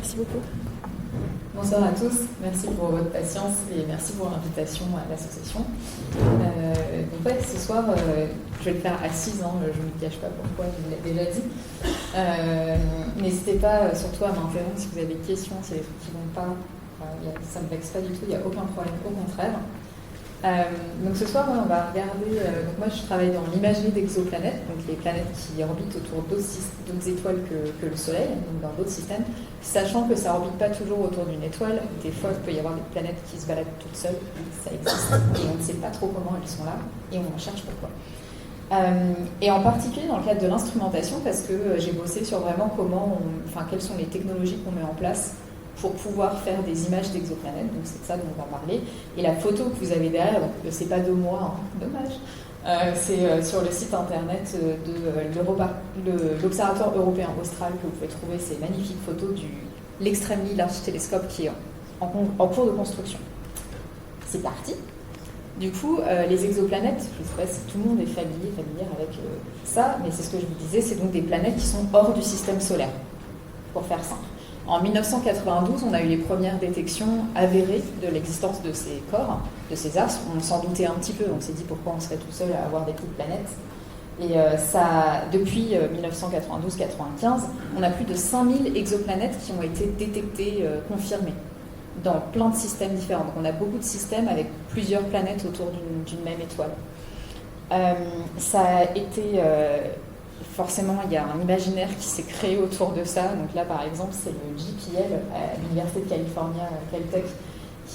Merci beaucoup. Bonsoir à tous, merci pour votre patience et merci pour l'invitation à l'association. Donc ouais, ce soir, je vais le faire assise, hein, je ne me cache pas pourquoi, je vous l'ai déjà dit. N'hésitez pas surtout à m'interrompre si vous avez des questions, si des trucs qui ne vont pas, ça ne me vexe pas du tout, il n'y a aucun problème, au contraire. Donc ce soir, on va regarder, donc moi je travaille dans l'imagerie d'exoplanètes, donc les planètes qui orbitent autour d'autres étoiles que le Soleil, donc dans d'autres systèmes, sachant que ça orbite pas toujours autour d'une étoile. Des fois il peut y avoir des planètes qui se baladent toutes seules, ça existe, et on ne sait pas trop comment elles sont là, et on en cherche pourquoi. Et en particulier dans le cadre de l'instrumentation, parce que j'ai bossé sur vraiment quelles sont les technologies qu'on met en place pour pouvoir faire des images d'exoplanètes, donc c'est de ça dont on va parler. Et la photo que vous avez derrière, donc c'est pas de moi, hein, dommage, c'est sur le site internet de l'Observatoire européen austral que vous pouvez trouver ces magnifiques photos de l'Extremely Large Telescope qui est en cours de construction. C'est parti. Du coup, les exoplanètes, je ne sais pas si tout le monde est familier avec ça, mais c'est ce que je vous disais, c'est donc des planètes qui sont hors du système solaire, pour faire simple. En 1992, on a eu les premières détections avérées de l'existence de ces corps, de ces astres. On s'en doutait un petit peu, on s'est dit pourquoi on serait tout seul à avoir des petites planètes. Et depuis 1992-95, on a plus de 5000 exoplanètes qui ont été détectées, confirmées, dans plein de systèmes différents. Donc on a beaucoup de systèmes avec plusieurs planètes autour d'une même étoile. Ça a été... forcément, il y a un imaginaire qui s'est créé autour de ça. Donc là, par exemple, c'est le JPL à l'Université de Californie, Caltech,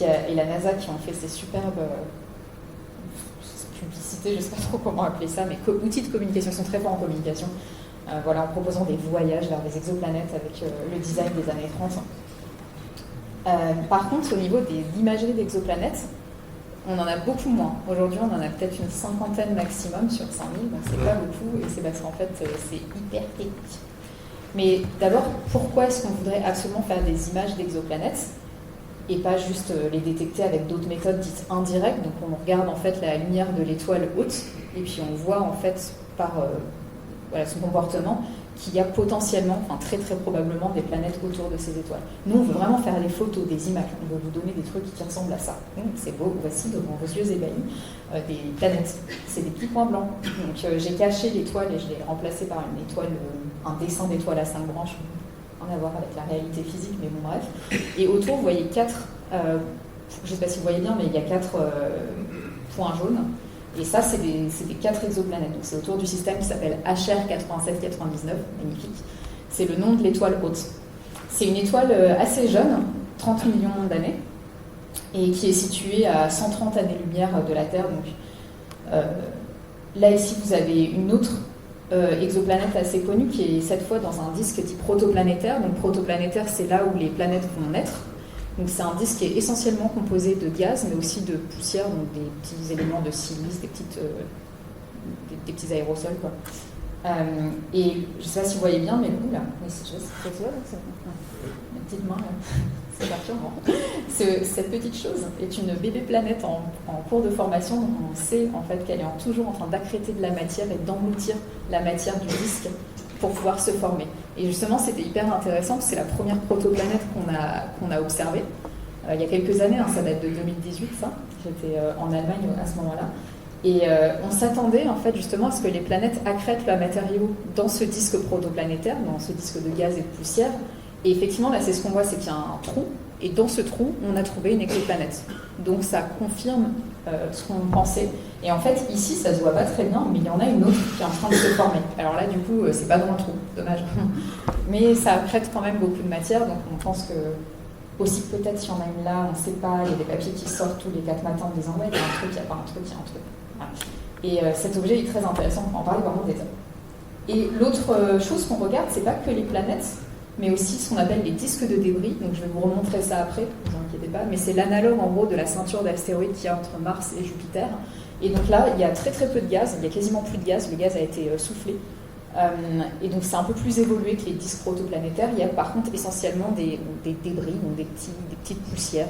et la NASA qui ont fait ces superbes publicités, je ne sais pas trop comment appeler ça, mais outils de communication. Ils sont très forts en communication. En proposant des voyages vers des exoplanètes avec le design des années 30. Par contre, au niveau de l'imagerie d'exoplanètes, on en a beaucoup moins. Aujourd'hui, on en a peut-être une 50aine maximum sur 5000, donc c'est pas beaucoup, et c'est parce qu'en fait, c'est hyper technique. Mais d'abord, pourquoi est-ce qu'on voudrait absolument faire des images d'exoplanètes et pas juste les détecter avec d'autres méthodes dites indirectes? Donc on regarde en fait la lumière de l'étoile haute, et puis on voit en fait par son comportement qu'il y a potentiellement, très très probablement, des planètes autour de ces étoiles. Nous, on veut vraiment faire des photos, des images. On veut vous donner des trucs qui ressemblent à ça. C'est beau, voici devant vos yeux ébahis des planètes. C'est des petits points blancs. Donc j'ai caché l'étoile et je l'ai remplacée par une étoile, un dessin d'étoile à 5 branches. Rien à voir avec la réalité physique, mais bon, bref. Et autour, vous voyez 4, je ne sais pas si vous voyez bien, mais il y a 4 points jaunes. Et ça, c'est des 4 exoplanètes. Donc c'est autour du système qui s'appelle HR 8799, magnifique. C'est le nom de l'étoile haute. C'est une étoile assez jeune, 30 millions d'années, et qui est située à 130 années-lumière de la Terre. Donc là, ici, vous avez une autre exoplanète assez connue, qui est cette fois dans un disque dit protoplanétaire. Donc protoplanétaire, c'est là où les planètes vont naître. Donc c'est un disque qui est essentiellement composé de gaz, mais aussi de poussière, donc des petits éléments de silice, des petits aérosols, quoi. Et je ne sais pas si vous voyez bien, mais là, ma petite main, c'est perturbant. Cette petite chose est une bébé planète en cours de formation, donc on sait en fait qu'elle est toujours en train d'accréter de la matière et d'engloutir la matière du disque pour pouvoir se former. Et justement, c'était hyper intéressant, parce que c'est la première protoplanète qu'on a observée. Il y a quelques années, ça date de 2018, ça. J'étais en Allemagne à ce moment-là. Et on s'attendait, en fait, justement, à ce que les planètes accrètent le matériau dans ce disque protoplanétaire, dans ce disque de gaz et de poussière. Et effectivement, là, c'est ce qu'on voit, c'est qu'il y a un trou. Et dans ce trou, on a trouvé une exoplanète. Donc ça confirme ce qu'on pensait. Et en fait, ici, ça se voit pas très bien, mais il y en a une autre qui est en train de se former. Alors là, du coup, c'est pas dans le trou, dommage. Mais ça accrète quand même beaucoup de matière, donc on pense que aussi peut-être s'il y en a une là, on ne sait pas, il y a des papiers qui sortent tous les 4 matins en disant ouais, il y a un truc, il n'y a pas un truc, il y a un truc. Voilà. Et cet objet est très intéressant, on peut en parler vraiment en détail. Et l'autre chose qu'on regarde, c'est pas que les planètes, mais aussi ce qu'on appelle les disques de débris. Donc je vais vous remontrer ça après, ne vous inquiétez pas, mais c'est l'analogue en gros de la ceinture d'astéroïdes qu'il y a entre Mars et Jupiter. Et donc là, il y a très très peu de gaz, il y a quasiment plus de gaz, le gaz a été soufflé. Et donc c'est un peu plus évolué que les disques protoplanétaires. Il y a par contre essentiellement des débris, donc des petites poussières,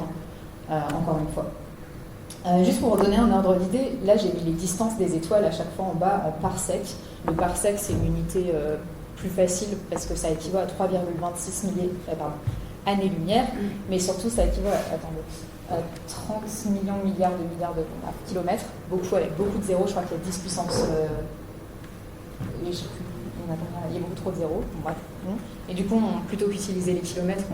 encore une fois. Juste pour vous donner un ordre d'idée, là j'ai mis les distances des étoiles à chaque fois en bas en parsec. Le parsec c'est une unité plus facile parce que ça équivaut à 3,26 années-lumière, mais surtout ça équivaut à 30 millions milliards de kilomètres, avec beaucoup de zéros, je crois qu'il y a 10 puissance... je sais plus, il y a beaucoup trop de zéros, bref. Et du coup, plutôt qu'utiliser les kilomètres,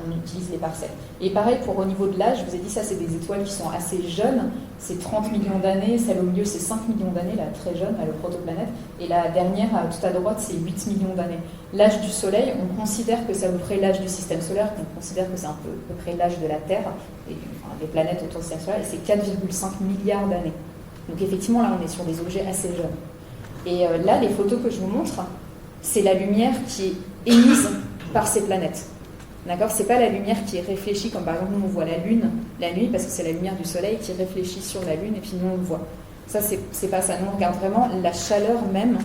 on utilise les parcelles. Et pareil, au niveau de l'âge, je vous ai dit, ça, c'est des étoiles qui sont assez jeunes. C'est 30 millions d'années. Celle au milieu, c'est 5 millions d'années, la très jeune, le protoplanète. Et la dernière, tout à droite, c'est 8 millions d'années. L'âge du Soleil, on considère que c'est à peu près l'âge du système solaire, on considère que c'est à peu près l'âge de la Terre, et, enfin, des planètes autour du système solaire, et c'est 4,5 milliards d'années. Donc effectivement, là, on est sur des objets assez jeunes. Et là, les photos que je vous montre, c'est la lumière qui est émise par ces planètes. D'accord ? C'est pas la lumière qui est réfléchie, comme par exemple nous on voit la Lune la nuit, parce que c'est la lumière du Soleil qui réfléchit sur la Lune et puis nous on le voit. Ça, c'est pas ça. Nous on regarde vraiment la chaleur même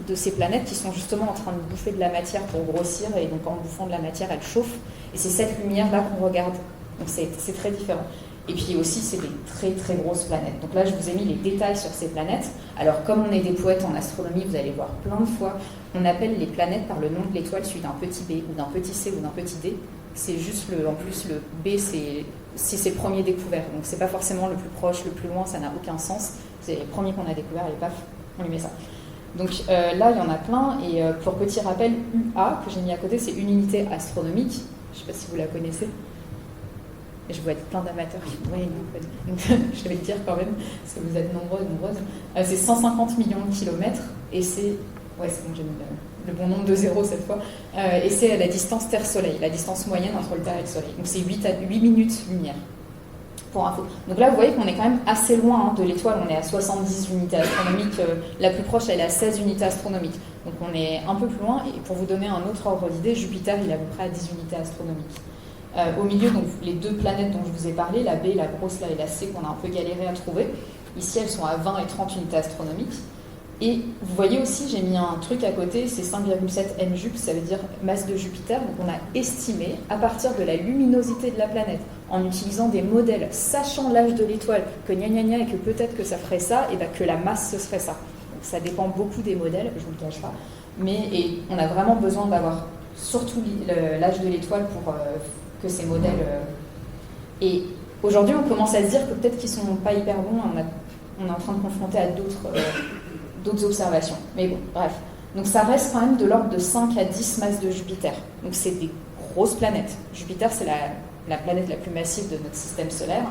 de ces planètes qui sont justement en train de bouffer de la matière pour grossir, et donc en bouffant de la matière, elles chauffent. Et c'est cette lumière-là qu'on regarde. Donc c'est très différent. Et puis aussi, c'est des très très grosses planètes. Donc là, je vous ai mis les détails sur ces planètes. Alors, comme on est des poètes en astronomie, vous allez voir plein de fois, on appelle les planètes par le nom de l'étoile suivi d'un petit b, ou d'un petit c, ou d'un petit d. C'est juste en plus, le b, c'est le premier découvert. Donc, c'est pas forcément le plus proche, le plus loin, ça n'a aucun sens. C'est le premier qu'on a découvert, et paf, on lui met ça. Donc là, il y en a plein. Et pour petit rappel, UA, que j'ai mis à côté, c'est une unité astronomique. Je ne sais pas si vous la connaissez. Je vois plein d'amateurs qui vont voir, donc je vais le dire quand même, parce que vous êtes nombreux et nombreuses. C'est 150 millions de kilomètres, et c'est bon, j'ai mis le bon nombre de zéros cette fois, et c'est la distance Terre-Soleil, la distance moyenne entre le Terre et le Soleil. Donc c'est 8 minutes lumière, pour info. Donc là, vous voyez qu'on est quand même assez loin de l'étoile, on est à 70 unités astronomiques, la plus proche, elle est à 16 unités astronomiques. Donc on est un peu plus loin, et pour vous donner un autre ordre d'idée, Jupiter, il est à peu près à 10 unités astronomiques. Au milieu, donc, les deux planètes dont je vous ai parlé, la B, la grosse là, et la C, qu'on a un peu galéré à trouver. Ici, elles sont à 20 et 30 unités astronomiques. Et vous voyez aussi, j'ai mis un truc à côté, c'est 5,7 mJup, ça veut dire masse de Jupiter. Donc on a estimé, à partir de la luminosité de la planète, en utilisant des modèles, sachant l'âge de l'étoile, que gna gna gna, et que peut-être que ça ferait ça, et bien que la masse, ce serait ça. Donc ça dépend beaucoup des modèles, je ne vous le cache pas. Et on a vraiment besoin d'avoir surtout l'âge de l'étoile pour... que ces modèles... Et aujourd'hui, on commence à se dire que peut-être qu'ils ne sont pas hyper bons, on est en train de confronter à d'autres observations. Mais bon, bref. Donc ça reste quand même de l'ordre de 5 à 10 masses de Jupiter. Donc c'est des grosses planètes. Jupiter, c'est la planète la plus massive de notre système solaire.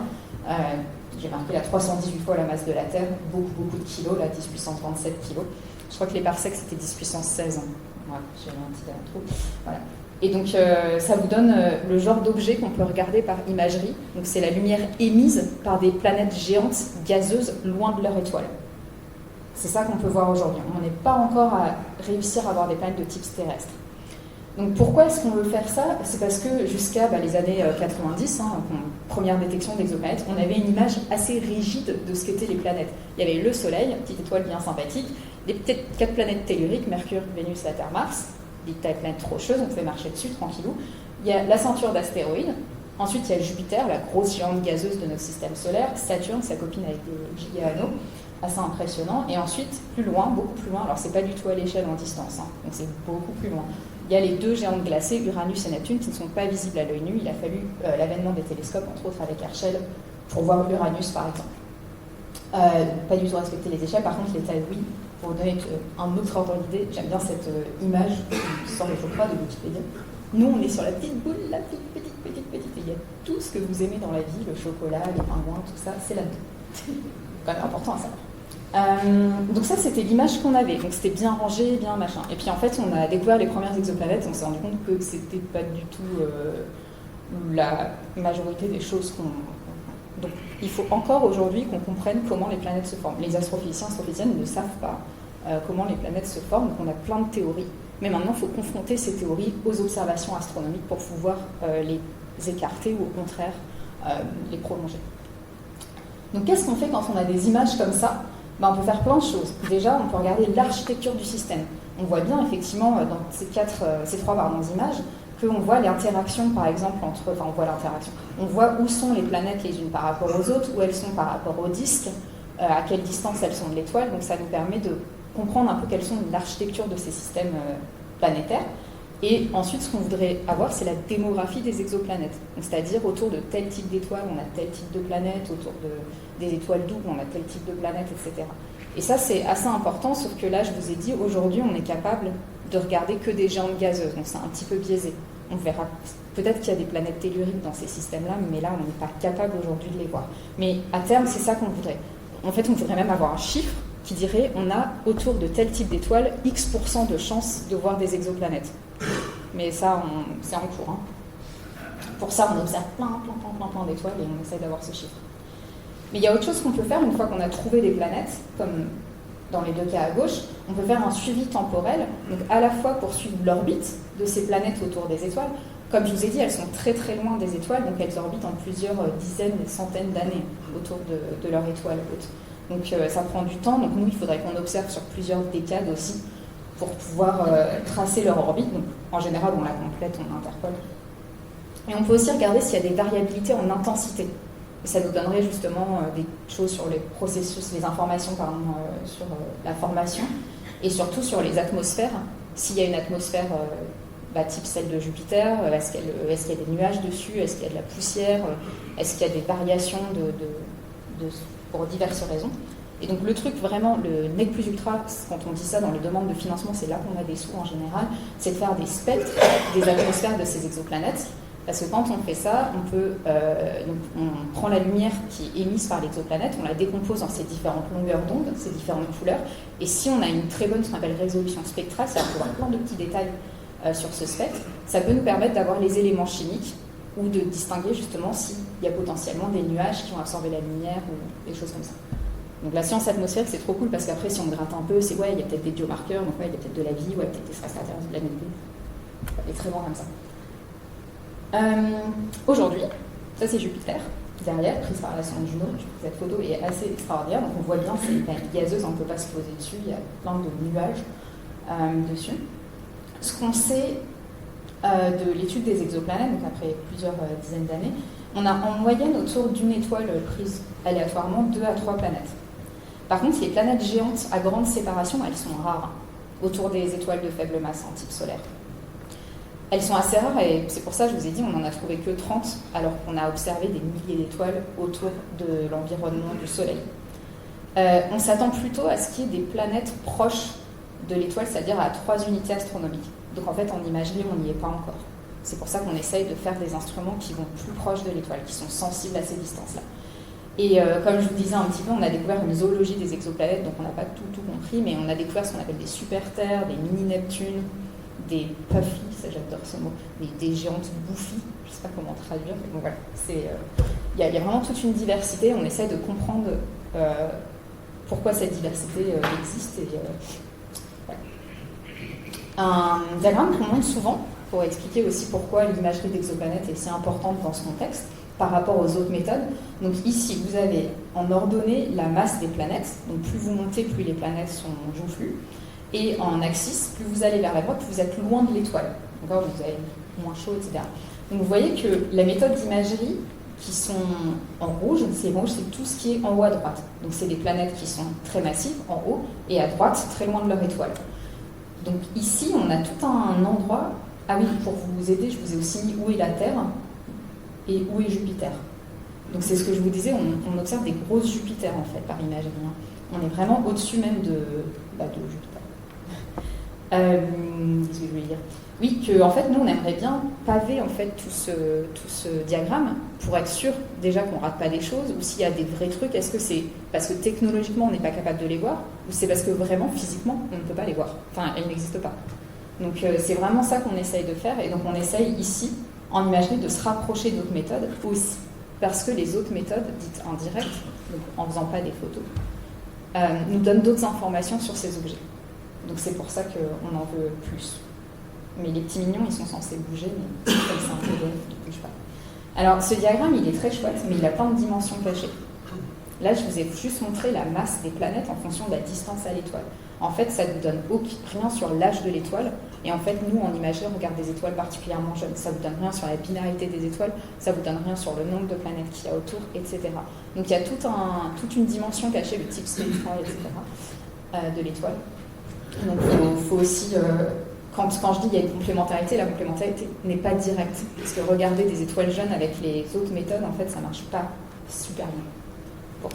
J'ai marqué la 318 fois la masse de la Terre, beaucoup de kilos, là, 10 puissance 27 kilos. Je crois que les parsecs, c'était 10 puissance 16. Ouais, j'ai un petit trou. Voilà. Et donc, ça vous donne le genre d'objet qu'on peut regarder par imagerie. Donc, c'est la lumière émise par des planètes géantes gazeuses loin de leur étoile. C'est ça qu'on peut voir aujourd'hui. On n'est pas encore à réussir à avoir des planètes de type terrestre. Donc, pourquoi est-ce qu'on veut faire ça ? C'est parce que jusqu'à les années 90, première détection d'exoplanètes, on avait une image assez rigide de ce qu'étaient les planètes. Il y avait le Soleil, petite étoile bien sympathique, des petites 4 planètes telluriques, Mercure, Vénus, la Terre, Mars, des planètes rocheuses, on fait marcher dessus tranquillou. Il y a la ceinture d'astéroïdes. Ensuite, il y a Jupiter, la grosse géante gazeuse de notre système solaire. Saturne, sa copine avec des giga-anneaux, assez impressionnant. Et ensuite, plus loin, beaucoup plus loin, alors c'est pas du tout à l'échelle en distance, donc c'est beaucoup plus loin. Il y a les deux géantes glacées, Uranus et Neptune, qui ne sont pas visibles à l'œil nu. Il a fallu l'avènement des télescopes, entre autres avec Herschel, pour voir Uranus par exemple. Pas du tout respecter les échelles, par contre les tailles, oui. Pour vous donner un autre ordre d'idée, j'aime bien cette image qui sort des photos de Wikipédia. Nous, on est sur la petite boule, la petite. Et il y a tout ce que vous aimez dans la vie, le chocolat, les pingouins, tout ça, c'est là-dedans. C'est quand même important à savoir. Donc ça, c'était l'image qu'on avait. Donc c'était bien rangé, bien machin. Et puis en fait, on a découvert les premières exoplanètes, on s'est rendu compte que c'était pas du tout la majorité des choses qu'on... Donc il faut encore aujourd'hui qu'on comprenne comment les planètes se forment. Les astrophysiciens, astrophysiciennes ne savent pas comment les planètes se forment, donc on a plein de théories. Mais maintenant, il faut confronter ces théories aux observations astronomiques pour pouvoir les écarter ou au contraire les prolonger. Donc qu'est-ce qu'on fait quand on a des images comme ça ? On peut faire plein de choses. Déjà, on peut regarder l'architecture du système. On voit bien effectivement dans ces trois images qu'on voit l'interaction, par exemple, on voit où sont les planètes les unes par rapport aux autres, où elles sont par rapport au disque, à quelle distance elles sont de l'étoile. Donc ça nous permet de comprendre un peu quelles sont l'architecture de ces systèmes planétaires. Et ensuite, ce qu'on voudrait avoir, c'est la démographie des exoplanètes. C'est-à-dire, autour de tel type d'étoile, on a tel type de planète, autour des étoiles doubles, on a tel type de planète, etc. Et ça, c'est assez important, sauf que là, je vous ai dit, aujourd'hui, on est capable de regarder que des géantes gazeuses. Donc, c'est un petit peu biaisé. On verra. Peut-être qu'il y a des planètes telluriques dans ces systèmes-là, mais là, on n'est pas capable aujourd'hui de les voir. Mais à terme, c'est ça qu'on voudrait. En fait, on voudrait même avoir un chiffre qui dirait on a autour de tel type d'étoile X% de chances de voir des exoplanètes. Mais ça, c'est en cours. Hein. Pour ça, on observe plein d'étoiles et on essaie d'avoir ce chiffre. Mais il y a autre chose qu'on peut faire une fois qu'on a trouvé des planètes, comme dans les deux cas à gauche, on peut faire un suivi temporel, donc à la fois pour suivre l'orbite de ces planètes autour des étoiles. Comme je vous ai dit, elles sont très loin des étoiles, donc elles orbitent en plusieurs dizaines et centaines d'années autour de leur étoile haute. Donc ça prend du temps, donc nous il faudrait qu'on observe sur plusieurs décades aussi pour pouvoir tracer leur orbite. Donc en général on la complète, on l'interpole. Et on peut aussi regarder s'il y a des variabilités en intensité. Et ça nous donnerait justement des choses sur les processus, les informations sur la formation et surtout sur les atmosphères. S'il y a une atmosphère type celle de Jupiter, est-ce qu'il y a des nuages dessus, est-ce qu'il y a de la poussière, est-ce qu'il y a des variations pour diverses raisons. Et donc le truc vraiment, le nec plus ultra, quand on dit ça dans les demandes de financement, c'est là qu'on a des sous en général, c'est de faire des spectres des atmosphères de ces exoplanètes. Parce que quand on fait ça, on prend la lumière qui est émise par l'exoplanète, on la décompose en ces différentes longueurs d'onde, ces différentes couleurs, et si on a une très bonne, ce qu'on appelle résolution spectrale, c'est-à-dire qu'on voit plein de petits détails sur ce spectre, ça peut nous permettre d'avoir les éléments chimiques ou de distinguer justement s'il y a potentiellement des nuages qui ont absorbé la lumière ou des choses comme ça. Donc la science atmosphérique, c'est trop cool parce qu'après, si on gratte un peu, c'est il y a peut-être des biomarqueurs, donc il y a peut-être de la vie, peut-être des extraterrestres, de la météo. Ça est très bon comme ça. Aujourd'hui, ça c'est Jupiter, derrière, prise par la sonde Juno. Cette photo est assez extraordinaire, donc on voit bien, c'est une planète gazeuse, on ne peut pas se poser dessus, il y a plein de nuages dessus. Ce qu'on sait de l'étude des exoplanètes, donc après plusieurs dizaines d'années, on a en moyenne autour d'une étoile prise aléatoirement 2 à 3 planètes. Par contre, les planètes géantes à grande séparation, elles sont rares, autour des étoiles de faible masse en type solaire. Elles sont assez rares et c'est pour ça que je vous ai dit, on n'en a trouvé que 30, alors qu'on a observé des milliers d'étoiles autour de l'environnement du Soleil. On s'attend plutôt à ce qu'il y ait des planètes proches de l'étoile, c'est-à-dire à 3 unités astronomiques. Donc en fait, en imagerie, on n'y est pas encore. C'est pour ça qu'on essaye de faire des instruments qui vont plus proches de l'étoile, qui sont sensibles à ces distances-là. Et comme je vous disais un petit peu, on a découvert une zoologie des exoplanètes, donc on n'a pas tout compris, mais on a découvert ce qu'on appelle des super-terres, des mini-Neptunes, des puffy, ça j'adore ce mot, mais des géantes bouffies, je ne sais pas comment traduire, mais bon voilà, il y a vraiment toute une diversité, on essaie de comprendre pourquoi cette diversité existe. Et, voilà. Un diagramme qu'on montre souvent, pour expliquer aussi pourquoi l'imagerie d'exoplanètes est si importante dans ce contexte, par rapport aux autres méthodes. Donc ici, vous avez en ordonnée la masse des planètes, donc plus vous montez, plus les planètes sont joufflues. Et en axis, plus vous allez vers la droite, plus vous êtes loin de l'étoile. D'accord, vous avez moins chaud, etc. Donc vous voyez que la méthode d'imagerie qui sont en rouge, c'est tout ce qui est en haut à droite. Donc c'est des planètes qui sont très massives en haut et à droite, très loin de leur étoile. Donc ici, on a tout un endroit. Ah oui, pour vous aider, je vous ai aussi mis où est la Terre et où est Jupiter. Donc c'est ce que je vous disais, on observe des grosses Jupiters en fait par imagerie. On est vraiment au-dessus même de Jupiter. Qu'est-ce que je voulais dire ? Oui, que en fait nous on aimerait bien paver en fait tout ce diagramme pour être sûr déjà qu'on rate pas des choses, ou s'il y a des vrais trucs, est-ce que c'est parce que technologiquement on n'est pas capable de les voir, ou c'est parce que vraiment physiquement on ne peut pas les voir, enfin elles n'existent pas. Donc c'est vraiment ça qu'on essaye de faire, et donc on essaye ici en imagerie de se rapprocher d'autres méthodes aussi, parce que les autres méthodes dites en direct, donc en faisant pas des photos, nous donnent d'autres informations sur ces objets. Donc c'est pour ça qu'on en veut plus. Mais les petits mignons, ils sont censés bouger, mais comme c'est un peu bon, ils ne bougent pas. Alors ce diagramme, il est très chouette, mais il a plein de dimensions cachées. Là, je vous ai juste montré la masse des planètes en fonction de la distance à l'étoile. En fait, ça ne nous donne rien sur l'âge de l'étoile. Et en fait, nous, en imagerie, on regarde des étoiles particulièrement jeunes. Ça ne vous donne rien sur la binarité des étoiles, ça ne vous donne rien sur le nombre de planètes qu'il y a autour, etc. Donc il y a toute une dimension cachée, le type spectral, etc., de l'étoile. Donc il faut aussi quand je dis qu'il y a une complémentarité, la complémentarité n'est pas directe. Parce que regarder des étoiles jeunes avec les autres méthodes, en fait, ça ne marche pas super bien. Pour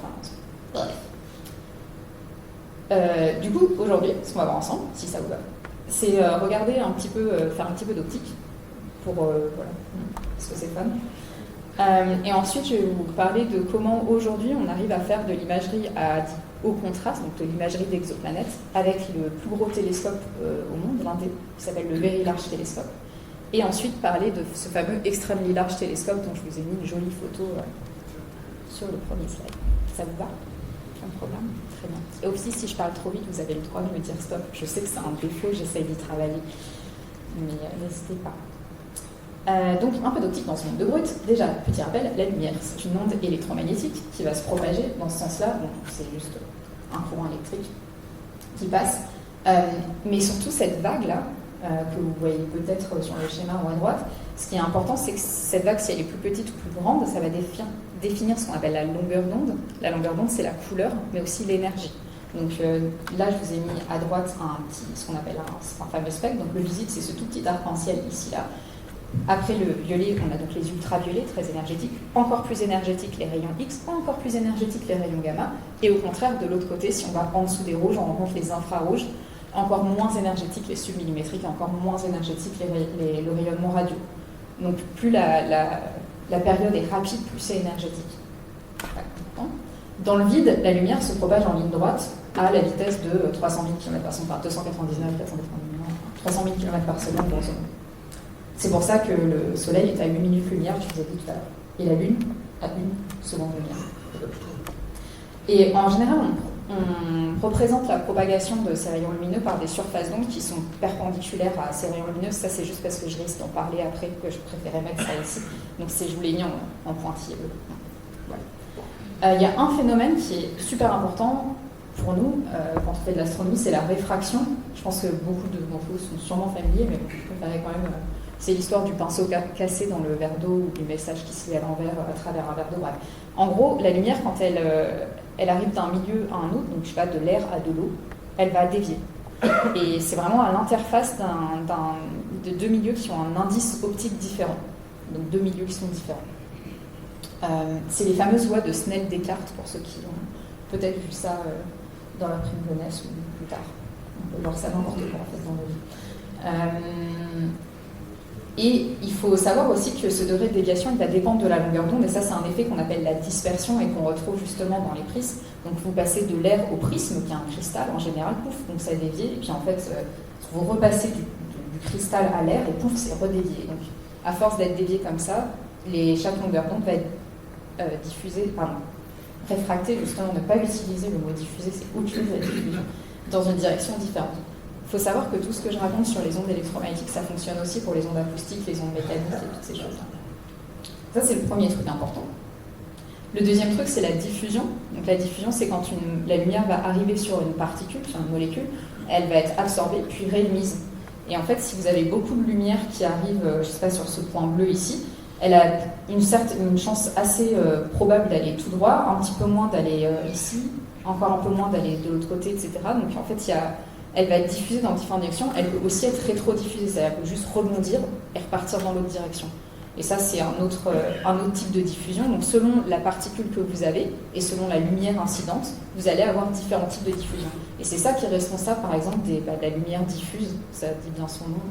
bref. Du coup, aujourd'hui, ce qu'on va voir ensemble, si ça vous va, c'est regarder un petit peu, faire un petit peu d'optique, pour, voilà, parce que c'est fun. Et ensuite, je vais vous parler de comment aujourd'hui on arrive à faire de l'imagerie à haut contraste, donc de l'imagerie d'exoplanètes, avec le plus gros télescope au monde, l'un des, qui s'appelle le Very Large Telescope. Et ensuite parler de ce fameux Extremely Large Telescope dont je vous ai mis une jolie photo sur le premier slide. Ça vous va? Un programme? Très bien. Et aussi, si je parle trop vite, vous avez le droit de me dire stop. Je sais que c'est un défaut, j'essaye d'y travailler. Mais n'hésitez pas. Donc, un peu d'optique dans ce monde de brut. Déjà, petit rappel, la lumière, c'est une onde électromagnétique qui va se propager dans ce sens-là. Donc, c'est juste un courant électrique qui passe. Mais surtout, cette vague-là, que vous voyez peut-être sur le schéma en haut à droite, ce qui est important, c'est que cette vague, si elle est plus petite ou plus grande, ça va définir ce qu'on appelle la longueur d'onde. La longueur d'onde, c'est la couleur, mais aussi l'énergie. Donc là, je vous ai mis à droite ce qu'on appelle un fameux spectre. Donc le visible, c'est ce tout petit arc-en-ciel ici-là. Après le violet, on a donc les ultraviolets, très énergétiques, encore plus énergétiques les rayons X, encore plus énergétiques les rayons gamma, et au contraire, de l'autre côté, si on va en dessous des rouges, on rencontre les infrarouges, encore moins énergétiques les submillimètriques, encore moins énergétiques le rayonnement radio. Donc plus la période est rapide, plus c'est énergétique. Dans le vide, la lumière se propage en ligne droite à la vitesse de 300 000 km par seconde, enfin 299, 300 000 km par seconde dans ce monde. C'est pour ça que le Soleil est à 8 minutes lumière, je vous ai dit tout à l'heure, et la Lune à 1 seconde lumière. Et en général, on représente la propagation de ces rayons lumineux par des surfaces d'onde qui sont perpendiculaires à ces rayons lumineux. Ça, c'est juste parce que je risque d'en parler après, que je préférais mettre ça ici. Donc, je vous l'ai mis en pointillé. Voilà. Il y a un phénomène qui est super important pour nous, quand on fait de l'astronomie, c'est la réfraction. Je pense que beaucoup d'entre vous sont sûrement familiers, mais je préférais quand même... C'est l'histoire du pinceau cassé dans le verre d'eau ou du message qui se lit à l'envers à travers un verre d'eau. Bref. En gros, la lumière, quand elle arrive d'un milieu à un autre, donc je sais pas, de l'air à de l'eau, elle va dévier. Et c'est vraiment à l'interface de deux milieux qui ont un indice optique différent. Donc deux milieux qui sont différents. C'est les fameuses lois de Snell-Descartes, pour ceux qui ont peut-être vu ça dans leur prime jeunesse ou plus tard. On peut voir ça n'importe quoi en fait dans la vie. Et il faut savoir aussi que ce degré de déviation, il va dépendre de la longueur d'onde, et ça c'est un effet qu'on appelle la dispersion et qu'on retrouve justement dans les prismes. Donc vous passez de l'air au prisme, qui est un cristal en général, pouf, donc ça dévie, et puis en fait vous repassez du cristal à l'air, et pouf, c'est redévié. Donc à force d'être dévié comme ça, chaque longueur d'onde va être réfractée, justement, ne pas utiliser le mot diffuser, c'est autre chose la diffusion, dans une direction différente. Il faut savoir que tout ce que je raconte sur les ondes électromagnétiques, ça fonctionne aussi pour les ondes acoustiques, les ondes mécaniques et toutes ces choses-là. Ça, c'est le premier truc important. Le deuxième truc, c'est la diffusion. Donc la diffusion, c'est quand la lumière va arriver sur une particule, sur une molécule, elle va être absorbée, puis réémise. Et en fait, si vous avez beaucoup de lumière qui arrive, je ne sais pas, sur ce point bleu ici, elle a une chance assez probable d'aller tout droit, un petit peu moins d'aller ici, encore un peu moins d'aller de l'autre côté, etc. Donc en fait, elle va être diffusée dans différentes directions. Elle peut aussi être rétro-diffusée, c'est-à-dire qu'elle peut juste rebondir et repartir dans l'autre direction. Et ça, c'est un autre type de diffusion. Donc selon la particule que vous avez et selon la lumière incidente, vous allez avoir différents types de diffusion. Et c'est ça qui est responsable, par exemple, de la lumière diffuse, ça dit bien son nom,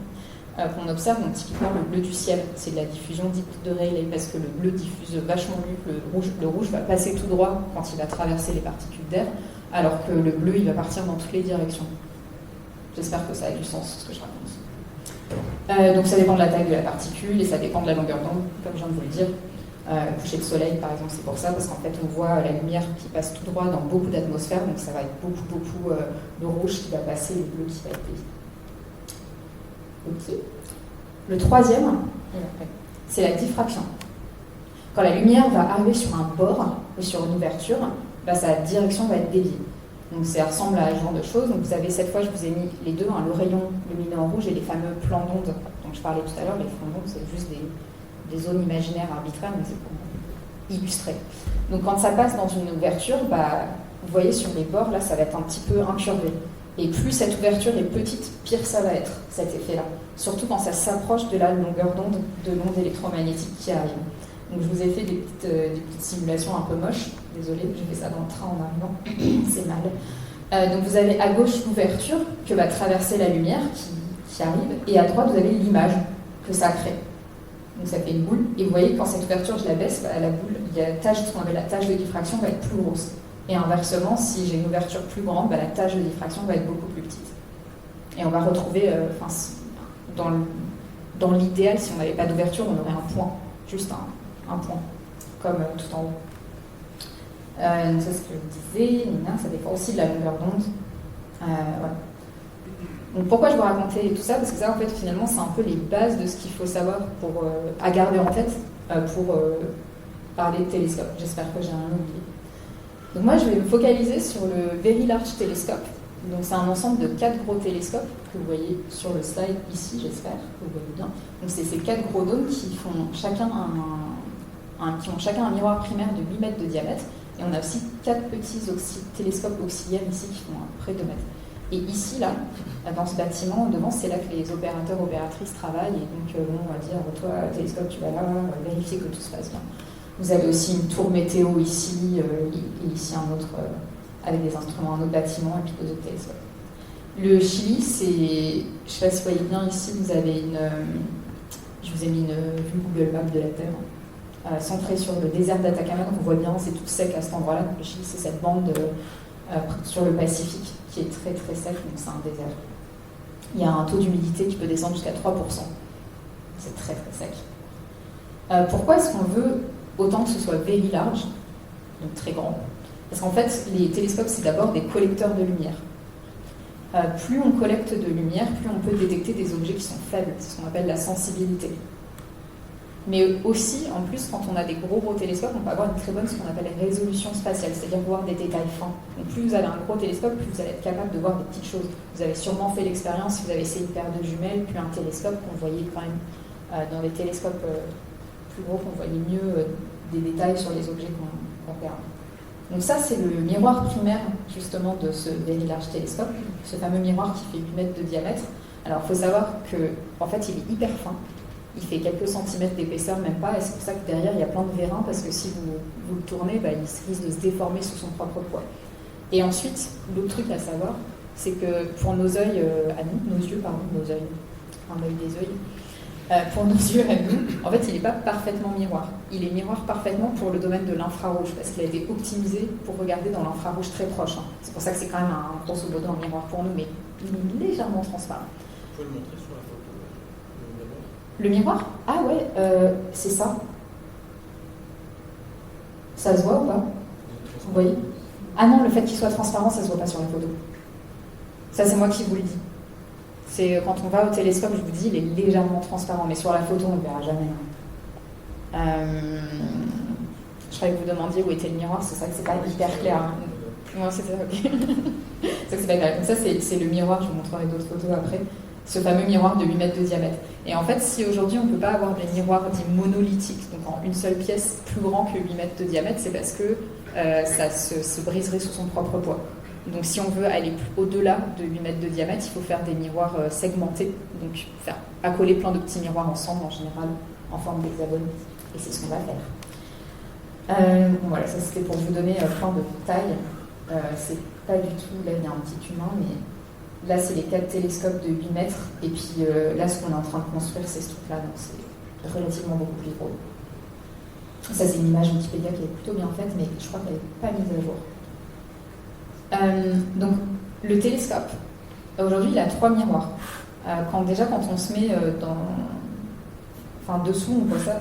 qu'on observe. Donc typiquement, le bleu du ciel, c'est de la diffusion dite de Rayleigh, parce que le bleu diffuse vachement mieux que le rouge. Le rouge va passer tout droit quand il va traverser les particules d'air, alors que le bleu, il va partir dans toutes les directions. J'espère que ça a du sens, ce que je raconte. Donc ça dépend de la taille de la particule et ça dépend de la longueur d'onde, comme je viens de vous le dire. Le coucher de soleil, par exemple, c'est pour ça, parce qu'en fait, on voit la lumière qui passe tout droit dans beaucoup d'atmosphères, donc ça va être beaucoup de rouge qui va passer et le bleu qui va être dévié. Ok. Le troisième, c'est la diffraction. Quand la lumière va arriver sur un bord ou sur une ouverture, sa direction va être déviée. Donc ça ressemble à ce genre de choses. Donc vous avez, cette fois, je vous ai mis les deux, le rayon lumineux en rouge et les fameux plans d'onde dont je parlais tout à l'heure. Les plans d'onde, c'est juste des zones imaginaires arbitraires, mais c'est pour illustrer. Donc quand ça passe dans une ouverture, vous voyez sur les bords, là, ça va être un petit peu incurvé. Et plus cette ouverture est petite, pire ça va être, cet effet-là. Surtout quand ça s'approche de la longueur d'onde de l'onde électromagnétique qui arrive. Donc je vous ai fait des petites simulations un peu moches. Désolée, j'ai fait ça dans le train en arrivant. C'est mal. Donc vous avez à gauche l'ouverture que va traverser la lumière qui arrive, et à droite vous avez l'image que ça crée. Donc ça fait une boule, et vous voyez que quand cette ouverture je la baisse, la boule, il y a ce qu'on appelle la tâche de diffraction va être plus grosse. Et inversement, si j'ai une ouverture plus grande, la tâche de diffraction va être beaucoup plus petite. Et on va retrouver, dans l'idéal, si on n'avait pas d'ouverture, on aurait un point, juste un point, comme tout en haut. Donc ça, c'est ce que je disais, ça dépend aussi de la longueur d'onde. Voilà. Donc pourquoi je vous racontais tout ça? Parce que ça, en fait, finalement, c'est un peu les bases de ce qu'il faut savoir à garder en tête pour parler de télescope. J'espère que j'ai rien oublié. Donc moi, je vais me focaliser sur le Very Large Telescope. Donc c'est un ensemble de 4 gros télescopes que vous voyez sur le slide ici, j'espère que vous voyez bien. Donc c'est ces 4 gros dômes qui font chacun un miroir primaire de 8 mètres de diamètre. Et on a aussi 4 petits télescopes auxiliaires ici qui font à peu près 2 mètres. Et ici, là, dans ce bâtiment, devant, c'est là que les opérateurs, opératrices travaillent. Et donc, on va dire, toi, télescope, tu vas là, vérifier que tout se passe bien. Vous avez aussi une tour météo ici, et ici un autre, avec des instruments, un autre bâtiment, et puis deux autres télescopes. Le Chili, c'est, je ne sais pas si vous voyez bien ici, vous avez je vous ai mis une vue Google Maps de la Terre, centrée sur le désert d'Atacama. Donc on voit bien, c'est tout sec à cet endroit-là. Donc le Chili, c'est cette bande sur le Pacifique qui est très très sec, donc c'est un désert. Il y a un taux d'humidité qui peut descendre jusqu'à 3%. C'est très très sec. Pourquoi est-ce qu'on veut autant que ce soit very large, donc très grand? Parce qu'en fait, les télescopes, c'est d'abord des collecteurs de lumière. Plus on collecte de lumière, plus on peut détecter des objets qui sont faibles. C'est ce qu'on appelle la sensibilité. Mais aussi, en plus, quand on a des gros télescopes, on peut avoir une très bonne, ce qu'on appelle résolution spatiale, c'est-à-dire voir des détails fins. Donc plus vous avez un gros télescope, plus vous allez être capable de voir des petites choses. Vous avez sûrement fait l'expérience, si vous avez essayé une paire de jumelles, puis un télescope, qu'on voyait quand même dans les télescopes plus gros, qu'on voyait mieux des détails sur les objets qu'on regarde. Donc ça, c'est le miroir primaire, justement, de ce Very Large Telescope, ce fameux miroir qui fait 8 mètres de diamètre. Alors, il faut savoir qu'en fait, il est hyper fin. Il fait quelques centimètres d'épaisseur, même pas, et c'est pour ça que derrière, il y a plein de vérins, parce que si vous le tournez, il risque de se déformer sous son propre poids. Et ensuite, l'autre truc à savoir, c'est que pour nos yeux, un œil des yeux, pour nos yeux à nous, en fait, il n'est pas parfaitement miroir. Il est miroir parfaitement pour le domaine de l'infrarouge, parce qu'il a été optimisé pour regarder dans l'infrarouge très proche. C'est pour ça que c'est quand même un grosso modo un miroir pour nous, mais il est légèrement transparent. Vous pouvez le montrer sur la photo, le miroir? Ah ouais, c'est ça. Ça se voit ou pas? Vous voyez? Ah non, le fait qu'il soit transparent, ça se voit pas sur la photo. Ça, c'est moi qui vous le dis. C'est quand on va au télescope, je vous dis, il est légèrement transparent, mais sur la photo, on ne le verra jamais. Je croyais que vous demandiez où était le miroir, c'est ça que c'est pas hyper clair. Non, c'est ça, ok. C'est que c'est pas clair. Donc ça, c'est le miroir, je vous montrerai d'autres photos après. Ce fameux miroir de 8 mètres de diamètre. Et en fait, si aujourd'hui on ne peut pas avoir des miroirs dits monolithiques, donc en une seule pièce plus grand que 8 mètres de diamètre, c'est parce que ça se briserait sous son propre poids. Donc si on veut aller au-delà de 8 mètres de diamètre, il faut faire des miroirs segmentés, donc faire accoler plein de petits miroirs ensemble, en général, en forme d'hexagone. Et c'est ce qu'on va faire. Voilà, ça c'était pour vous donner plein de tailles. C'est pas du tout, là il y a un petit humain, mais là c'est les 4 télescopes de 8 mètres, et puis là ce qu'on est en train de construire, c'est ce truc-là, donc c'est relativement beaucoup plus gros. Ça c'est une image Wikipédia qui est plutôt bien faite, mais je crois qu'elle n'est pas mise à jour. Donc le télescope, aujourd'hui il a 3 miroirs. Quand on se met dessous, on voit ça.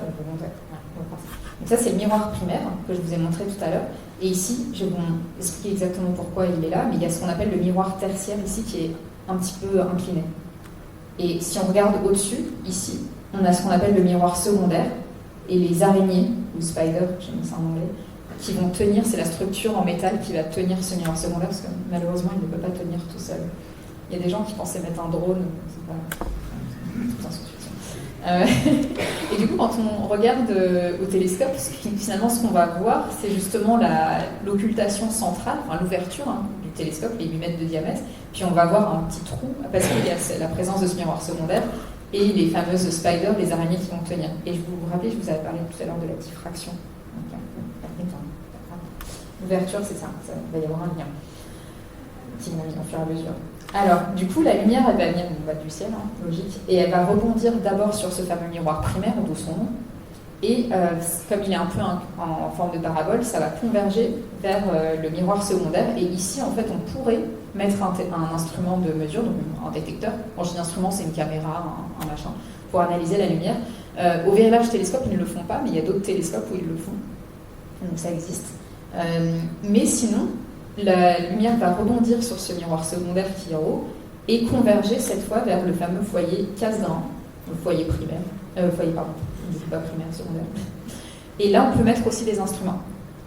Donc ça c'est le miroir primaire que je vous ai montré tout à l'heure. Et ici, je vais vous expliquer exactement pourquoi il est là, mais il y a ce qu'on appelle le miroir tertiaire ici qui est un petit peu incliné. Et si on regarde au-dessus, ici, on a ce qu'on appelle le miroir secondaire, et les araignées, ou spider, j'ai mis ça en anglais, qui vont tenir, c'est la structure en métal qui va tenir ce miroir secondaire, parce que malheureusement, il ne peut pas tenir tout seul. Il y a des gens qui pensaient mettre un drone, c'est pas... Et du coup, quand on regarde au télescope, finalement, ce qu'on va voir, c'est justement l'occultation centrale, enfin, l'ouverture du télescope, les 8 mètres de diamètre. Puis on va voir un petit trou, parce qu'il y a la présence de ce miroir secondaire et les fameuses spiders, les araignées qui vont tenir. Et vous vous rappelez, je vous avais parlé tout à l'heure de la diffraction. L'ouverture, c'est ça, il va y avoir un lien qui va venir au fur et à mesure. Alors, du coup, la lumière, elle va venir du ciel, logique, et elle va rebondir d'abord sur ce fameux miroir primaire, d'où son nom, et comme il est un peu en forme de parabole, ça va converger vers le miroir secondaire, et ici, en fait, on pourrait mettre un instrument de mesure, donc un détecteur. Quand je dis instrument, c'est une caméra, un machin, pour analyser la lumière. Au Very Large Telescope, ils ne le font pas, mais il y a d'autres télescopes où ils le font, donc ça existe. Mais sinon, la lumière va rebondir sur ce miroir secondaire qui est en haut et converger cette fois vers le fameux foyer Cassegrain, le foyer primaire, pas primaire, secondaire. Et là, on peut mettre aussi des instruments.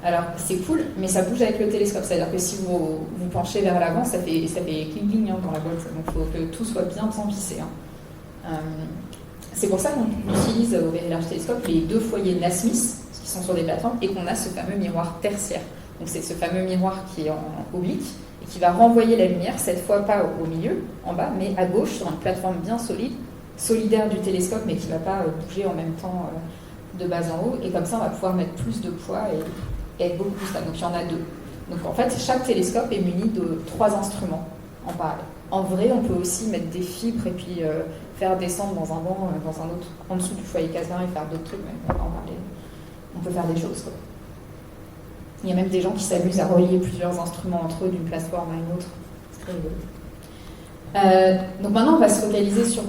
Alors, c'est cool, mais ça bouge avec le télescope. C'est-à-dire que si vous penchez vers l'avant, ça fait cling-cling dans la boîte. Donc, il faut que tout soit bien vissé. C'est pour ça qu'on utilise au Very Large Telescope les 2 foyers Nasmyth, qui sont sur des plateformes, et qu'on a ce fameux miroir tertiaire. Donc c'est ce fameux miroir qui est en oblique et qui va renvoyer la lumière, cette fois pas au milieu, en bas, mais à gauche, sur une plateforme bien solide, solidaire du télescope, mais qui ne va pas bouger en même temps de bas en haut. Et comme ça, on va pouvoir mettre plus de poids et être beaucoup plus stable. Donc il y en a 2. Donc en fait, chaque télescope est muni de 3 instruments en parallèle. En vrai, on peut aussi mettre des fibres et puis faire descendre dans un banc, dans un autre, en dessous du foyer Cassegrain et faire d'autres trucs, mais on va en parler. On peut faire des choses, quoi. Il y a même des gens qui s'amusent à relier plusieurs instruments entre eux d'une plateforme à une autre. C'est très rigolo. Donc maintenant, on va se focaliser sur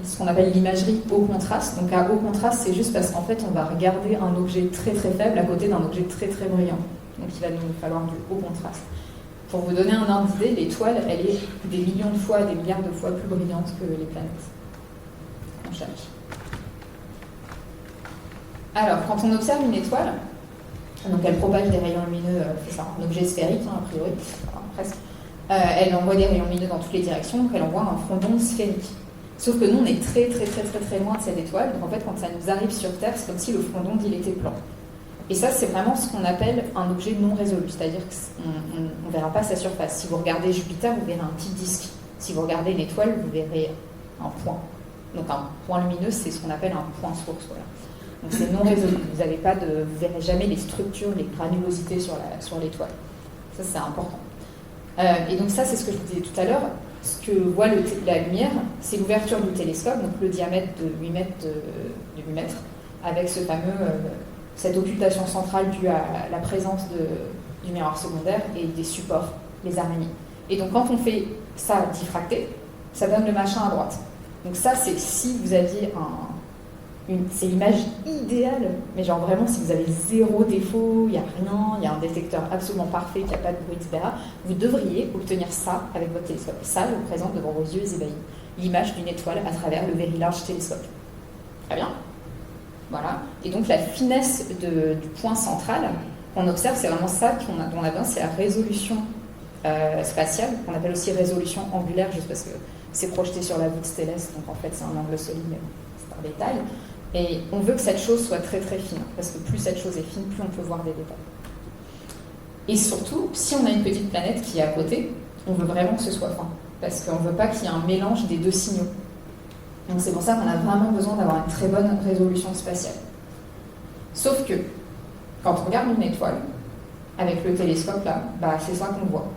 ce qu'on appelle l'imagerie haut contraste. Donc à haut contraste, c'est juste parce qu'en fait, on va regarder un objet très très faible à côté d'un objet très très brillant. Donc il va nous falloir du haut contraste. Pour vous donner un ordre d'idée, l'étoile, elle est des millions de fois, des milliards de fois plus brillante que les planètes qu'on cherche. Alors, quand on observe une étoile, donc elle propage des rayons lumineux, c'est ça, un objet sphérique, a priori, enfin, presque. Elle envoie des rayons lumineux dans toutes les directions, donc elle envoie un front d'onde sphérique. Sauf que nous, on est très très très très très loin de cette étoile, donc en fait, quand ça nous arrive sur Terre, c'est comme si le front d'onde, il était plan. Et ça, c'est vraiment ce qu'on appelle un objet non résolu, c'est-à-dire qu'on ne verra pas sa surface. Si vous regardez Jupiter, vous verrez un petit disque. Si vous regardez une étoile, vous verrez un point. Donc un point lumineux, c'est ce qu'on appelle un point source. Voilà. Donc c'est non résolu. Vous ne verrez jamais les structures, les granulosités sur l'étoile. Ça, c'est important. Et donc ça, c'est ce que je vous disais tout à l'heure. Ce que voit la lumière, c'est l'ouverture du télescope, donc le diamètre de 8 mètres, avec ce fameux... cette occultation centrale due à la présence du miroir secondaire et des supports, les araignées. Et donc quand on fait ça diffracté, ça donne le machin à droite. Donc ça, c'est si vous aviez c'est l'image idéale, mais genre vraiment si vous avez 0 défaut, il n'y a rien, il y a un détecteur absolument parfait, qu'il n'y a pas de bruit, etc., vous devriez obtenir ça avec votre télescope. Et ça, je vous présente devant vos yeux ébahis. L'image d'une étoile à travers le Very Large Telescope. Très bien. Voilà. Et donc la finesse du point central qu'on observe, c'est vraiment ça dont on a besoin, c'est la résolution spatiale, qu'on appelle aussi résolution angulaire, juste parce que c'est projeté sur la voûte stellaire, donc en fait c'est un angle solide, mais c'est un détail. Et on veut que cette chose soit très très fine, parce que plus cette chose est fine, plus on peut voir des détails. Et surtout, si on a une petite planète qui est à côté, on veut vraiment que ce soit fin, parce qu'on ne veut pas qu'il y ait un mélange des 2 signaux. Donc c'est pour ça qu'on a vraiment besoin d'avoir une très bonne résolution spatiale. Sauf que, quand on regarde une étoile, avec le télescope là, c'est ça qu'on voit.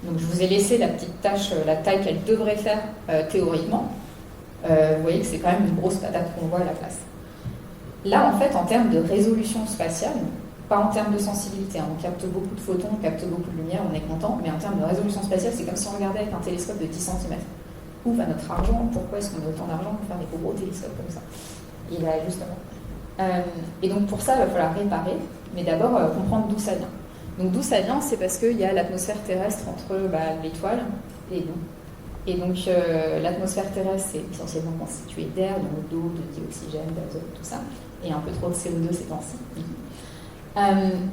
Donc je vous ai laissé la petite tâche, la taille qu'elle devrait faire théoriquement. Vous voyez que c'est quand même une grosse patate qu'on voit à la place. Là, en fait, en termes de résolution spatiale, pas en termes de sensibilité, on capte beaucoup de photons, on capte beaucoup de lumière, on est content, mais en termes de résolution spatiale, c'est comme si on regardait avec un télescope de 10 cm. Où va notre argent? Pourquoi est-ce qu'on a autant d'argent pour faire des gros télescopes comme ça? Et là, justement. Et donc pour ça, il va falloir réparer, mais d'abord comprendre d'où ça vient. Donc d'où ça vient, c'est parce qu'il y a l'atmosphère terrestre entre l'étoile et nous. Et donc l'atmosphère terrestre, c'est essentiellement constituée d'air, de d'eau, de dioxygène, d'azote, tout ça, et un peu trop de CO2 ces temps-ci.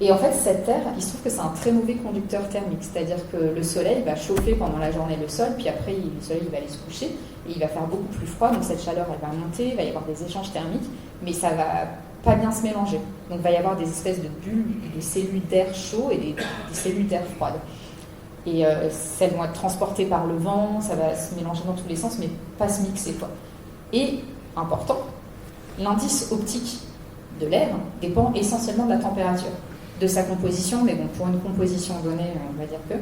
Et en fait, cette air, il se trouve que c'est un très mauvais conducteur thermique, c'est-à-dire que le soleil va chauffer pendant la journée le sol, puis après le soleil il va aller se coucher, et il va faire beaucoup plus froid, donc cette chaleur elle va monter, il va y avoir des échanges thermiques, mais ça va pas bien se mélanger. Donc il va y avoir des espèces de bulles, de cellules d'air chaud et des cellules d'air froides. Et elles vont être transportées par le vent, ça va se mélanger dans tous les sens, mais pas se mixer, quoi. Et, important, l'indice optique de l'air dépend essentiellement de la température, de sa composition, mais bon, pour une composition donnée, on va dire que,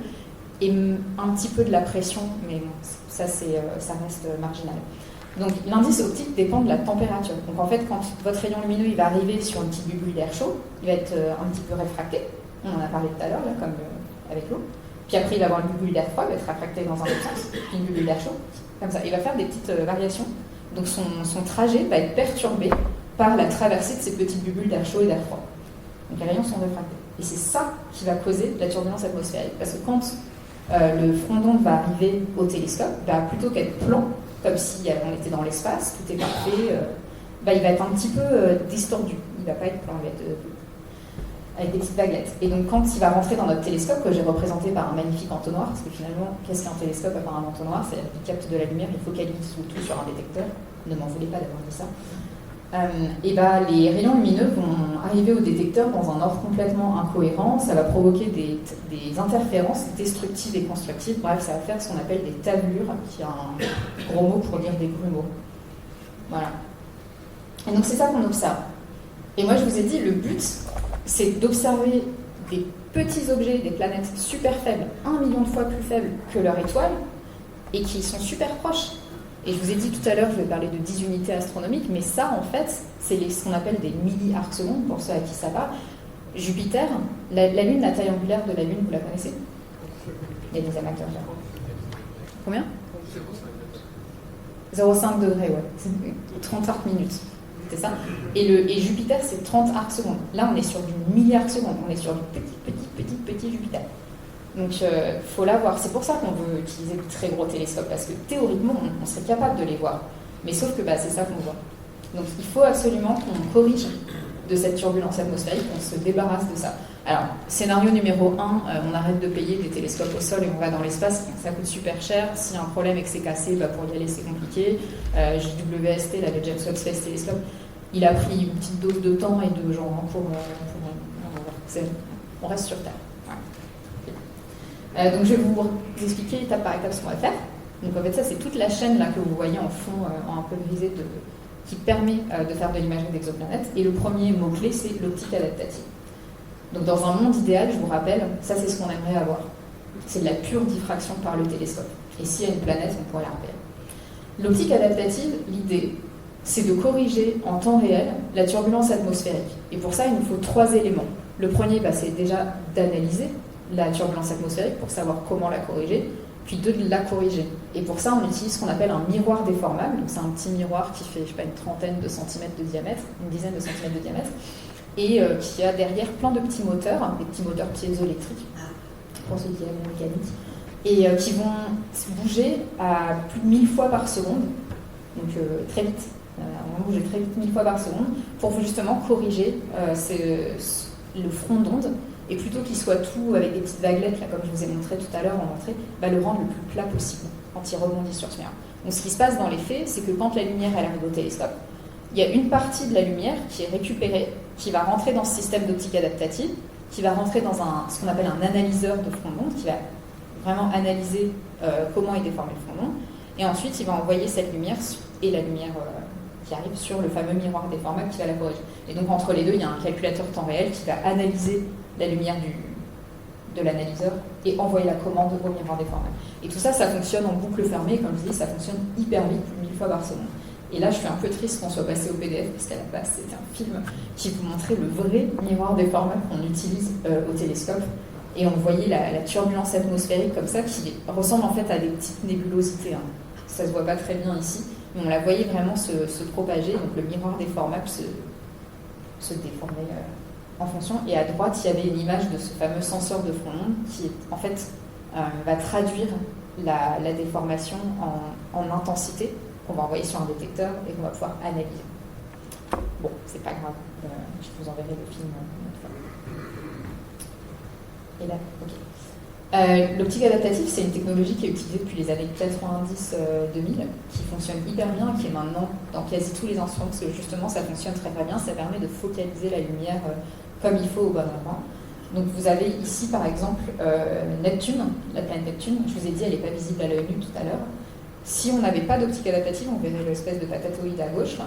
et un petit peu de la pression, mais bon, ça reste marginal. Donc l'indice optique dépend de la température. Donc en fait, quand votre rayon lumineux il va arriver sur une petite bulle d'air chaud, il va être un petit peu réfracté, on en a parlé tout à l'heure, là, comme avec l'eau, puis après il va avoir une bulle d'air froid, il va être réfracté dans un autre sens, puis une bulle d'air chaud, comme ça. Il va faire des petites variations, donc son trajet va être perturbé par la traversée de ces petites bulles d'air chaud et d'air froid. Donc les rayons sont réfractés. Et c'est ça qui va causer la turbulence atmosphérique. Parce que quand le front d'onde va arriver au télescope, plutôt qu'être plan, comme si on était dans l'espace, tout est parfait, il va être un petit peu distordu. Il ne va pas être plan, il va être avec des petites vaguelettes. Et donc quand il va rentrer dans notre télescope, que j'ai représenté par un magnifique entonnoir, parce que finalement, qu'est-ce qu'un télescope à part un entonnoir? C'est-à-dire qu'il capte de la lumière, il focalise tout sur un détecteur. Ne m'en voulez pas d'avoir dit ça. Les rayons lumineux vont arriver au détecteur dans un ordre complètement incohérent. Ça va provoquer des interférences destructives et constructives. Bref, ça va faire ce qu'on appelle des tablures, qui est un gros mot pour dire des grumeaux. Voilà. Et donc c'est ça qu'on observe. Et moi je vous ai dit, le but, c'est d'observer des petits objets, des planètes super faibles, 1 million de fois plus faibles que leur étoile, et qui sont super proches. Et je vous ai dit tout à l'heure, je vais parler de 10 unités astronomiques, mais ça, en fait, c'est ce qu'on appelle des milliarcs-secondes, pour ceux à qui ça va. Jupiter, la Lune, la taille angulaire de la Lune, vous la connaissez? Il y a des amateurs là. Combien? 0,5 degrés, ouais. 30 arcs minutes. C'est ça. Et Jupiter, c'est 30 arcs secondes. Là, on est sur du milliard seconde. On est sur du petit Jupiter. Donc, faut l'avoir. C'est pour ça qu'on veut utiliser de très gros télescopes, parce que théoriquement, on serait capable de les voir. Mais sauf que c'est ça qu'on voit. Donc, il faut absolument qu'on corrige de cette turbulence atmosphérique, qu'on se débarrasse de ça. Alors, scénario numéro 1, on arrête de payer des télescopes au sol et on va dans l'espace. Ça coûte super cher. S'il y a un problème et que c'est cassé, pour y aller, c'est compliqué. JWST, le James Webb Space Telescope, il a pris une petite dose de temps et de genre on reste sur Terre. Donc je vais vous expliquer étape par étape ce qu'on va faire. Donc en fait ça c'est toute la chaîne là que vous voyez en fond en un peu grisé qui permet de faire de l'imagerie d'exoplanètes. Et le premier mot-clé c'est l'optique adaptative. Donc dans un monde idéal, je vous rappelle, ça c'est ce qu'on aimerait avoir. C'est de la pure diffraction par le télescope. Et s'il y a une planète, on pourrait la repérer. L'optique adaptative, l'idée, c'est de corriger en temps réel la turbulence atmosphérique. Et pour ça, il nous faut 3 éléments. Le premier, c'est déjà d'analyser la turbulence atmosphérique pour savoir comment la corriger, puis 2, de la corriger. Et pour ça, on utilise ce qu'on appelle un miroir déformable. Donc c'est un petit miroir qui fait, une trentaine de centimètres de diamètre, une dizaine de centimètres de diamètre, et qui a derrière plein de petits moteurs, des petits moteurs piézoélectriques, pour ceux qui aiment la mécanique, et qui vont bouger à plus de 1000 fois par seconde, donc très vite. On va bouger très vite 1000 fois par seconde pour justement corriger le front d'onde, et plutôt qu'il soit tout avec des petites vaguelettes, là, comme je vous ai montré tout à l'heure en entrée, le rendre le plus plat possible quand il rebondit sur ce mur. Donc ce qui se passe dans les faits, c'est que quand la lumière elle arrive au télescope, il y a une partie de la lumière qui est récupérée, qui va rentrer dans ce système d'optique adaptative, qui va rentrer dans ce qu'on appelle un analyseur de front d'onde, qui va vraiment analyser comment est déformé le front d'onde, et ensuite il va envoyer cette lumière et la lumière qui arrive sur le fameux miroir déformable qui va la corriger. Et donc entre les deux, il y a un calculateur temps réel qui va analyser la lumière de l'analyseur et envoyer la commande au miroir déformable. Et tout ça, ça fonctionne en boucle fermée, comme je dis, ça fonctionne hyper vite, plus de 1000 fois par seconde. Et là, je suis un peu triste qu'on soit passé au PDF, parce qu'à la base, c'était un film qui vous montrait le vrai miroir déformable qu'on utilise au télescope. Et on voyait la turbulence atmosphérique comme ça, qui ressemble en fait à des petites nébulosités. Ça se voit pas très bien ici, mais on la voyait vraiment se propager. Donc le miroir déformable se déformait en fonction. Et à droite, il y avait une image de ce fameux senseur de front d'onde qui, en fait, va traduire la déformation en intensité qu'on va envoyer sur un détecteur et qu'on va pouvoir analyser. Bon, c'est pas grave. Je vous enverrai le film une autre fois. Et là, ok. L'optique adaptative, c'est une technologie qui est utilisée depuis les années 90-2000, qui fonctionne hyper bien, qui est maintenant dans quasi tous les instruments, parce que justement ça fonctionne très très bien, ça permet de focaliser la lumière comme il faut au bon endroit. Donc vous avez ici par exemple Neptune, la planète Neptune, je vous ai dit elle n'est pas visible à l'œil nu tout à l'heure. Si on n'avait pas d'optique adaptative, on verrait l'espèce de patatoïde à gauche, là.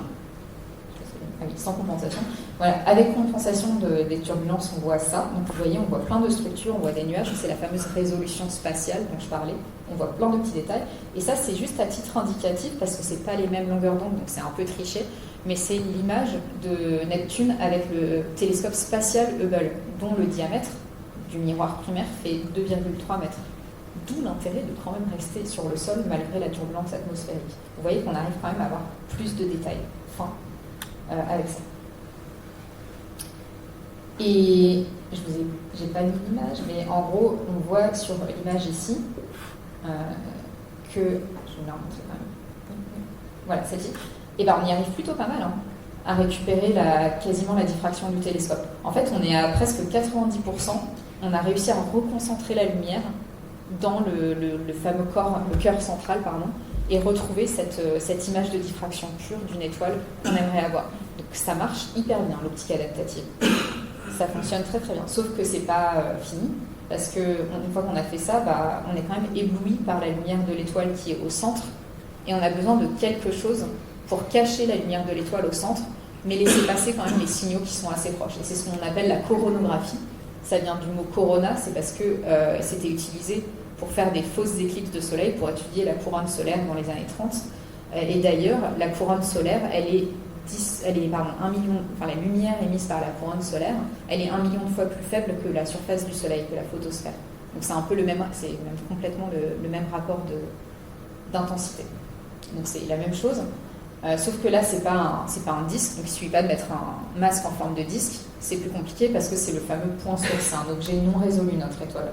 Ah oui, sans compensation. Voilà, avec compensation des turbulences, on voit ça. Donc vous voyez, on voit plein de structures, on voit des nuages, c'est la fameuse résolution spatiale dont je parlais. On voit plein de petits détails. Et ça, c'est juste à titre indicatif parce que c'est pas les mêmes longueurs d'onde, donc c'est un peu triché. Mais c'est l'image de Neptune avec le télescope spatial Hubble, dont le diamètre du miroir primaire fait 2,3 mètres. D'où l'intérêt de quand même rester sur le sol malgré la turbulence atmosphérique. Vous voyez qu'on arrive quand même à avoir plus de détails fins avec ça. Et j'ai pas mis l'image, mais en gros, on voit sur l'image ici que, je vais vous la remontrer quand même. Voilà, celle-ci. Et ben on y arrive plutôt pas mal à récupérer quasiment la diffraction du télescope. En fait, on est à presque 90%. On a réussi à reconcentrer la lumière dans le fameux corps, le cœur central, pardon, et retrouver cette image de diffraction pure d'une étoile qu'on aimerait avoir. Donc ça marche hyper bien, l'optique adaptative. Ça fonctionne très très bien, sauf que c'est pas fini, parce qu'une fois qu'on a fait ça, on est quand même ébloui par la lumière de l'étoile qui est au centre, et on a besoin de quelque chose pour cacher la lumière de l'étoile au centre, mais laisser passer quand même les signaux qui sont assez proches. Et c'est ce qu'on appelle la coronographie. Ça vient du mot corona, c'est parce que c'était utilisé pour faire des fausses éclipses de soleil, pour étudier la couronne solaire dans les années 30. Et d'ailleurs, la couronne solaire, la lumière émise par la couronne solaire, elle est 1 million de fois plus faible que la surface du soleil, que la photosphère. Donc c'est un peu même complètement le même rapport d'intensité. Donc c'est la même chose, sauf que là c'est pas un disque, donc il ne suffit pas de mettre un masque en forme de disque, c'est plus compliqué parce que c'est le fameux point source, c'est un objet non résolu, notre étoile.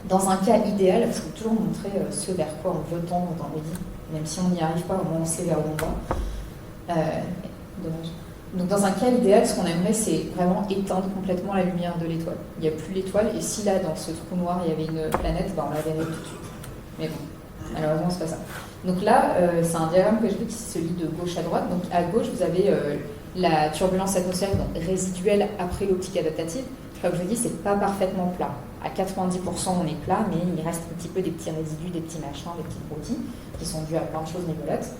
Dans un cas idéal, parce qu'on peut toujours montrer ce vers quoi on veut tendre dans les vies, même si on n'y arrive pas, au moins on sait vers où on va. Dommage. Donc dans un cas idéal, ce qu'on aimerait, c'est vraiment éteindre complètement la lumière de l'étoile. Il n'y a plus l'étoile, et si là, dans ce trou noir, il y avait une planète, on la verrait tout de suite. Mais bon, malheureusement, c'est pas ça. Donc là, c'est un diagramme que je fais qui se lit de gauche à droite. Donc à gauche, vous avez la turbulence atmosphérique résiduelle après l'optique adaptative. Comme je vous dis, c'est pas parfaitement plat. À 90%, on est plat, mais il reste un petit peu des petits résidus, des petits machins, des petits broutilles, qui sont dus à plein de choses nébuleuses.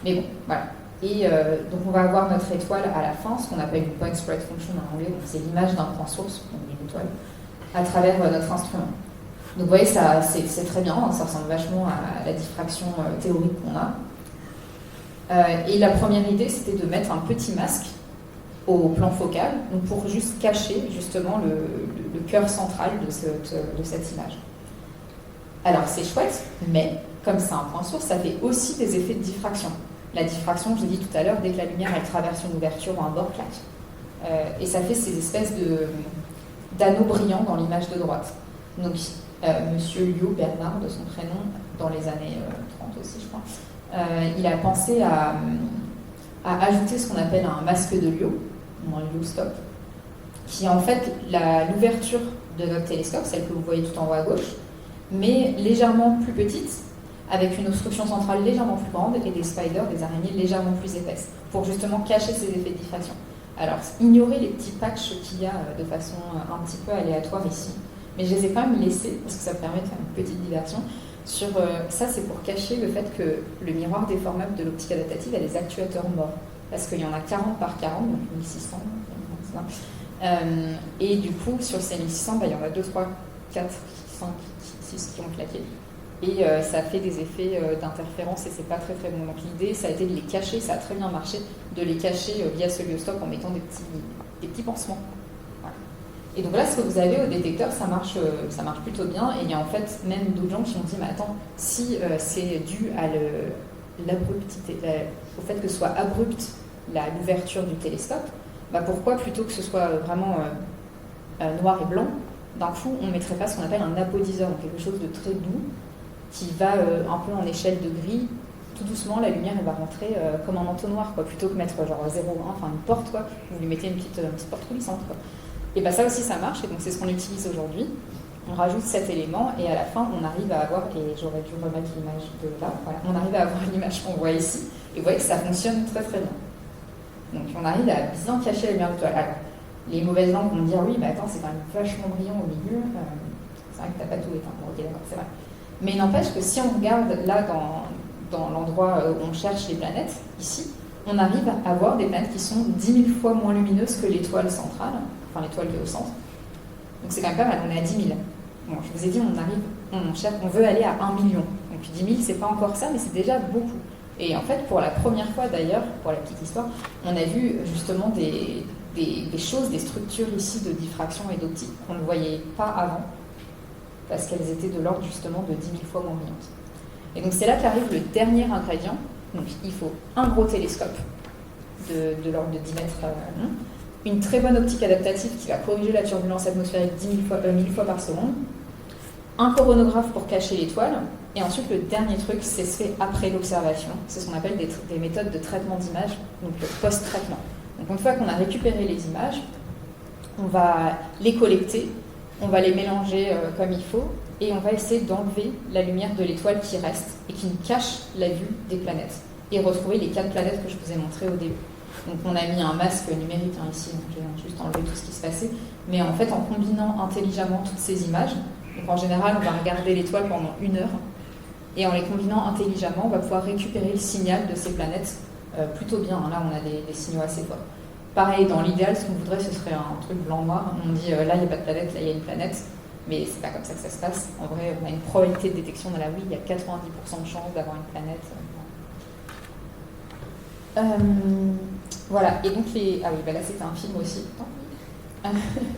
Mais bon, voilà. Et donc on va avoir notre étoile à la fin, ce qu'on appelle une point spread function en anglais, donc c'est l'image d'un point source, donc d'une étoile, à travers notre instrument. Donc vous voyez, c'est très bien, ça ressemble vachement à la diffraction théorique qu'on a. Et la première idée, c'était de mettre un petit masque au plan focal, donc pour juste cacher justement le cœur central de cette image. Alors c'est chouette, mais comme c'est un point source, ça fait aussi des effets de diffraction. La diffraction, je l'ai dit tout à l'heure, dès que la lumière elle traverse une ouverture ou un bord, claque. Et ça fait ces espèces d'anneaux brillants dans l'image de droite. Donc Monsieur Liu Bernard, de son prénom, dans les années 30 aussi je crois, il a pensé à ajouter ce qu'on appelle un masque de Liu, ou un Liu-stop, qui est en fait l'ouverture de notre télescope, celle que vous voyez tout en haut à gauche, mais légèrement plus petite, avec une obstruction centrale légèrement plus grande et des spiders, des araignées légèrement plus épaisses, pour justement cacher ces effets de diffraction. Alors, ignorez les petits patchs qu'il y a de façon un petit peu aléatoire ici, mais je les ai quand même laissés, parce que ça permet de faire une petite diversion. Ça, c'est pour cacher le fait que le miroir déformable de l'optique adaptative a des actuateurs morts, parce qu'il y en a 40 par 40, donc 1600, et du coup, sur ces 1600, il y en a 2, 3, 4, 5, 6 qui ont claqué. Et ça fait des effets d'interférence et c'est pas très très bon. Donc l'idée, ça a été de les cacher, ça a très bien marché, de les cacher via ce Liu-stop en mettant des petits pansements. Voilà. Et donc là, ce que vous avez au détecteur, ça marche plutôt bien. Et il y a en fait même d'autres gens qui ont dit, mais attends, si c'est dû à l'abruptité, au fait que ce soit abrupte l'ouverture du télescope, pourquoi plutôt que ce soit vraiment noir et blanc, d'un coup, on ne mettrait pas ce qu'on appelle un apodiseur, donc quelque chose de très doux, qui va un peu en échelle de gris tout doucement, la lumière, elle va rentrer comme un entonnoir, quoi, plutôt que mettre genre 0,1, enfin une porte, quoi, vous lui mettez une petite porte coulissante, quoi. Et bah ça aussi, ça marche, et donc c'est ce qu'on utilise aujourd'hui. On rajoute cet élément, et à la fin, on arrive à avoir, et j'aurais dû remettre l'image de là, voilà, on arrive à avoir l'image qu'on voit ici, et vous voyez que ça fonctionne très très bien. Donc on arrive à bien cacher la lumière de l'étoile. Alors, les mauvaises langues vont dire oui, mais attends, c'est quand même vachement brillant au milieu. C'est vrai que t'as pas tout éteint. Bon, ok, d'accord, c'est vrai. Mais il n'empêche que si on regarde là dans l'endroit où on cherche les planètes, ici, on arrive à avoir des planètes qui sont 10 000 fois moins lumineuses que l'étoile centrale, enfin l'étoile qui est au centre. Donc c'est quand même pas mal, on est à 10 000. Bon, je vous ai dit, on veut aller à 1 million. Donc 10 000, c'est pas encore ça, mais c'est déjà beaucoup. Et en fait, pour la première fois d'ailleurs, pour la petite histoire, on a vu justement des choses, des structures ici de diffraction et d'optique qu'on ne voyait pas avant, parce qu'elles étaient de l'ordre justement de 10 000 fois moins brillantes. Et donc c'est là qu'arrive le dernier ingrédient. Donc il faut un gros télescope de l'ordre de 10 mètres, une très bonne optique adaptative qui va corriger la turbulence atmosphérique 1000 fois par seconde, un coronographe pour cacher l'étoile, et ensuite le dernier truc, c'est se fait après l'observation. C'est ce qu'on appelle des méthodes de traitement d'image, donc le post-traitement. Donc une fois qu'on a récupéré les images, on va les collecter, on va les mélanger comme il faut, et on va essayer d'enlever la lumière de l'étoile qui reste et qui nous cache la vue des planètes, et retrouver les 4 planètes que je vous ai montrées au début. Donc on a mis un masque numérique ici, donc j'ai juste enlevé tout ce qui se passait, mais en fait en combinant intelligemment toutes ces images, donc en général on va regarder l'étoile pendant 1 heure, et en les combinant intelligemment, on va pouvoir récupérer le signal de ces planètes plutôt bien. Là, on a des signaux assez forts. Pareil, dans l'idéal, ce qu'on voudrait, ce serait un truc blanc-noir. On dit là, il n'y a pas de planète, là, il y a une planète. Mais c'est pas comme ça que ça se passe. En vrai, on a une probabilité de détection dans la oui, il y a 90% de chances d'avoir une planète. Voilà. Et donc, ah oui, bah là, c'était un film aussi.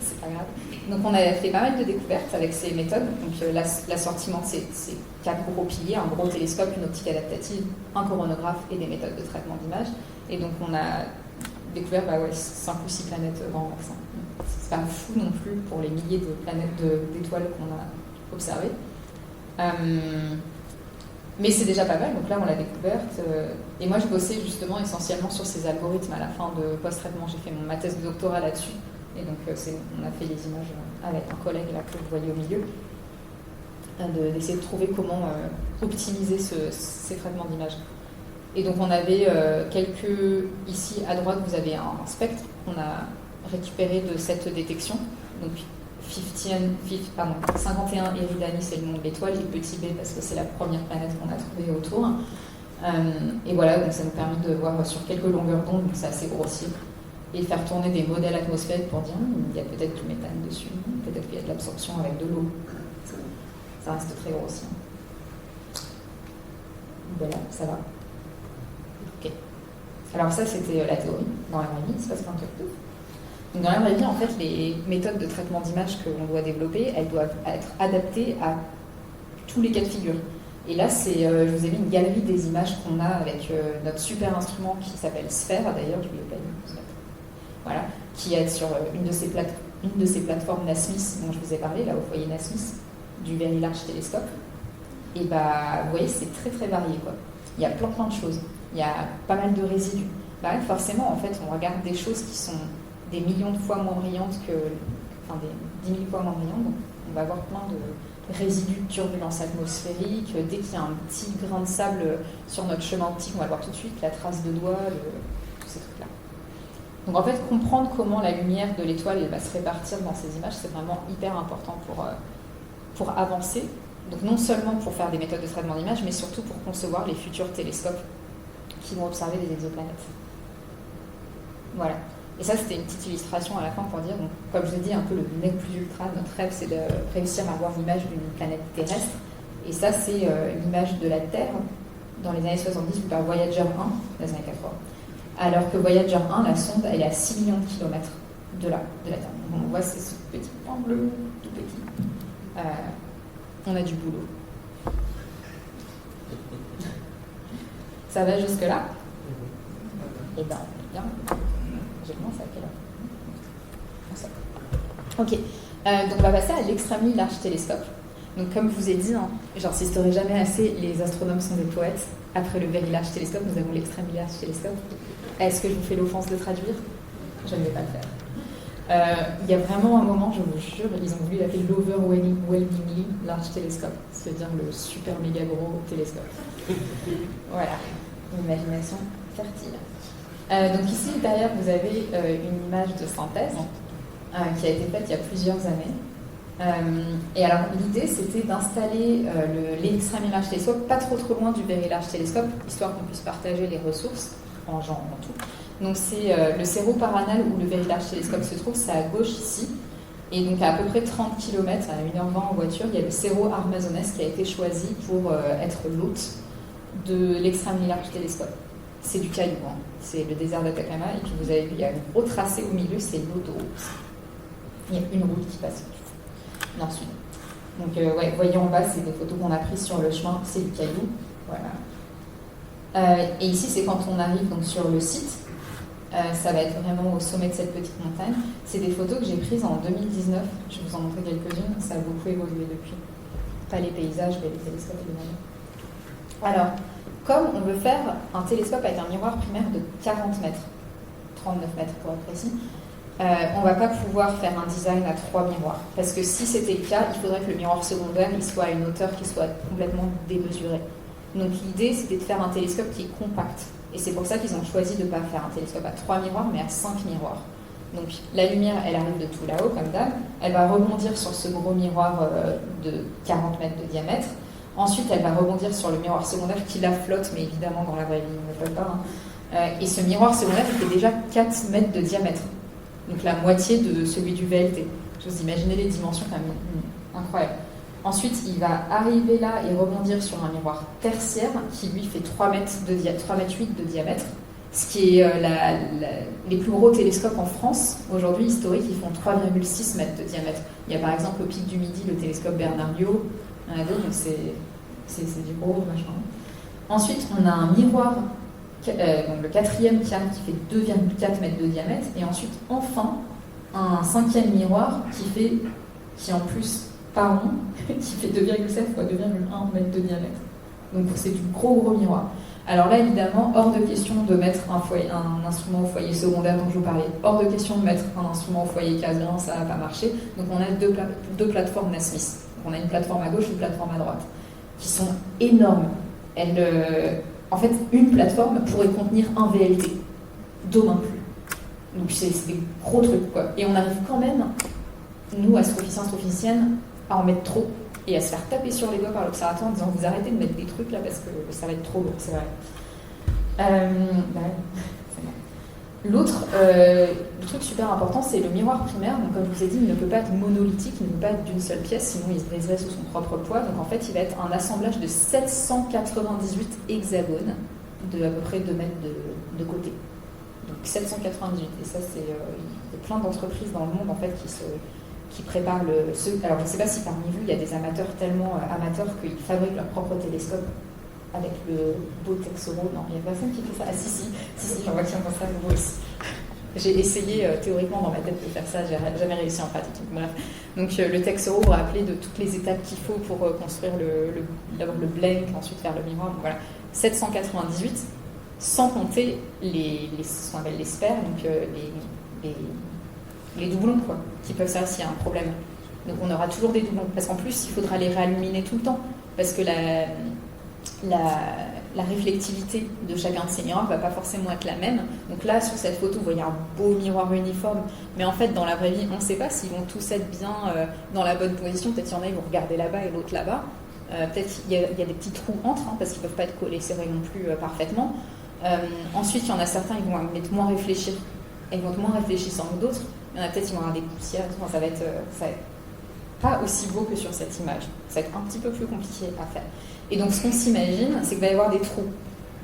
C'est pas grave. Donc on a fait pas mal de découvertes avec ces méthodes. Donc l'assortiment de ces 4 gros piliers, un gros télescope, une optique adaptative, un coronographe et des méthodes de traitement d'image. Et donc on a découvert 5 ou 6 planètes grand max. C'est pas fou non plus pour les milliers de planètes d'étoiles qu'on a observées. Mais c'est déjà pas mal, donc là on l'a découverte. Et moi je bossais justement essentiellement sur ces algorithmes à la fin de post-traitement. J'ai fait ma thèse de doctorat là-dessus. Et donc on a fait les images avec un collègue là que vous voyez au milieu, d'essayer de trouver comment optimiser ces traitements d'images. Et donc on avait ici à droite vous avez un spectre qu'on a récupéré de cette détection. Donc 51 Eridani, c'est le nom de l'étoile, et petit b parce que c'est la première planète qu'on a trouvée autour. Et voilà, donc ça nous permet de voir sur quelques longueurs d'onde, donc c'est assez grossier, et faire tourner des modèles atmosphériques pour dire il y a peut-être du méthane dessus, peut-être qu'il y a de l'absorption avec de l'eau. Ça reste très grossier. Voilà, ça va. Ok. Alors ça, c'était la théorie. Dans la vraie vie, il se passe plein de trucs. Donc dans la vraie vie, en fait, les méthodes de traitement d'image que l'on doit développer, elles doivent être adaptées à tous les cas de figure. Et là, je vous ai mis une galerie des images qu'on a avec notre super instrument qui s'appelle Sphère, d'ailleurs, je ne l'ai pas dit. Voilà, qui est sur une de ces plateformes NASMIS dont je vous ai parlé, là au foyer NASMIS, du Very Large Telescope. Et vous voyez, c'est très très varié, quoi. Il y a plein de choses. Il y a pas mal de résidus. Forcément, en fait, on regarde des choses qui sont des millions de fois moins brillantes des 10 000 fois moins brillantes. Donc, on va avoir plein de résidus de turbulence atmosphérique. Dès qu'il y a un petit grain de sable sur notre chemin optique, on va voir tout de suite la trace de doigt, tous ces trucs-là. Donc en fait, comprendre comment la lumière de l'étoile va se répartir dans ces images, c'est vraiment hyper important pour avancer. Donc non seulement pour faire des méthodes de traitement d'image, mais surtout pour concevoir les futurs télescopes qui vont observer les exoplanètes. Voilà. Et ça, c'était une petite illustration à la fin pour dire, donc, comme je vous ai dit, un peu le nec plus ultra, notre rêve, c'est de réussir à avoir l'image d'une planète terrestre. Et ça, c'est l'image de la Terre dans les années 70 par Voyager 1, dans les années 80. Alors que Voyager 1, la sonde, elle est à 6 millions de kilomètres de la Terre. Donc on voit ce petit point bleu, tout petit. On a du boulot. Ça va jusque-là? Eh bien, bien. J'ai commencé à quelle heure? Ok. Donc on va passer à l'Extremely Large Telescope. Donc comme je vous ai dit, j'insisterai jamais assez, les astronomes sont des poètes. Après le Very Large Telescope, nous avons l'Extremely Large Telescope. Est-ce que je vous fais l'offense de traduire? Je ne vais pas le faire. Il y a vraiment un moment, je vous jure, ils ont voulu l'appeler l'Overwhelmingly Large Telescope, c'est-à-dire le super méga gros télescope. Voilà, une imagination fertile. Donc ici, derrière, vous avez une image de synthèse qui a été faite il y a plusieurs années. Et alors, l'idée, c'était d'installer l'Extremely Large Telescope pas trop loin du Very Large Telescope, histoire qu'on puisse partager les ressources en tout. Donc c'est le Cerro Paranal où le Very Large Telescope se trouve, c'est à gauche ici. Et donc à peu près 30 km, à 1h20 en voiture, il y a le Cerro Armazones qui a été choisi pour être l'hôte de l'Extremely Large Telescope. C'est du caillou, hein. C'est le désert d'Atacama, et puis vous avez vu, il y a un gros tracé au milieu, c'est l'autoroute. Il y a une route qui passe nord-sud. Donc ouais, voyez en bas, c'est des photos qu'on a prises sur le chemin, c'est du caillou. Voilà. Et ici, c'est quand on arrive donc, sur le site. Ça va être vraiment au sommet de cette petite montagne. C'est des photos que j'ai prises en 2019. Je vais vous en montrer quelques-unes. Ça a beaucoup évolué depuis. Pas les paysages, mais les télescopes évidemment. Alors, comme on veut faire un télescope avec un miroir primaire de 40 mètres, 39 mètres pour être précis, on ne va pas pouvoir faire un design à 3 miroirs. Parce que si c'était le cas, il faudrait que le miroir secondaire il soit à une hauteur qui soit complètement démesurée. Donc l'idée, c'était de faire un télescope qui est compact. Et c'est pour ça qu'ils ont choisi de ne pas faire un télescope à 3 miroirs, mais à 5 miroirs. Donc la lumière, elle arrive de tout là-haut, comme d'hab. Elle va rebondir sur ce gros miroir de 40 mètres de diamètre. Ensuite, elle va rebondir sur le miroir secondaire qui la flotte, mais évidemment, dans la vraie vie, il ne flotte pas. Hein. Et ce miroir secondaire, il fait déjà 4 mètres de diamètre. Donc la moitié de celui du VLT. J'ose imaginer les dimensions quand même incroyables. Ensuite, il va arriver là et rebondir sur un miroir tertiaire qui lui fait 3 mètres 8 de diamètre, ce qui est les plus gros télescopes en France aujourd'hui historiques, ils font 3,6 mètres de diamètre. Il y a par exemple au pic du Midi le télescope Bernard-Liot, donc c'est du gros machin. Ensuite, on a un miroir, donc le quatrième qui fait 2,4 mètres de diamètre, et ensuite enfin un cinquième miroir qui en plus pas rond, qui fait 2,7 fois 2,1 mètres de diamètre. Donc c'est du gros miroir. Alors là, évidemment, hors de question de mettre un instrument au foyer secondaire dont je vous parlais. Hors de question de mettre un instrument au foyer casérien, ça n'a pas marché. Donc on a deux plateformes Nasmyth. On a une plateforme à gauche et une plateforme à droite, qui sont énormes. En fait, une plateforme pourrait contenir un VLT, d'au moins plus. Donc c'est des gros trucs, quoi. Et on arrive quand même, nous, astrophysiciens, astrophysiciennes, à en mettre trop et à se faire taper sur les doigts par l'observateur en disant vous arrêtez de mettre des trucs là parce que ça va être trop lourd, c'est vrai. L'autre le truc super important, c'est le miroir primaire. Donc, comme je vous ai dit, il ne peut pas être monolithique, il ne peut pas être d'une seule pièce, sinon il se briserait sous son propre poids. Donc en fait, il va être un assemblage de 798 hexagones de à peu près 2 mètres de côté. Donc 798. Et ça, il y a plein d'entreprises dans le monde en fait qui préparent alors je ne sais pas si parmi vous il y a des amateurs tellement amateurs qu'ils fabriquent leur propre télescope avec le beau Texoro. Non, il n'y a personne qui fait ça. Ah si, j'en vois qui en font ça, vous aussi. J'ai essayé théoriquement dans ma tête de faire ça, j'ai jamais réussi en pratique. Bref. Donc le Texoro vous rappelez de toutes les étapes qu'il faut pour construire d'abord le blank, ensuite faire le miroir. Donc, voilà, 798, sans compter ce qu'on appelle les sphères, donc les doublons, quoi, qui peuvent servir s'il y a un problème. Donc on aura toujours des doublons, parce qu'en plus il faudra les réilluminer tout le temps, parce que la réflectivité de chacun de ces miroirs ne va pas forcément être la même. Donc là, sur cette photo, vous voyez un beau miroir uniforme, mais en fait, dans la vraie vie, on ne sait pas s'ils vont tous être bien dans la bonne position. Peut-être qu'il y en a, ils vont regarder là-bas et l'autre là-bas. Peut-être qu'il y a des petits trous entre, parce qu'ils ne peuvent pas être collés serrés non plus parfaitement. Ensuite, il y en a certains, ils vont être moins réfléchis. Ils vont être moins réfléchissants que d'autres. Il y en a peut-être qui vont avoir des poussières. Ça va être pas aussi beau que sur cette image. Ça va être un petit peu plus compliqué à faire. Et donc, ce qu'on s'imagine, c'est qu'il va y avoir des trous.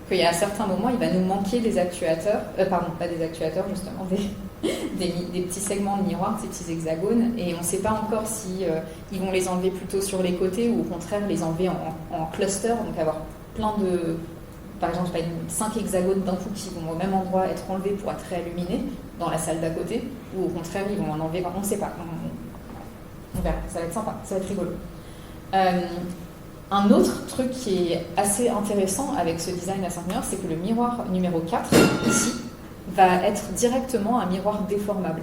Qu'il y a à certains moments, il va nous manquer des actuateurs. Pas des actuateurs, justement, des petits segments de miroir, ces petits hexagones. Et on ne sait pas encore si ils vont les enlever plutôt sur les côtés ou au contraire les enlever en cluster. Donc, avoir plein de... Par exemple, 5 hexagones d'un coup qui vont au même endroit être enlevés pour être réilluminés dans la salle d'à côté. Ou au contraire, ils vont en enlever... On ne sait pas. On verra. Ça va être sympa. Ça va être rigolo. Un autre truc qui est assez intéressant avec ce design à 5 miroirs, c'est que le miroir numéro 4, ici, va être directement un miroir déformable.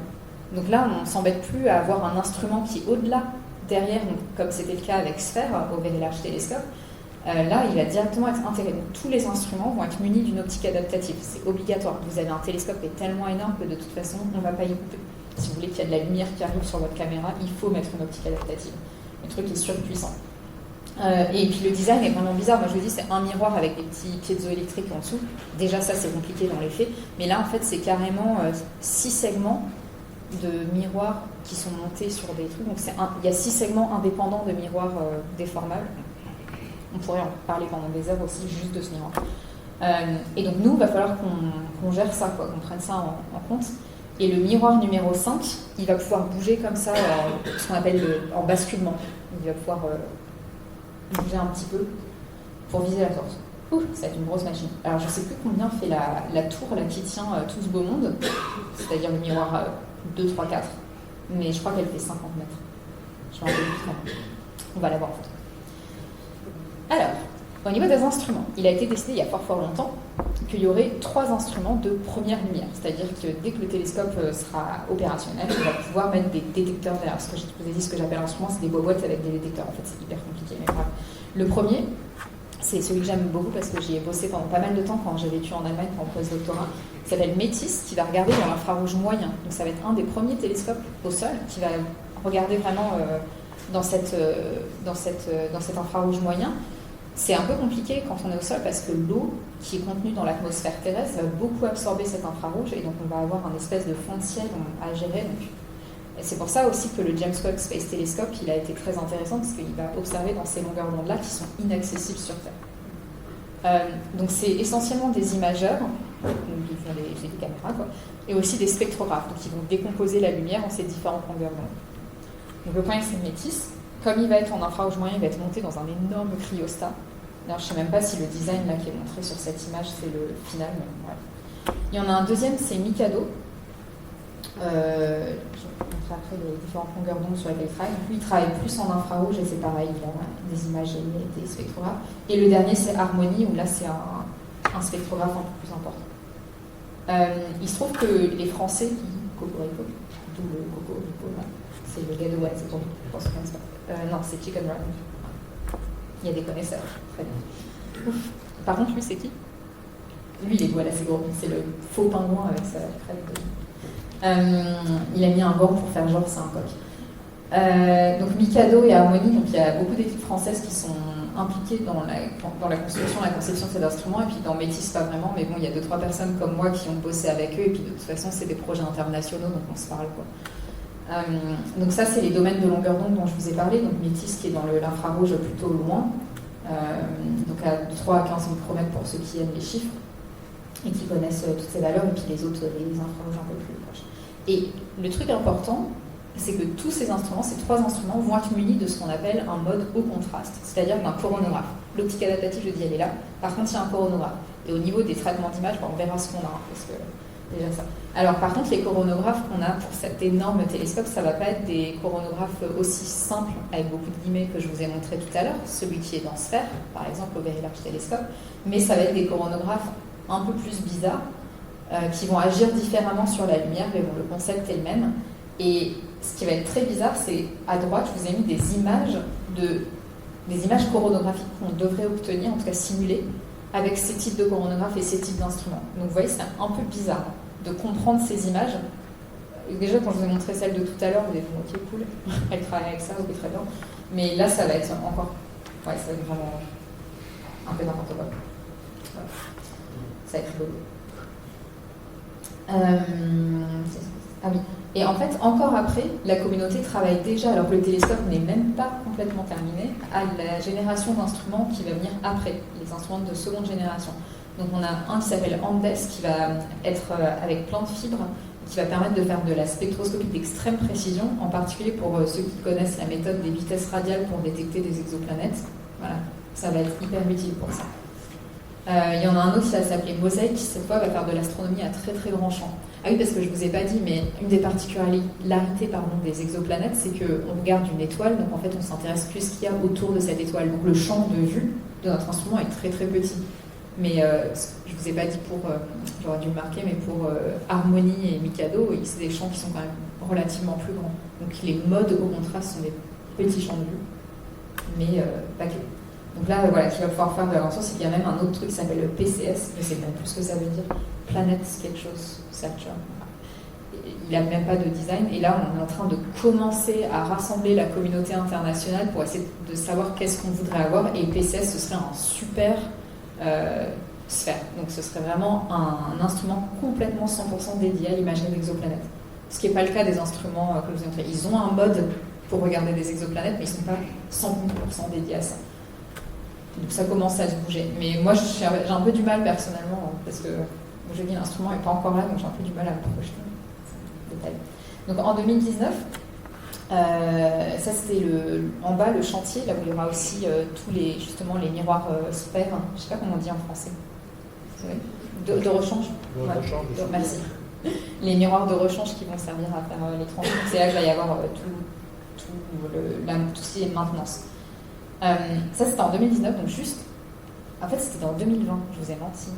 Donc là, on ne s'embête plus à avoir un instrument qui est au-delà, derrière, donc, comme c'était le cas avec Sphère, au Very Large Telescope. Là, il va directement être intégré. Donc tous les instruments vont être munis d'une optique adaptative. C'est obligatoire. Vous avez un télescope qui est tellement énorme que de toute façon, on ne va pas y couper. Si vous voulez qu'il y ait de la lumière qui arrive sur votre caméra, il faut mettre une optique adaptative. Le truc est surpuissant. Et puis le design est vraiment bizarre. Moi je vous dis, c'est un miroir avec des petits piézoélectriques en dessous. Déjà ça c'est compliqué dans les faits. Mais là en fait c'est carrément 6 segments de miroirs qui sont montés sur des trucs. Donc il y a 6 segments indépendants de miroirs déformables. On pourrait en parler pendant des heures aussi juste de ce miroir. Et donc nous, il va falloir qu'on gère ça, quoi, qu'on prenne ça en compte. Et le miroir numéro 5, il va pouvoir bouger comme ça, ce qu'on appelle en basculement. Il va pouvoir bouger un petit peu pour viser la torse. Ouh, ça va être une grosse machine. Alors je ne sais plus combien fait la tour là, qui tient tout ce beau monde, c'est-à-dire le miroir 2, 3, 4, mais je crois qu'elle fait 50 mètres. Je m'en rappelle plus très bien. On va la voir en photo. Alors, au niveau des instruments, il a été décidé il y a fort longtemps qu'il y aurait 3 instruments de première lumière. C'est-à-dire que dès que le télescope sera opérationnel, on va pouvoir mettre des détecteurs derrière. Ce que je vous ai dit, ce que j'appelle instrument, c'est des boîtes avec des détecteurs. En fait, c'est hyper compliqué, mais bref. Le premier, c'est celui que j'aime beaucoup parce que j'y ai bossé pendant pas mal de temps quand j'ai vécu en Allemagne pour mon post-doctorat. Il s'appelle Métis, qui va regarder dans l'infrarouge moyen. Donc ça va être un des premiers télescopes au sol qui va regarder vraiment dans cet infrarouge moyen. C'est un peu compliqué quand on est au sol parce que l'eau qui est contenue dans l'atmosphère terrestre va beaucoup absorber cet infrarouge et donc on va avoir un espèce de fond de ciel à gérer. Et c'est pour ça aussi que le James Webb Space Telescope il a été très intéressant parce qu'il va observer dans ces longueurs d'onde-là qui sont inaccessibles sur Terre. Donc c'est essentiellement des imageurs, donc ils font des caméras, quoi, et aussi des spectrographes, donc ils vont décomposer la lumière en ces différentes longueurs d'onde. Donc le premier c'est Métis. Comme il va être en infrarouge moyen, il va être monté dans un énorme cryostat. Alors, je ne sais même pas si le design là, qui est montré sur cette image, c'est le final. Mais ouais. Il y en a un deuxième, c'est Mikado. Je vais vous montrer après les différentes longueurs d'onde sur lesquelles il travaille. Donc, lui, il travaille plus en infrarouge et c'est pareil, il a des images et des spectrographes. Et le dernier, c'est Harmony, où là, c'est un spectrographe un peu plus important. Il se trouve que les Français, Cocorico, d'où le Cocorico, c'est le gars de Watt, c'est ton je pense que c'est pas. Non, c'est Chicken Run. Il y a des connaisseurs. Très bien. Ouf. Par contre, lui, c'est qui? Lui, il est voilà, c'est gros. C'est le faux pingouin avec sa crête. Il a mis un gant pour faire genre c'est un coq. Donc Mikado et Harmony, donc il y a beaucoup d'équipes françaises qui sont impliquées dans la construction, la conception de cet instrument, et puis dans Métis pas vraiment, mais bon, il y a 2-3 personnes comme moi qui ont bossé avec eux, et puis de toute façon, c'est des projets internationaux, donc on se parle, quoi. Donc ça, c'est les domaines de longueur d'onde dont je vous ai parlé. Donc Métis qui est dans l'infrarouge plutôt loin, donc à 3 à 15 micromètres pour ceux qui aiment les chiffres et qui connaissent toutes ces valeurs, et puis les autres, les infrarouges un peu plus proches. Et le truc important, c'est que tous ces instruments, ces 3 instruments, vont être munis de ce qu'on appelle un mode haut contraste, c'est-à-dire d'un coronographe. L'optique adaptative, je dis, elle est là. Par contre, il y a un coronographe. Et au niveau des traitements d'image, on verra ce qu'on a, parce que déjà ça. Alors par contre, les coronographes qu'on a pour cet énorme télescope, ça ne va pas être des coronographes aussi simples, avec beaucoup de guillemets que je vous ai montré tout à l'heure, celui qui est dans Sphère, par exemple, au Very Large Telescope, mais ça va être des coronographes un peu plus bizarres, qui vont agir différemment sur la lumière, mais bon, le concept est le même. Et ce qui va être très bizarre, c'est à droite, je vous ai mis des images coronographiques qu'on devrait obtenir, en tout cas simuler, avec ces types de coronographes et ces types d'instruments. Donc vous voyez, c'est un peu bizarre de comprendre ces images. Déjà, quand je vous ai montré celle de tout à l'heure, vous avez dit, ok, cool, elle travaille avec ça, ok, très bien. Mais là, ça va être encore... Ouais, ça va être vraiment un peu n'importe quoi. Voilà. Ça va être rigolo. Ah oui. Et en fait, encore après, la communauté travaille déjà, alors que le télescope n'est même pas complètement terminé, à la génération d'instruments qui va venir après, les instruments de seconde génération. Donc on a un qui s'appelle Andes, qui va être avec plein de fibres, qui va permettre de faire de la spectroscopie d'extrême précision, en particulier pour ceux qui connaissent la méthode des vitesses radiales pour détecter des exoplanètes. Voilà, ça va être hyper utile pour ça. Il y en a un autre qui va s'appeler Mosaic, qui cette fois va faire de l'astronomie à très très grand champ. Ah oui, parce que je ne vous ai pas dit, mais une des particularités des exoplanètes, c'est qu'on regarde une étoile, donc en fait on s'intéresse plus ce qu'il y a autour de cette étoile. Donc le champ de vue de notre instrument est très très petit. Mais je ne vous ai pas dit j'aurais dû le marquer, mais pour Harmonie et Mikado, c'est des champs qui sont quand même relativement plus grands. Donc les modes au contraste sont des petits champs de vue, mais pas que. Donc là, voilà, ce qu'il va pouvoir faire de l'avancement, c'est qu'il y a même un autre truc qui s'appelle le PCS, je ne sais même plus ce que ça veut dire, Planet quelque chose, Saturn. Il n'a même pas de design, et là, on est en train de commencer à rassembler la communauté internationale pour essayer de savoir qu'est-ce qu'on voudrait avoir, et le PCS, ce serait un super sphère. Donc ce serait vraiment un instrument complètement 100% dédié à l'imagerie d'exoplanètes. Ce qui n'est pas le cas des instruments que je vous ai montrés. Ils ont un mode pour regarder des exoplanètes, mais ils ne sont pas 100% dédiés à ça. Donc ça commence à se bouger. Mais moi, j'ai un peu du mal personnellement, parce que je dis l'instrument n'est pas encore là, donc j'ai un peu du mal à me projeter. Détail. Donc en 2019, ça c'était en bas le chantier, là où il y aura aussi tous les miroirs sphères, je ne sais pas comment on dit en français. De rechange. Merci. Les miroirs de rechange qui vont servir à faire les transports. C'est là qu'il va y avoir tout ce qui est maintenance. Ça c'était en 2019, donc juste. En fait c'était en 2020, je vous ai menti.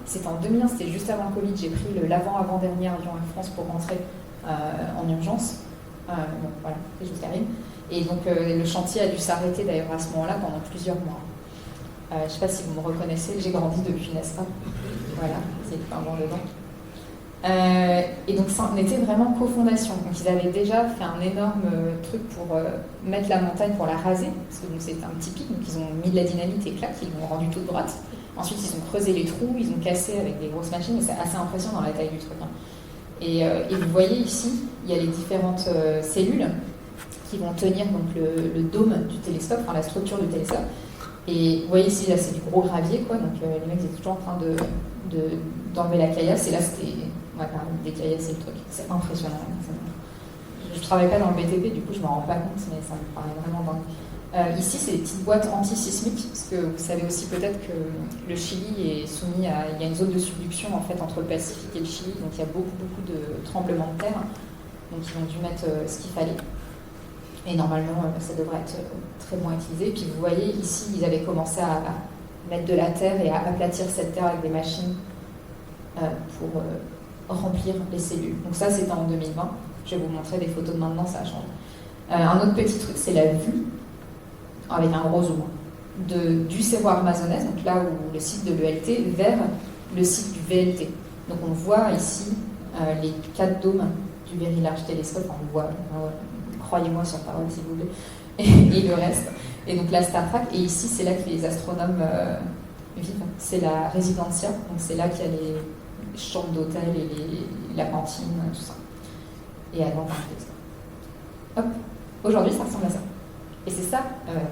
C'était en 2001, c'était juste avant le Covid. J'ai pris l'avant-dernier avion Air France pour rentrer en urgence. Bon, voilà, c'est juste terminé. Et donc le chantier a dû s'arrêter d'ailleurs à ce moment-là pendant plusieurs mois. Je ne sais pas si vous me reconnaissez, j'ai grandi depuis, n'est-ce pas? Voilà, c'est un bon dedans. Et donc ça, on était vraiment cofondation. Donc ils avaient déjà fait un énorme truc pour mettre la montagne, pour la raser, parce que c'était un petit pic, donc ils ont mis de la dynamite et clac, ils l'ont rendu toute droite. Ensuite ils ont creusé les trous, ils ont cassé avec des grosses machines, et c'est assez impressionnant la taille du truc. Hein. Et vous voyez ici, il y a les différentes cellules qui vont tenir donc le dôme du télescope, enfin la structure du télescope. Et vous voyez ici, là c'est du gros gravier, quoi. Donc les mecs étaient toujours en train d'enlever la caillasse, et là c'était décaillasser le truc. C'est impressionnant. Je ne travaille pas dans le BTP, du coup je ne m'en rends pas compte, mais ça me paraît vraiment dingue. Ici, c'est des petites boîtes anti-sismiques, parce que vous savez aussi peut-être que le Chili est soumis à... Il y a une zone de subduction en fait entre le Pacifique et le Chili, donc il y a beaucoup de tremblements de terre. Donc ils ont dû mettre ce qu'il fallait. Et normalement, ça devrait être très bien utilisé. Puis vous voyez, ici, ils avaient commencé à mettre de la terre et à aplatir cette terre avec des machines pour remplir les cellules. Donc ça, c'était en 2020. Je vais vous montrer des photos de maintenant, ça a changé. Un autre petit truc, c'est la vue, avec un gros zoom, du Cerro Armazones, donc là où le site de l'ELT, vers le site du VLT. Donc on voit ici les 4 dômes du Very Large Telescope, on voit, croyez-moi sur parole si vous voulez, et le reste. Et donc la Star Trek, et ici c'est là que les astronomes vivent, c'est la Residencia, donc c'est là qu'il y a les chambres d'hôtel et la cantine, tout ça. Et avant, hop, aujourd'hui ça ressemble à ça. Et c'est ça,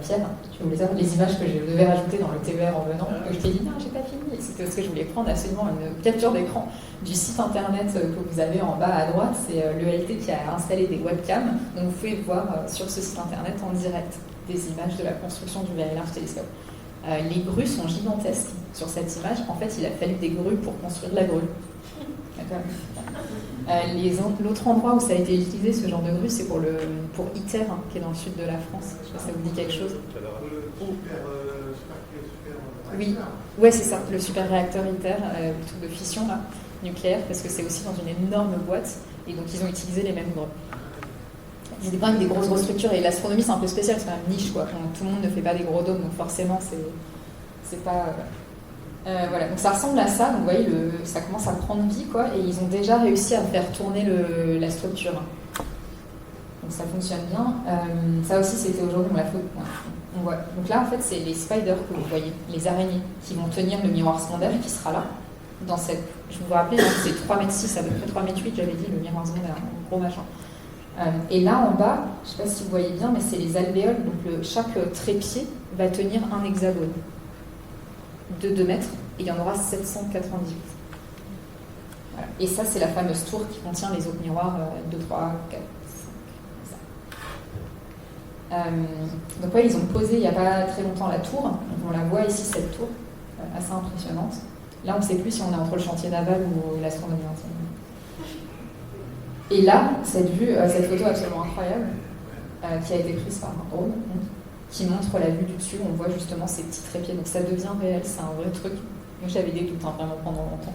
Pierre, tu voulais savoir les images que je devais rajouter dans le TER en venant, que je t'ai dit non, j'ai pas fini. Et c'était parce que je voulais prendre absolument une capture d'écran du site internet que vous avez en bas à droite. C'est l'ELT qui a installé des webcams. Donc vous pouvez voir sur ce site internet en direct des images de la construction du Very Large Telescope. Les grues sont gigantesques sur cette image. En fait, il a fallu des grues pour construire de la grue. D'accord. L'autre endroit où ça a été utilisé, ce genre de grue, c'est pour ITER, qui est dans le sud de la France. Je sais pas si ça vous dit quelque chose. Oui, ouais, c'est ça, le super réacteur ITER, le truc de fission là, nucléaire, parce que c'est aussi dans une énorme boîte, et donc ils ont utilisé les mêmes grues. C'était quand même des grosses structures, et l'astronomie c'est un peu spécial, c'est quand même niche, quoi. Donc, tout le monde ne fait pas des gros dômes, donc forcément c'est pas... voilà, donc ça ressemble à ça, donc vous voyez, ça commence à prendre vie, quoi, et ils ont déjà réussi à faire tourner la structure. Donc ça fonctionne bien. Ça aussi, c'était aujourd'hui, on voit. Donc là, en fait, c'est les spiders que vous voyez, les araignées, qui vont tenir le miroir secondaire qui sera là. Je vous rappelle, hein, c'est 3,6 m, à peu près 3,8 m, j'avais dit, le miroir secondaire, un gros machin. Et là, en bas, je ne sais pas si vous voyez bien, mais c'est les alvéoles, donc chaque trépied va tenir un hexagone de 2 mètres, et il y en aura 798. Voilà. Et ça, c'est la fameuse tour qui contient les autres miroirs 2, 3, 4, 5, ça. Donc ouais, ils ont posé il n'y a pas très longtemps la tour. Donc on la voit ici, cette tour, assez impressionnante. Là, on ne sait plus si on est entre le chantier naval ou l'astronomie. Et là, cette photo absolument incroyable, qui a été prise par un drone, qui montre la vue du dessus, on voit justement ces petits trépieds, donc ça devient réel, c'est un vrai truc. Moi j'avais des doutes vraiment pendant longtemps.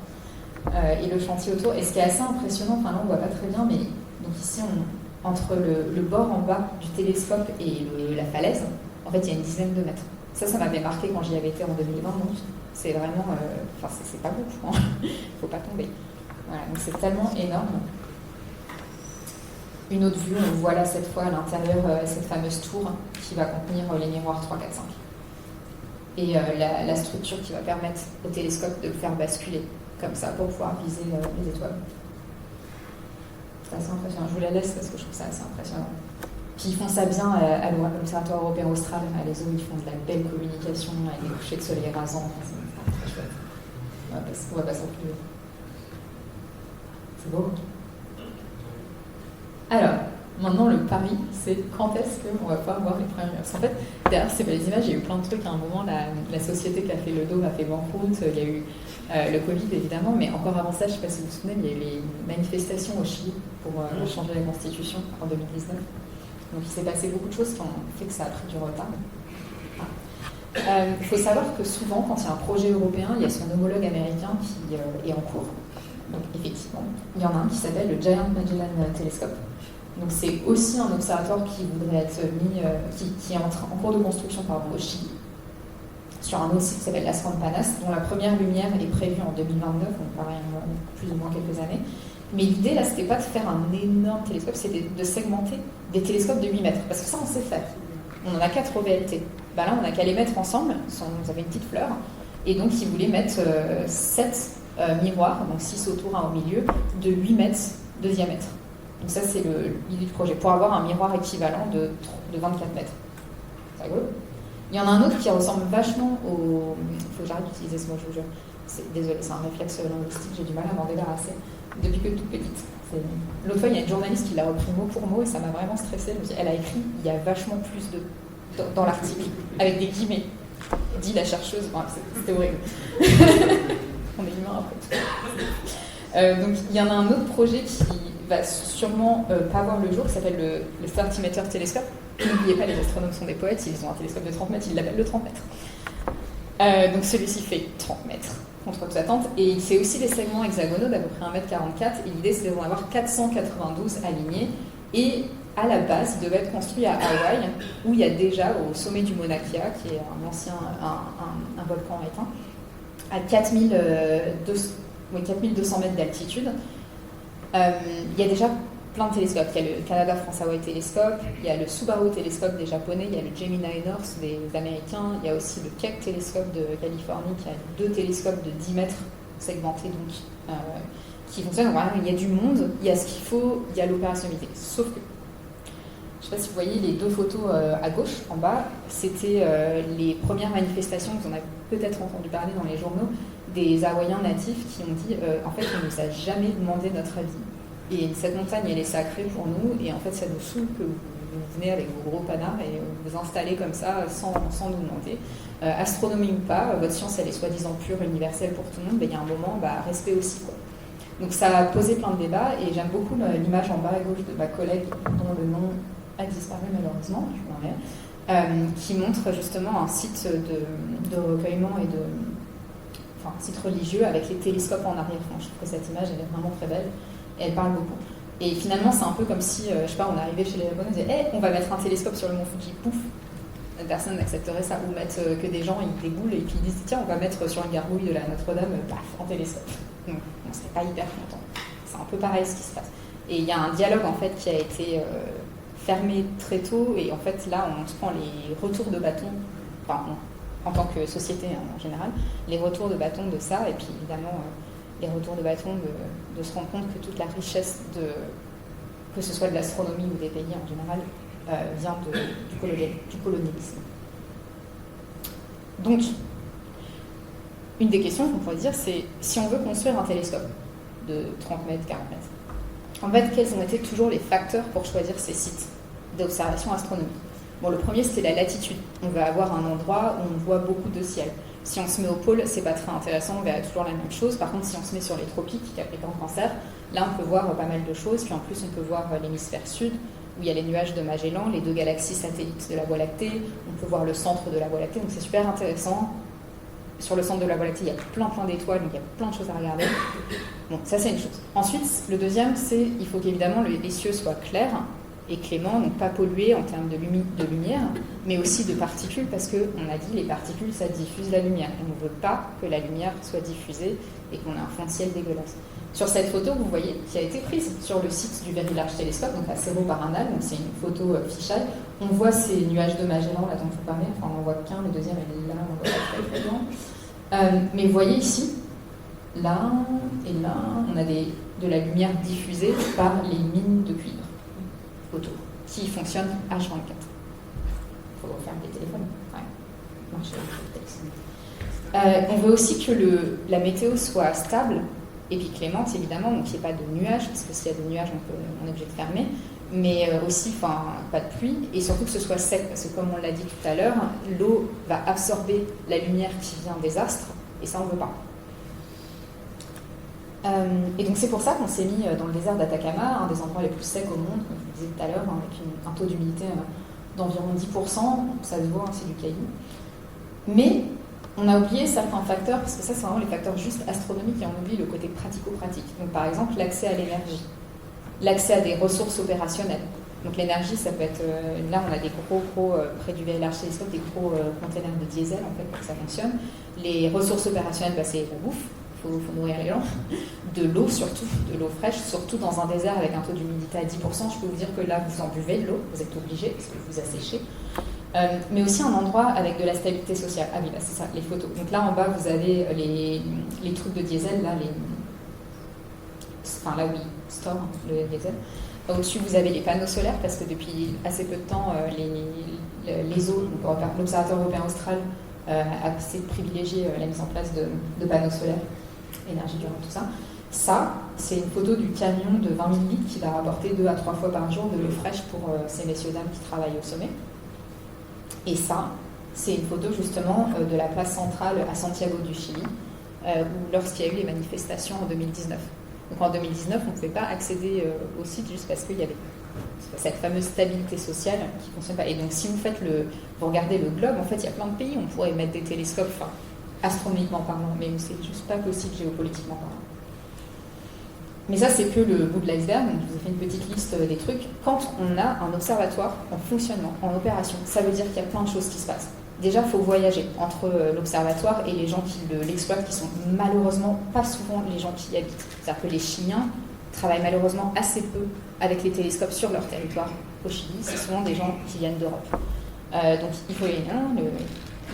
Et le chantier autour, et ce qui est assez impressionnant, enfin là on voit pas très bien, mais donc ici entre le bord en bas du télescope et la falaise, en fait il y a une dizaine de mètres. Ça m'avait marqué quand j'y avais été en 2020, donc c'est vraiment, enfin c'est pas beaucoup, hein. Faut pas tomber. Voilà, donc c'est tellement énorme. Une autre vue, on voit là cette fois à l'intérieur cette fameuse tour qui va contenir les miroirs 3, 4, 5. Et la structure qui va permettre au télescope de le faire basculer comme ça pour pouvoir viser les étoiles. C'est assez impressionnant. Je vous la laisse parce que je trouve ça assez impressionnant. Puis ils font ça bien à l'Observatoire européen austral, à l'ESO, ils font de la belle communication avec des couchers de soleil rasants. Enfin, c'est très chouette. On va passer au plus. C'est beau. Alors, maintenant le pari, c'est quand est-ce qu'on va pouvoir voir les premières lumières. Parce qu'en fait, derrière ces belles images, il y a eu plein de trucs. À un moment, la société qui a fait le dôme a fait banqueroute, il y a eu le Covid évidemment, mais encore avant ça, je ne sais pas si vous vous souvenez, il y a eu les manifestations au Chili pour changer la constitution en 2019. Donc il s'est passé beaucoup de choses qui ont fait que ça a pris du retard. Il faut savoir que souvent, quand il y a un projet européen, il y a son homologue américain qui est en cours. Donc effectivement, il y en a un qui s'appelle le Giant Magellan Telescope. Donc c'est aussi un observatoire qui voudrait être mis, qui est en cours de construction au Chili, sur un autre site qui s'appelle Las Campanas, dont la première lumière est prévue en 2029, donc pareil, plus ou moins quelques années. Mais l'idée là, c'était pas de faire un énorme télescope, c'était de segmenter des télescopes de 8 mètres, parce que ça on sait faire. On en a 4 au VLT. Ben là, on n'a qu'à les mettre ensemble, vous avez une petite fleur, et donc ils voulaient mettre 7 miroirs, donc 6 autour, 1 au milieu, de 8 mètres de diamètre. Donc ça, c'est l'idée du projet, pour avoir un miroir équivalent de 24 mètres. C'est rigolo. Il y en a un autre qui ressemble vachement au... Il faut que j'arrête d'utiliser ce mot, je vous jure. Désolée, c'est un réflexe linguistique, j'ai du mal à m'en débarrasser depuis que toute petite. L'autre fois, il y a une journaliste qui l'a repris mot pour mot et ça m'a vraiment stressée. Elle a écrit, il y a vachement plus dans l'article, avec des guillemets. Dit la chercheuse, enfin, c'était horrible. On est humain après. Donc il y en a un autre projet qui va sûrement pas voir le jour, qui s'appelle le 30 Meter Telescope. N'oubliez pas, les astronomes sont des poètes, ils ont un télescope de 30 mètres, ils l'appellent le 30 mètres. Donc celui-ci fait 30 mètres, contre toute attente, et c'est aussi des segments hexagonaux d'à peu près 1m44, et l'idée c'est d'en avoir 492 alignés, et à la base, il devait être construit à Hawaï, où il y a déjà, au sommet du Mauna Kea, qui est un volcan éteint, à 4200 mètres d'altitude, il y a déjà plein de télescopes. Il y a le Canada France Hawaii Telescope, il y a le Subaru Telescope des Japonais, il y a le Gemini North des Américains, il y a aussi le Keck Telescope de Californie qui a 2 télescopes de 10 mètres segmentés donc, qui fonctionnent. Vraiment, il y a du monde, il y a ce qu'il faut, il y a l'opérationnalité. Sauf que, je ne sais pas si vous voyez les 2 photos à gauche, en bas, c'était les premières manifestations que vous en avez peut-être entendu parler dans les journaux, des Hawaïens natifs qui ont dit en fait, on ne nous a jamais demandé notre avis. Et cette montagne, elle est sacrée pour nous, et en fait, ça nous saoule que vous venez avec vos gros panards et vous installez comme ça sans nous demander. Astronomie ou pas, votre science, elle est soi-disant pure, universelle pour tout le monde, mais il y a un moment, respect aussi, quoi. Donc ça a posé plein de débats, et j'aime beaucoup l'image en bas à gauche de ma collègue, dont le nom a disparu malheureusement, je vous l'enlève, qui montre justement un site de recueillement et un site religieux avec les télescopes en arrière-plan. Je trouve que cette image, elle est vraiment très belle. Et elle parle beaucoup. Et finalement, c'est un peu comme si, je sais pas, on arrivait chez les Japonais, on disait hey, on va mettre un télescope sur le mont Fuji, pouf, personne n'accepterait ça. Ou mettre que des gens, ils déboulent et puis ils disent tiens, on va mettre sur une gargouille de la Notre-Dame, paf, en télescope. Donc, on serait pas hyper content. C'est un peu pareil ce qui se passe. Et il y a un dialogue en fait qui a été fermé très tôt, et en fait là, on se prend les retours de bâton, enfin, en tant que société en général, les retours de bâton de ça, et puis évidemment. Les retours de bâton de se rendre compte que toute la richesse, que ce soit de l'astronomie ou des pays en général, vient du colonialisme. Donc, une des questions qu'on pourrait dire, c'est si on veut construire un télescope de 30 mètres, 40 mètres, en fait, quels ont été toujours les facteurs pour choisir ces sites d'observation astronomique? Bon, le premier, c'était la latitude. On va avoir un endroit où on voit beaucoup de ciel. Si on se met au pôle, c'est pas très intéressant, on verra toujours la même chose. Par contre, si on se met sur les tropiques, Capricorne, Cancer, Là, on peut voir pas mal de choses, puis en plus, on peut voir l'hémisphère sud, où il y a les nuages de Magellan, les 2 galaxies satellites de la Voie lactée, on peut voir le centre de la Voie lactée, donc c'est super intéressant. Sur le centre de la Voie lactée, il y a plein d'étoiles, donc il y a plein de choses à regarder. Bon, ça c'est une chose. Ensuite, le deuxième, c'est il faut qu'évidemment les cieux soient clairs et cléments, donc pas pollués en termes de lumière, mais aussi de particules, parce qu'on a dit les particules, ça diffuse la lumière. Et on ne veut pas que la lumière soit diffusée et qu'on ait un fond de ciel dégueulasse. Sur cette photo, vous voyez, qui a été prise sur le site du Very Large Telescope, donc à Cerro Paranal, donc c'est une photo fisheye. On voit ces nuages de Magellan, là dont je vous parlais, enfin on en voit qu'un, le deuxième est là, on voit pas très bien. Mais vous voyez ici, là et là, on a de la lumière diffusée par les mines de cuivre autour, qui fonctionnent H24. Il faut refaire des téléphones. Ouais. Marcher avec le texte. On veut aussi que la météo soit stable et puis clémente, évidemment, donc il n'y ait pas de nuages, parce que s'il y a des nuages, on est obligé de fermer, mais aussi, pas de pluie, et surtout que ce soit sec, parce que comme on l'a dit tout à l'heure, l'eau va absorber la lumière qui vient des astres, et ça, on ne veut pas. Et donc c'est pour ça qu'on s'est mis dans le désert d'Atacama, un des endroits les plus secs au monde, comme je vous disais tout à l'heure, avec un taux d'humidité d'environ 10%, ça se voit, c'est du caillou. Mais on a oublié certains facteurs, parce que ça c'est vraiment les facteurs juste astronomiques, et on oublie le côté pratico-pratique. Donc par exemple l'accès à l'énergie, l'accès à des ressources opérationnelles. Donc l'énergie, ça peut être, là on a des gros près du Very Large Telescope, des gros containers de diesel en fait pour que ça fonctionne. Les ressources opérationnelles, c'est la bouffe. Il faut nourrir les gens, de l'eau surtout, de l'eau fraîche, surtout dans un désert avec un taux d'humidité à 10%. Je peux vous dire que là, vous en buvez de l'eau, vous êtes obligé parce que vous asséchez. Mais aussi un endroit avec de la stabilité sociale. Ah oui, là, c'est ça, les photos. Donc là, en bas, vous avez les trucs de diesel, là, là où ils storent le diesel. Au-dessus, vous avez les panneaux solaires, parce que depuis assez peu de temps, l'ESO, l'Observatoire européen austral, a privilégié la mise en place de panneaux solaires, énergie durable, tout ça. Ça, c'est une photo du camion de 20 000 litres qui va rapporter 2 à 3 fois par jour de l'eau fraîche pour ces messieurs-dames qui travaillent au sommet. Et ça, c'est une photo justement de la place centrale à Santiago du Chili, lorsqu'il y a eu les manifestations en 2019. Donc en 2019, on ne pouvait pas accéder au site juste parce qu'il y avait cette fameuse stabilité sociale qui ne fonctionne pas. Et donc si vous regardez le globe, en fait, il y a plein de pays où on pourrait mettre des télescopes, astronomiquement parlant, mais c'est juste pas possible géopolitiquement parlant. Mais ça, c'est que le bout de l'iceberg. Donc, je vous ai fait une petite liste des trucs. Quand on a un observatoire en fonctionnement, en opération, ça veut dire qu'il y a plein de choses qui se passent. Déjà, il faut voyager entre l'observatoire et les gens qui l'exploitent, qui sont malheureusement pas souvent les gens qui y habitent. C'est-à-dire que les Chiliens travaillent malheureusement assez peu avec les télescopes sur leur territoire au Chili. C'est souvent des gens qui viennent d'Europe. Donc, il faut y aller,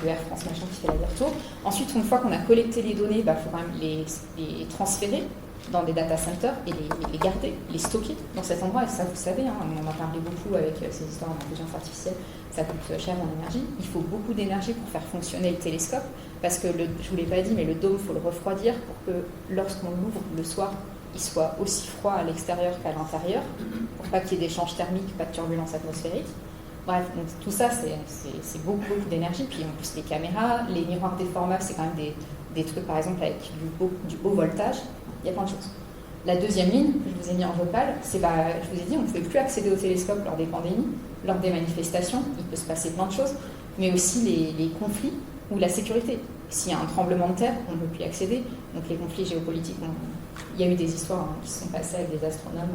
le Air France machin qui fait l'aller-retour. Ensuite, une fois qu'on a collecté les données, il faut quand même les transférer dans des data centers et les garder, les stocker dans cet endroit. Et ça, vous savez, on en a parlé beaucoup avec ces histoires d'intelligence artificielle, ça coûte cher en énergie. Il faut beaucoup d'énergie pour faire fonctionner le télescope, parce que, je ne vous l'ai pas dit, mais le dôme, il faut le refroidir pour que lorsqu'on l'ouvre le soir, il soit aussi froid à l'extérieur qu'à l'intérieur, pour pas qu'il y ait d'échanges thermiques, pas de turbulence atmosphérique. Bref, donc tout ça, c'est beaucoup d'énergie. Puis en plus, les caméras, les miroirs déformables, c'est quand même des trucs, par exemple, avec du haut voltage. Il y a plein de choses. La deuxième ligne que je vous ai mis en vocal, c'est, je vous ai dit, on ne pouvait plus accéder au télescope lors des pandémies, lors des manifestations, il peut se passer plein de choses, mais aussi les conflits ou la sécurité. S'il y a un tremblement de terre, on ne peut plus y accéder. Donc les conflits géopolitiques, il y a eu des histoires qui se sont passées avec des astronomes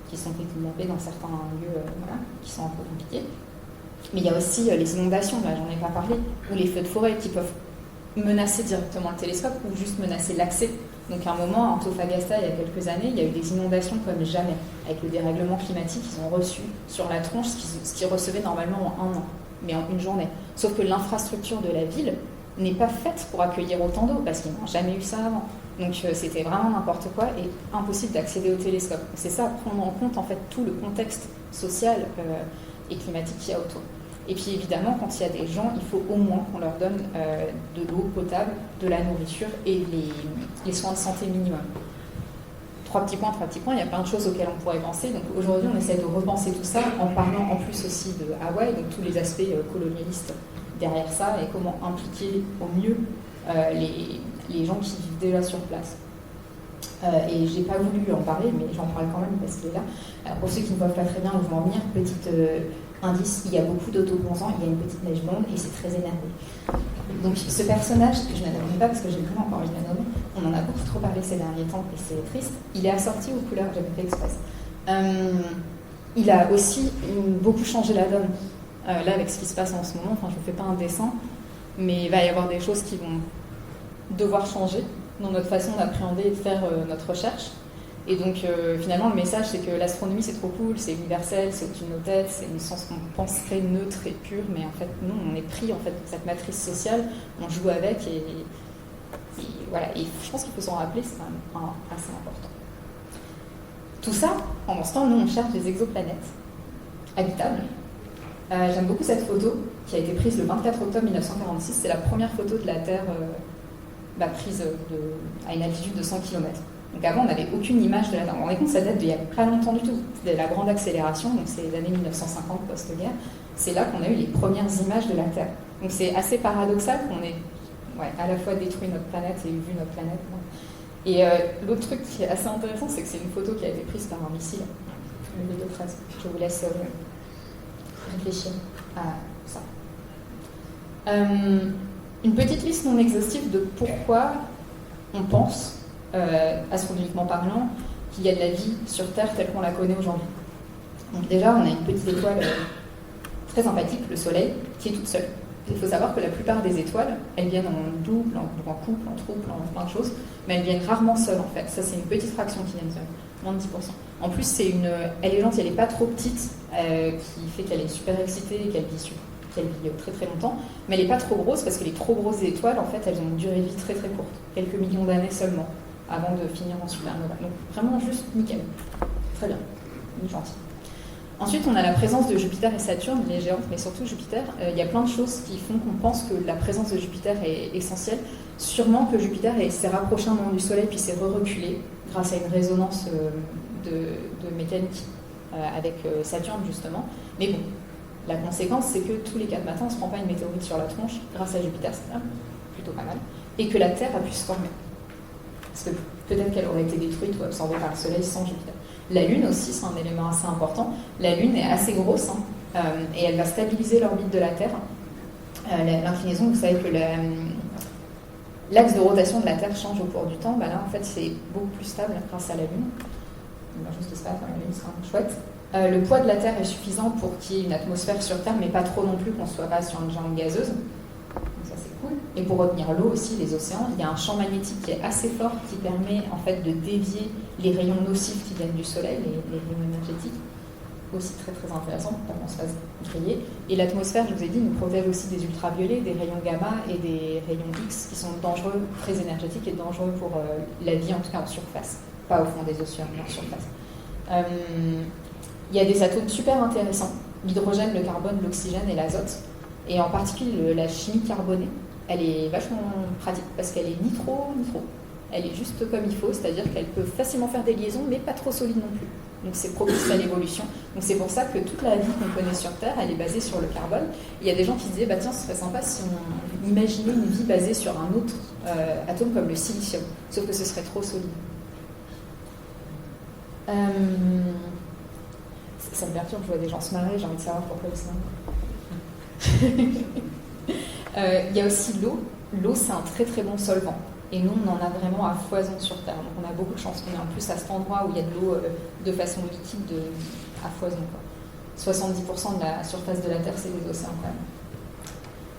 qui sont kidnappés dans certains lieux qui sont un peu compliqués. Mais il y a aussi les inondations, là j'en ai pas parlé, ou les feux de forêt qui peuvent menacer directement le télescope ou juste menacer l'accès. Donc à un moment, à Antofagasta, il y a quelques années, il y a eu des inondations comme jamais. Avec le dérèglement climatique, ils ont reçu sur la tronche ce qu'ils recevaient normalement en 1 an, mais en une journée. Sauf que l'infrastructure de la ville n'est pas faite pour accueillir autant d'eau, parce qu'ils n'ont jamais eu ça avant. Donc c'était vraiment n'importe quoi et impossible d'accéder au télescope. C'est ça, prendre en compte en fait tout le contexte social et climatique qu'il y a autour. Et puis évidemment, quand il y a des gens, il faut au moins qu'on leur donne de l'eau potable, de la nourriture et les soins de santé minimum. Trois petits points, il y a plein de choses auxquelles on pourrait penser. Donc aujourd'hui, on essaie de repenser tout ça en parlant en plus aussi de Hawaï, donc tous les aspects colonialistes derrière ça et comment impliquer au mieux les gens qui vivent déjà sur place. Et j'ai pas voulu en parler, mais j'en parle quand même parce qu'il est là. Alors pour ceux qui ne voient pas très bien où je veux en venir, petit indice, il y a beaucoup d'autobronzants, il y a une petite neige blonde et c'est très énervé. Donc ce personnage, que je n'adore pas parce que j'ai vraiment pas envie de la nommer, on en a beaucoup trop parlé ces derniers temps et c'est triste, il est assorti aux couleurs, j'avais fait express. Il a aussi beaucoup changé la donne. Là, avec ce qui se passe en ce moment, enfin, je ne fais pas un dessin, mais il va y avoir des choses qui vont devoir changer dans notre façon d'appréhender et de faire notre recherche. Et donc, finalement, le message, c'est que l'astronomie, c'est trop cool, c'est universel, c'est au-dessus de nos têtes, c'est une science qu'on penserait neutre et pure, mais en fait, non, on est pris en fait, dans cette matrice sociale, on joue avec, et voilà. Et je pense qu'il faut s'en rappeler, c'est quand même assez important. Tout ça, pendant ce temps, nous, on cherche des exoplanètes habitables. J'aime beaucoup cette photo qui a été prise le 24 octobre 1946. C'est la première photo de la Terre prise à une altitude de 100 km. Donc avant, on n'avait aucune image de la Terre. On rendait compte que ça date d'il n'y a pas longtemps du tout. C'était la grande accélération, donc c'est les années 1950 post-guerre. C'est là qu'on a eu les premières images de la Terre. Donc c'est assez paradoxal qu'on ait à la fois détruit notre planète et vu notre planète. Et l'autre truc qui est assez intéressant, c'est que c'est une photo qui a été prise par un missile, le V-13. Je vous laisse réfléchir à ça. Une petite liste non exhaustive de pourquoi on pense, astronomiquement parlant, qu'il y a de la vie sur Terre telle qu'on la connaît aujourd'hui. Donc déjà, on a une petite étoile très sympathique, le Soleil, qui est toute seule. Il faut savoir que la plupart des étoiles, elles viennent en double, en couple, en trouble, en plein de choses, mais elles viennent rarement seules en fait. Ça, c'est une petite fraction qui vient seule, moins de 10%. En plus, elle est gentille, elle n'est pas trop petite, qui fait qu'elle est super excitée et qu'elle vit très très longtemps, mais elle n'est pas trop grosse parce que les trop grosses étoiles, en fait, elles ont une durée de vie très très courte, quelques millions d'années seulement, avant de finir en supernova. Donc vraiment juste nickel. Très bien, une gentille. Ensuite, on a la présence de Jupiter et Saturne, les géantes, mais surtout Jupiter. Il y a plein de choses qui font qu'on pense que la présence de Jupiter est essentielle. Sûrement que Jupiter s'est rapproché un moment du Soleil puis s'est reculé grâce à une résonance de mécanique avec Saturne, justement. Mais bon, la conséquence, c'est que tous les 4 matins, on ne se prend pas une météorite sur la tronche grâce à Jupiter, c'est plutôt pas mal. Et que la Terre a pu se former. Parce que peut-être qu'elle aurait été détruite ou absorbée par le Soleil sans Jupiter. La Lune aussi, c'est un élément assez important. La Lune est assez grosse et elle va stabiliser l'orbite de la Terre. L'inclinaison, vous savez que l'axe de rotation de la Terre change au cours du temps. Là, en fait, c'est beaucoup plus stable grâce à la Lune. Une chose qui se passe, la Lune sera chouette. Le poids de la Terre est suffisant pour qu'il y ait une atmosphère sur Terre, mais pas trop non plus qu'on ne soit pas sur une jungle gazeuse. Ça, c'est cool. Et pour retenir l'eau aussi, les océans, il y a un champ magnétique qui est assez fort qui permet en fait de dévier les rayons nocifs qui viennent du Soleil, les rayons énergétiques. Aussi très très intéressant pour pas qu'on se fasse griller. Et l'atmosphère, je vous ai dit, nous protège aussi des ultraviolets, des rayons gamma et des rayons X qui sont dangereux, très énergétiques et dangereux pour la vie, en tout cas en surface. Pas au fond des océans, mais en surface. Il y a des atomes super intéressants, l'hydrogène, le carbone, l'oxygène et l'azote. Et en particulier, la chimie carbonée, elle est vachement pratique parce qu'elle est ni trop, ni trop. Elle est juste comme il faut, c'est-à-dire qu'elle peut facilement faire des liaisons, mais pas trop solides non plus. Donc c'est propice à l'évolution. Donc c'est pour ça que toute la vie qu'on connaît sur Terre, elle est basée sur le carbone. Il y a des gens qui disaient, tiens, ce serait sympa si on imaginait une vie basée sur un autre atome comme le silicium, sauf que ce serait trop solide. Ça me perturbe, je vois des gens se marrer, j'ai envie de savoir pourquoi ils se marrent. Il y a aussi l'eau. L'eau, c'est un très très bon solvant. Et nous, on en a vraiment à foison sur Terre. Donc on a beaucoup de chance qu'on est en plus à cet endroit où il y a de l'eau de façon liquide à foison. 70% de la surface de la Terre, c'est des océans quand même.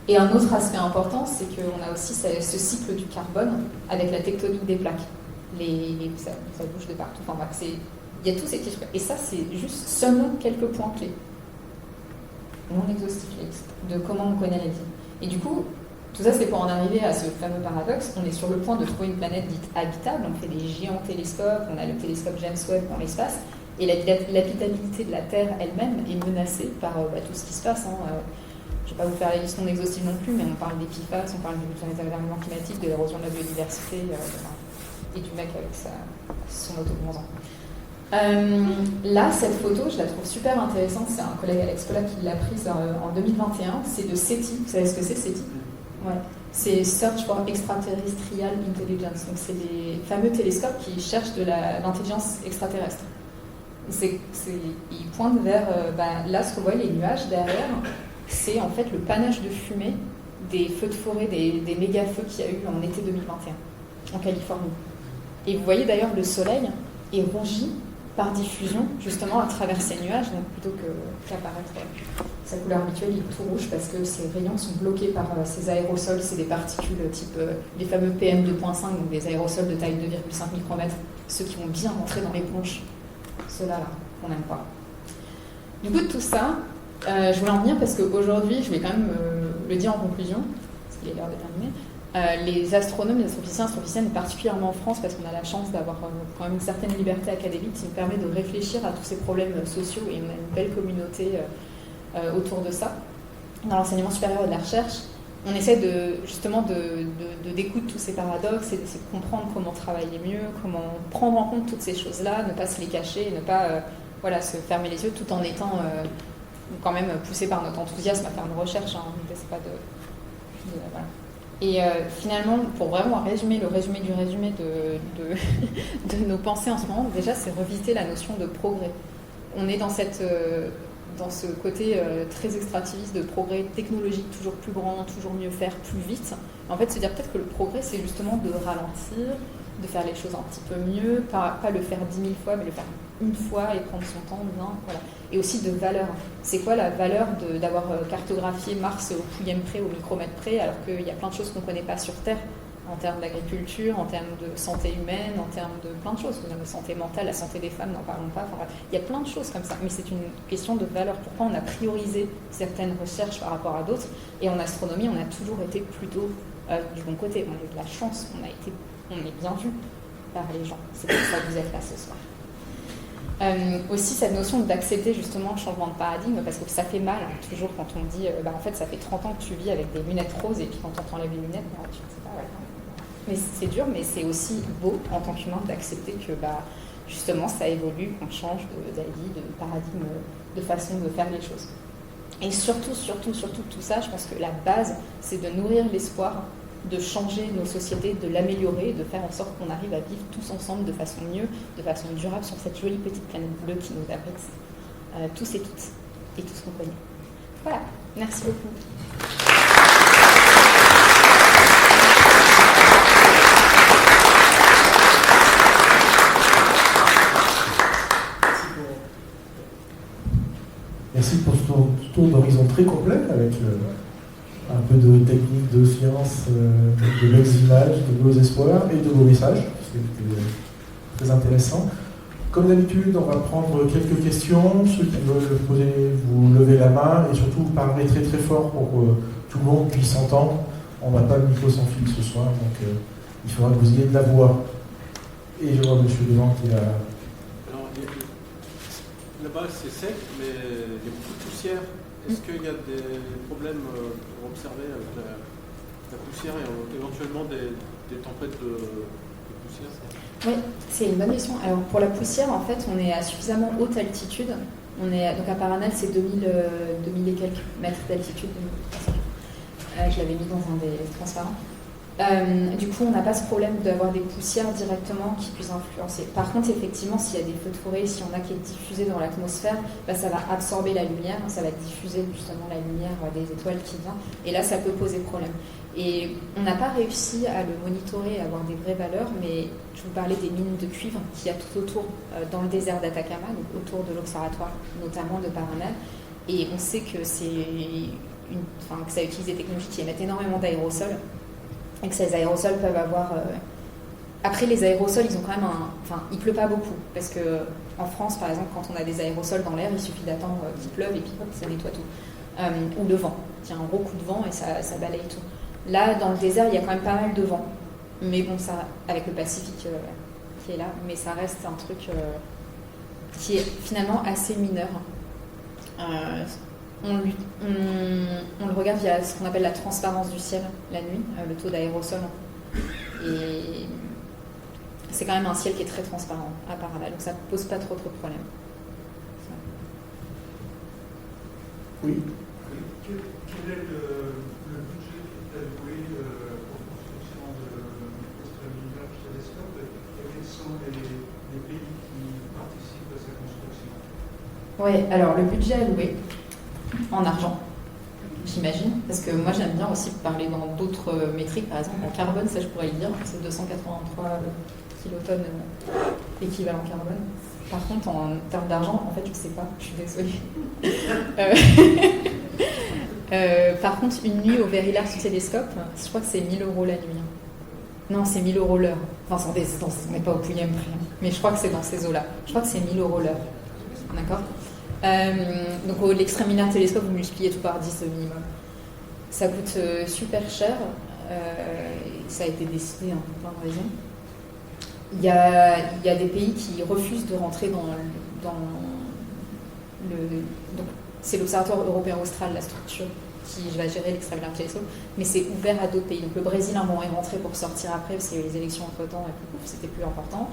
Et un autre aspect important, c'est qu'on a aussi ce cycle du carbone avec la tectonique des plaques. Ça bouge de partout. Enfin, bref, il y a tous ces petits trucs. Et ça, c'est juste seulement quelques points clés. Non exhaustifs de comment on connaît la vie. Et du coup, tout ça, c'est pour en arriver à ce fameux paradoxe. On est sur le point de trouver une planète dite habitable. On fait des géants télescopes. On a le télescope James Webb dans l'espace. Et l'habitabilité de la Terre elle-même est menacée par tout ce qui se passe. Je ne vais pas vous faire la liste non exhaustive non plus, mais on parle des PFAS, on parle des avermissements climatiques, de l'érosion de la biodiversité et du mec avec son autobronzant. Là, cette photo, je la trouve super intéressante. C'est un collègue Alex Polla qui l'a prise en 2021. C'est de SETI. Vous savez ce que c'est, SETI ? Ouais. C'est Search for Extraterrestrial Intelligence. Donc, c'est les fameux télescopes qui cherchent de l'intelligence extraterrestre. Ils pointent vers... là, ce que vous voyez, les nuages derrière, c'est en fait le panache de fumée des feux de forêt, des méga-feux qu'il y a eu en été 2021 en Californie. Et vous voyez d'ailleurs le soleil est rougi par diffusion justement à travers ces nuages, donc plutôt qu'apparaître sa couleur habituelle, il est tout rouge parce que ces rayons sont bloqués par ces aérosols, c'est des particules type les fameux PM2.5, donc des aérosols de taille 2,5 micromètres, ceux qui vont bien rentrer dans les bronches, ceux-là qu'on n'aime pas. Du coup de tout ça, je voulais en venir parce qu'aujourd'hui, je vais quand même le dire en conclusion, parce qu'il est l'heure de terminer. Les astronomes, les astrophysiciens, et particulièrement en France, parce qu'on a la chance d'avoir quand même une certaine liberté académique qui nous permet de réfléchir à tous ces problèmes sociaux, et on a une belle communauté autour de ça. Dans l'enseignement supérieur et de la recherche, on essaie justement de découdre tous ces paradoxes et d'essayer de comprendre comment travailler mieux, comment prendre en compte toutes ces choses-là, ne pas se les cacher, et ne pas se fermer les yeux tout en étant quand même poussé par notre enthousiasme à faire une recherche. L'idée, c'est pas voilà. Et finalement, pour vraiment résumer le résumé du résumé de nos pensées en ce moment, déjà, c'est revisiter la notion de progrès. On est dans ce côté très extractiviste de progrès technologique, toujours plus grand, toujours mieux faire, plus vite. En fait, se dire peut-être que le progrès, c'est justement de ralentir, de faire les choses un petit peu mieux, pas le faire 10 000 fois, mais le faire une fois et prendre son temps bien, voilà. Et aussi de valeur. C'est quoi la valeur d'avoir cartographié Mars au pouillème près, au micromètre près, alors qu'il y a plein de choses qu'on ne connaît pas sur Terre, en termes d'agriculture, en termes de santé humaine, en termes de plein de choses, de santé mentale, la santé des femmes, n'en parlons pas. Enfin, il y a plein de choses comme ça, mais c'est une question de valeur. Pourquoi on a priorisé certaines recherches par rapport à d'autres? Et en astronomie, on a toujours été plutôt du bon côté. On a eu de la chance, on est bien vu par les gens. C'est pour ça que vous êtes là ce soir. Aussi cette notion d'accepter justement le changement de paradigme, parce que ça fait mal toujours quand on dit en fait ça fait 30 ans que tu vis avec des lunettes roses et puis quand on t'enlève les lunettes, tu ne sais pas, mais c'est dur, mais c'est aussi beau en tant qu'humain d'accepter que justement ça évolue, qu'on change d'avis, de paradigme, de façon de faire les choses. Et surtout tout ça, je pense que la base c'est de nourrir l'espoir de changer nos sociétés, de l'améliorer, de faire en sorte qu'on arrive à vivre tous ensemble de façon mieux, de façon durable sur cette jolie petite planète bleue qui nous abrite, tous et toutes, et tous qu'on connaît. Voilà, merci beaucoup. Merci pour ce tour d'horizon très complet avec un peu de technique, de science, de belles images, de beaux espoirs et de beaux messages. C'était très intéressant. Comme d'habitude, on va prendre quelques questions. Ceux qui veulent poser, vous levez la main et surtout vous parlez très très fort pour que tout le monde puisse entendre. On n'a pas le micro sans fil ce soir, donc il faudra que vous ayez de la voix. Et je vois monsieur devant qui a... Alors, là-bas c'est sec, mais il y a beaucoup de poussière. Est-ce qu'il y a des problèmes pour observer avec la poussière et éventuellement des tempêtes de poussière? Oui, c'est une bonne question. Alors pour la poussière, en fait, on est à suffisamment haute altitude. Donc à Paranal, c'est 2000 et quelques mètres d'altitude. Je l'avais mis dans un des transparents. Du coup, on n'a pas ce problème d'avoir des poussières directement qui puissent influencer. Par contre, effectivement, s'il y a des feux de forêt, s'il y en a qui est diffusé dans l'atmosphère, ça va absorber la lumière, ça va diffuser justement la lumière des étoiles qui vient, et là, ça peut poser problème. Et on n'a pas réussi à le monitorer, à avoir des vraies valeurs, mais je vous parlais des mines de cuivre qu'il y a tout autour, dans le désert d'Atacama, donc autour de l'observatoire, notamment de Paranal, et on sait que que ça utilise des technologies qui émettent énormément d'aérosols, et que ces aérosols peuvent avoir... Après, les aérosols, ils ont quand même il pleut pas beaucoup, parce que en France, par exemple, quand on a des aérosols dans l'air, il suffit d'attendre qu'il pleuve et puis hop, ça nettoie tout. Ou le vent. Il y a un gros coup de vent et ça balaye tout. Là, dans le désert, il y a quand même pas mal de vent. Mais bon, ça, avec le Pacifique qui est là, mais ça reste un truc qui est finalement assez mineur. On le regarde via ce qu'on appelle la transparence du ciel la nuit, le taux d'aérosol. Et c'est quand même un ciel qui est très transparent à Paranal, donc ça ne pose pas trop de problèmes. Oui. Quel est le budget alloué pour construction d'extra-lunaires télescopes et quels sont les pays qui participent à sa construction? Oui, alors le budget alloué en argent, j'imagine, parce que moi j'aime bien aussi parler dans d'autres métriques, par exemple en carbone, ça je pourrais le dire, c'est 283 kilotonnes équivalent carbone. Par contre, en termes d'argent, en fait, je ne sais pas, je suis désolée. Par contre, une nuit au Very Large Telescope, je crois que c'est 1 000 € la nuit. Non, c'est 1 000 € l'heure. Enfin, on n'est pas au pouillème prix, mais je crois que c'est dans ces eaux-là. Je crois que c'est 1 000 € l'heure. D'accord. Donc, l'Extreme Lunar Telescope, vous multipliez tout par 10 au minimum. Ça coûte super cher. Ça a été décidé pour plein de raisons. Il y a des pays qui refusent de rentrer dans le... Donc, c'est l'Observatoire européen austral, la structure, qui va gérer l'Extreme Lunar Telescope, mais c'est ouvert à d'autres pays. Donc le Brésil, à un moment, est rentré pour sortir après, parce qu'il y a eu les élections entre-temps, et c'était plus important.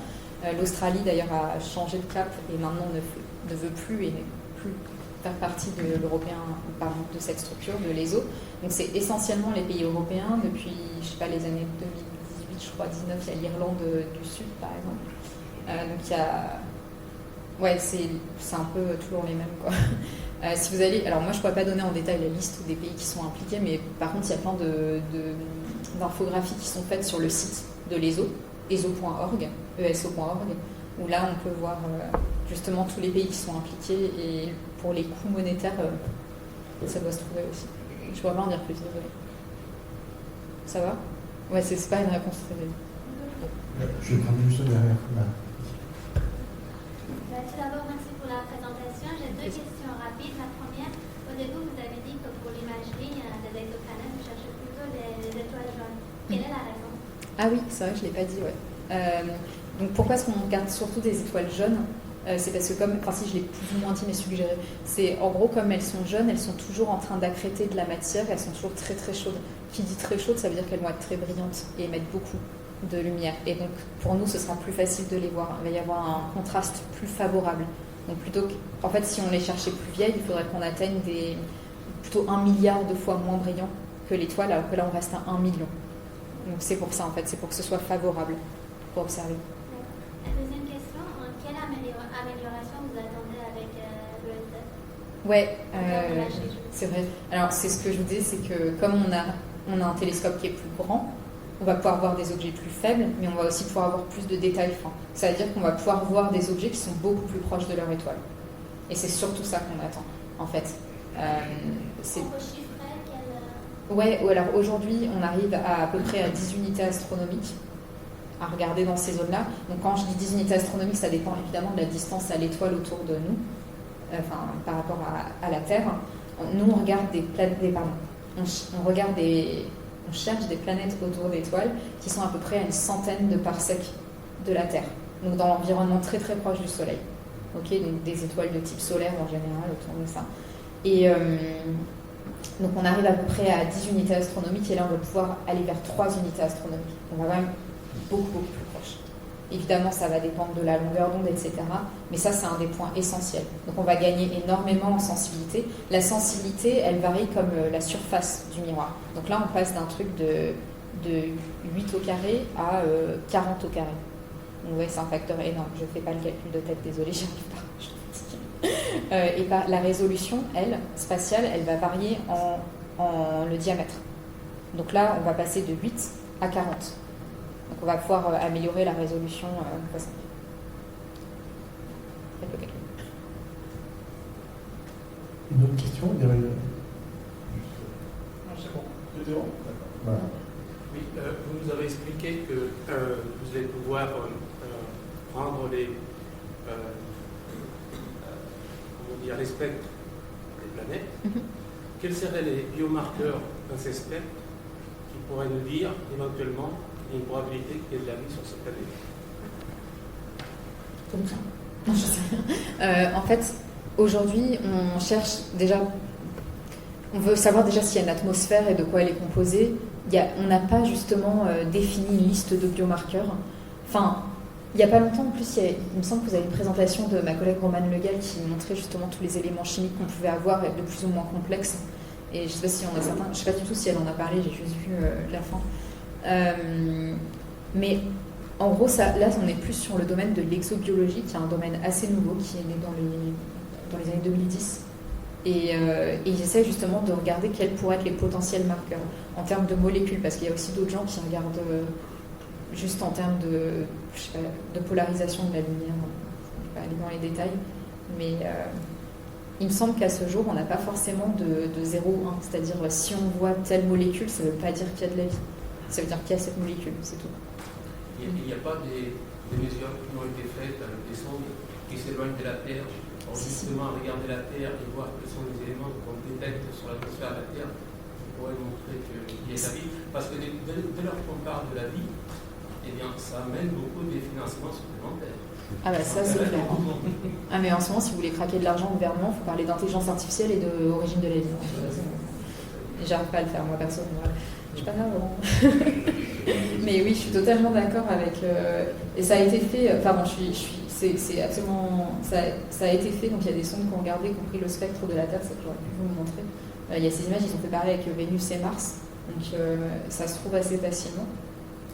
L'Australie, d'ailleurs, a changé de cap, et maintenant ne veut plus, et n'est plus faire partie de de cette structure, de l'ESO. Donc c'est essentiellement les pays européens, depuis, je sais pas, les années 2018, je crois, 19, il y a l'Irlande du Sud, par exemple. Donc il y a... Ouais, c'est un peu toujours les mêmes, quoi. Si vous allez, alors moi je ne pourrais pas donner en détail la liste des pays qui sont impliqués, mais par contre il y a plein d'infographies qui sont faites sur le site de l'ESO, eso.org, où là on peut voir justement tous les pays qui sont impliqués, et pour les coûts monétaires, ça doit se trouver aussi. Je ne pourrais pas en dire plus, désolé. Ça va? Ouais, c'est pas une réponse très bien. Je vais prendre juste derrière. Tout d'abord, merci pour la présentation. J'ai deux questions rapides. La première, au début, vous avez dit que pour l'imagerie des exoplanètes, vous cherchez plutôt les étoiles jaunes. Quelle est la raison? Ah oui, c'est vrai que je ne l'ai pas dit, ouais. Donc pourquoi est-ce qu'on regarde surtout des étoiles jaunes? C'est parce que si je l'ai plus ou moins dit mais suggéré, c'est en gros comme elles sont jeunes, elles sont toujours en train d'accréter de la matière, elles sont toujours très très chaudes. Qui dit très chaude, ça veut dire qu'elles vont être très brillantes et émettre beaucoup de lumière. Et donc pour nous, ce sera plus facile de les voir. Il va y avoir un contraste plus favorable. Donc plutôt en fait, si on les cherchait plus vieilles, il faudrait qu'on atteigne plutôt 1 milliard de fois moins brillants que l'étoile, alors que là on reste à 1 million. Donc c'est pour ça en fait, c'est pour que ce soit favorable pour observer. La deuxième question, quelle amélioration vous attendez avec l'ESF? Ouais, c'est vrai. Alors c'est ce que je vous dis, c'est que comme on a un télescope qui est plus grand, on va pouvoir voir des objets plus faibles, mais on va aussi pouvoir avoir plus de détails fins. Ça veut dire qu'on va pouvoir voir des objets qui sont beaucoup plus proches de leur étoile. Et c'est surtout ça qu'on attend, en fait. On peut chiffrer quelle... Ouais, alors aujourd'hui, on arrive à peu près à 10 unités astronomiques à regarder dans ces zones-là. Donc quand je dis 10 unités astronomiques, ça dépend évidemment de la distance à l'étoile autour de nous, par rapport à la Terre. Nous, on regarde on cherche des planètes autour d'étoiles qui sont à peu près à 100 de parsecs de la Terre, donc dans l'environnement très très proche du Soleil. Okay, donc des étoiles de type solaire en général autour de ça. Et donc on arrive à peu près à 10 unités astronomiques, et là on va pouvoir aller vers 3 unités astronomiques. On va quand même beaucoup plus proche. Évidemment, ça va dépendre de la longueur d'onde, etc. Mais ça, c'est un des points essentiels. Donc on va gagner énormément en sensibilité. La sensibilité, elle varie comme la surface du miroir. Donc là, on passe d'un truc de 8 au carré à 40 au carré. Donc vous voyez, c'est un facteur énorme. Je ne fais pas le calcul de tête, désolée, j'y arrive pas. Et la résolution, elle, spatiale, elle va varier en le diamètre. Donc là, on va passer de 8 à 40. Donc on va pouvoir améliorer la résolution possible. Faites le calcul. Une autre question derrière. Non, c'est bon. C'est bon. Voilà. Oui, vous nous avez expliqué que vous allez pouvoir prendre les spectres des planètes. Quels seraient les biomarqueurs dans ces spectres qui pourraient nous dire éventuellement une probabilité qu'il y ait de la vie sur cette planète? Comme ça. Non, je sais rien. En fait, aujourd'hui, on cherche déjà... On veut savoir déjà s'il y a une atmosphère et de quoi elle est composée. On n'a pas justement défini une liste de biomarqueurs. Enfin, il n'y a pas longtemps, en plus, il me semble que vous avez une présentation de ma collègue Romane Legal qui montrait justement tous les éléments chimiques qu'on pouvait avoir de plus ou moins complexes. Et je ne sais pas si on a certains, je ne sais pas du tout si elle en a parlé, j'ai juste vu la fin. Mais en gros, là, on est plus sur le domaine de l'exobiologie, qui est un domaine assez nouveau, qui est né dans les années 2010. Et ils essaient justement de regarder quels pourraient être les potentiels marqueurs en termes de molécules, parce qu'il y a aussi d'autres gens qui regardent juste en termes de polarisation de la lumière. Je ne vais pas aller dans les détails, mais il me semble qu'à ce jour, on n'a pas forcément de 0 ou 1. C'est-à-dire, si on voit telle molécule, ça ne veut pas dire qu'il y a de la vie. Ça veut dire qu'il y a cette molécule, c'est tout. Il n'y a pas des mesures qui ont été faites avec des sondes qui s'éloignent de la Terre, pour justement regarder la Terre et voir quels sont les éléments qu'on détecte sur l'atmosphère de la Terre qui pourraient montrer qu'il y a de la vie. Parce que dès lors qu'on parle de la vie, eh bien, ça amène beaucoup des financements supplémentaires. Ah bah ça c'est clair. Ah mais en ce moment, si vous voulez craquer de l'argent au gouvernement, il faut parler d'intelligence artificielle et d'origine de la vie. Et j'arrive pas à le faire moi perso. Je suis pas nerveuse. Mais oui, je suis totalement d'accord avec. Et ça a été fait. Enfin bon, c'est absolument. Ça a été fait. Donc il y a des sondes qui ont regardé, y compris le spectre de la Terre. Ça que j'aurais pu vous montrer. Il y a ces images, ils ont fait pareil avec Vénus et Mars. Donc ça se trouve assez facilement.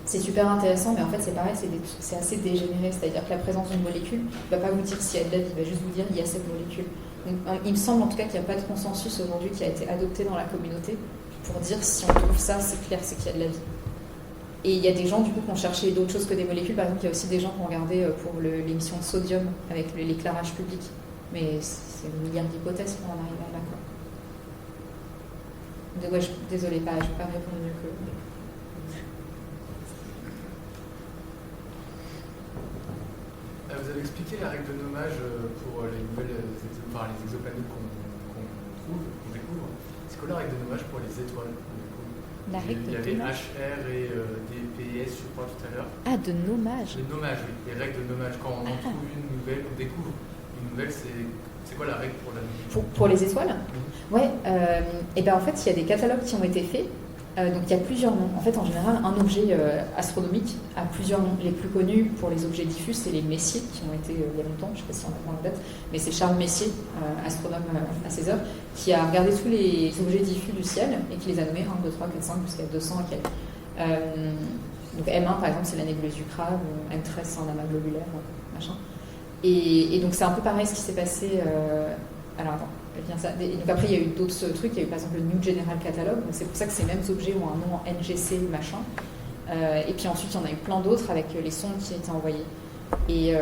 C'est super intéressant, mais en fait c'est pareil, c'est assez dégénéré. C'est-à-dire que la présence d'une molécule ne va pas vous dire s'il y a de la vie, il va juste vous dire il y a cette molécule. Donc, il me semble en tout cas qu'il n'y a pas de consensus aujourd'hui qui a été adopté dans la communauté pour dire si on trouve ça, c'est clair, c'est qu'il y a de la vie. Et il y a des gens du coup qui ont cherché d'autres choses que des molécules. Par exemple, il y a aussi des gens qui ont regardé pour l'émission de sodium avec l'éclairage public. Mais c'est une milliard d'hypothèses pour en arriver à là. Ouais, désolée, je ne vais pas répondre mieux que... Vous avez expliqué la règle de nommage pour les exoplanètes qu'on découvre. C'est quoi la règle de nommage pour les étoiles? Il y avait HR et DPS, je crois, tout à l'heure. Ah, de nommage. De nommage, oui. Les règles de nommage. Quand on en trouve une nouvelle, on découvre une nouvelle, c'est quoi la règle pour la nommage? Pour les étoiles? Ouais. Et ben en fait, il y a des catalogues qui ont été faits. Donc il y a plusieurs noms. En fait, en général, un objet astronomique a plusieurs noms. Les plus connus pour les objets diffus, c'est les Messier, qui ont été il y a longtemps, je ne sais pas si on apprend la date, mais c'est Charles Messier, astronome à 16 heures, qui a regardé tous les objets diffus du ciel et qui les a nommés 1, 2, 3, 4, 5, jusqu'à 200 et quelques. Donc M1, par exemple, c'est la nébuleuse du Crave, M13, c'est un amas globulaire, machin. Et donc c'est un peu pareil ce qui s'est passé... Alors attends. Et donc après il y a eu d'autres trucs, il y a eu par exemple le New General Catalogue, donc c'est pour ça que ces mêmes objets ont un nom en NGC machin, et puis ensuite il y en a eu plein d'autres avec les sondes qui étaient envoyées. Et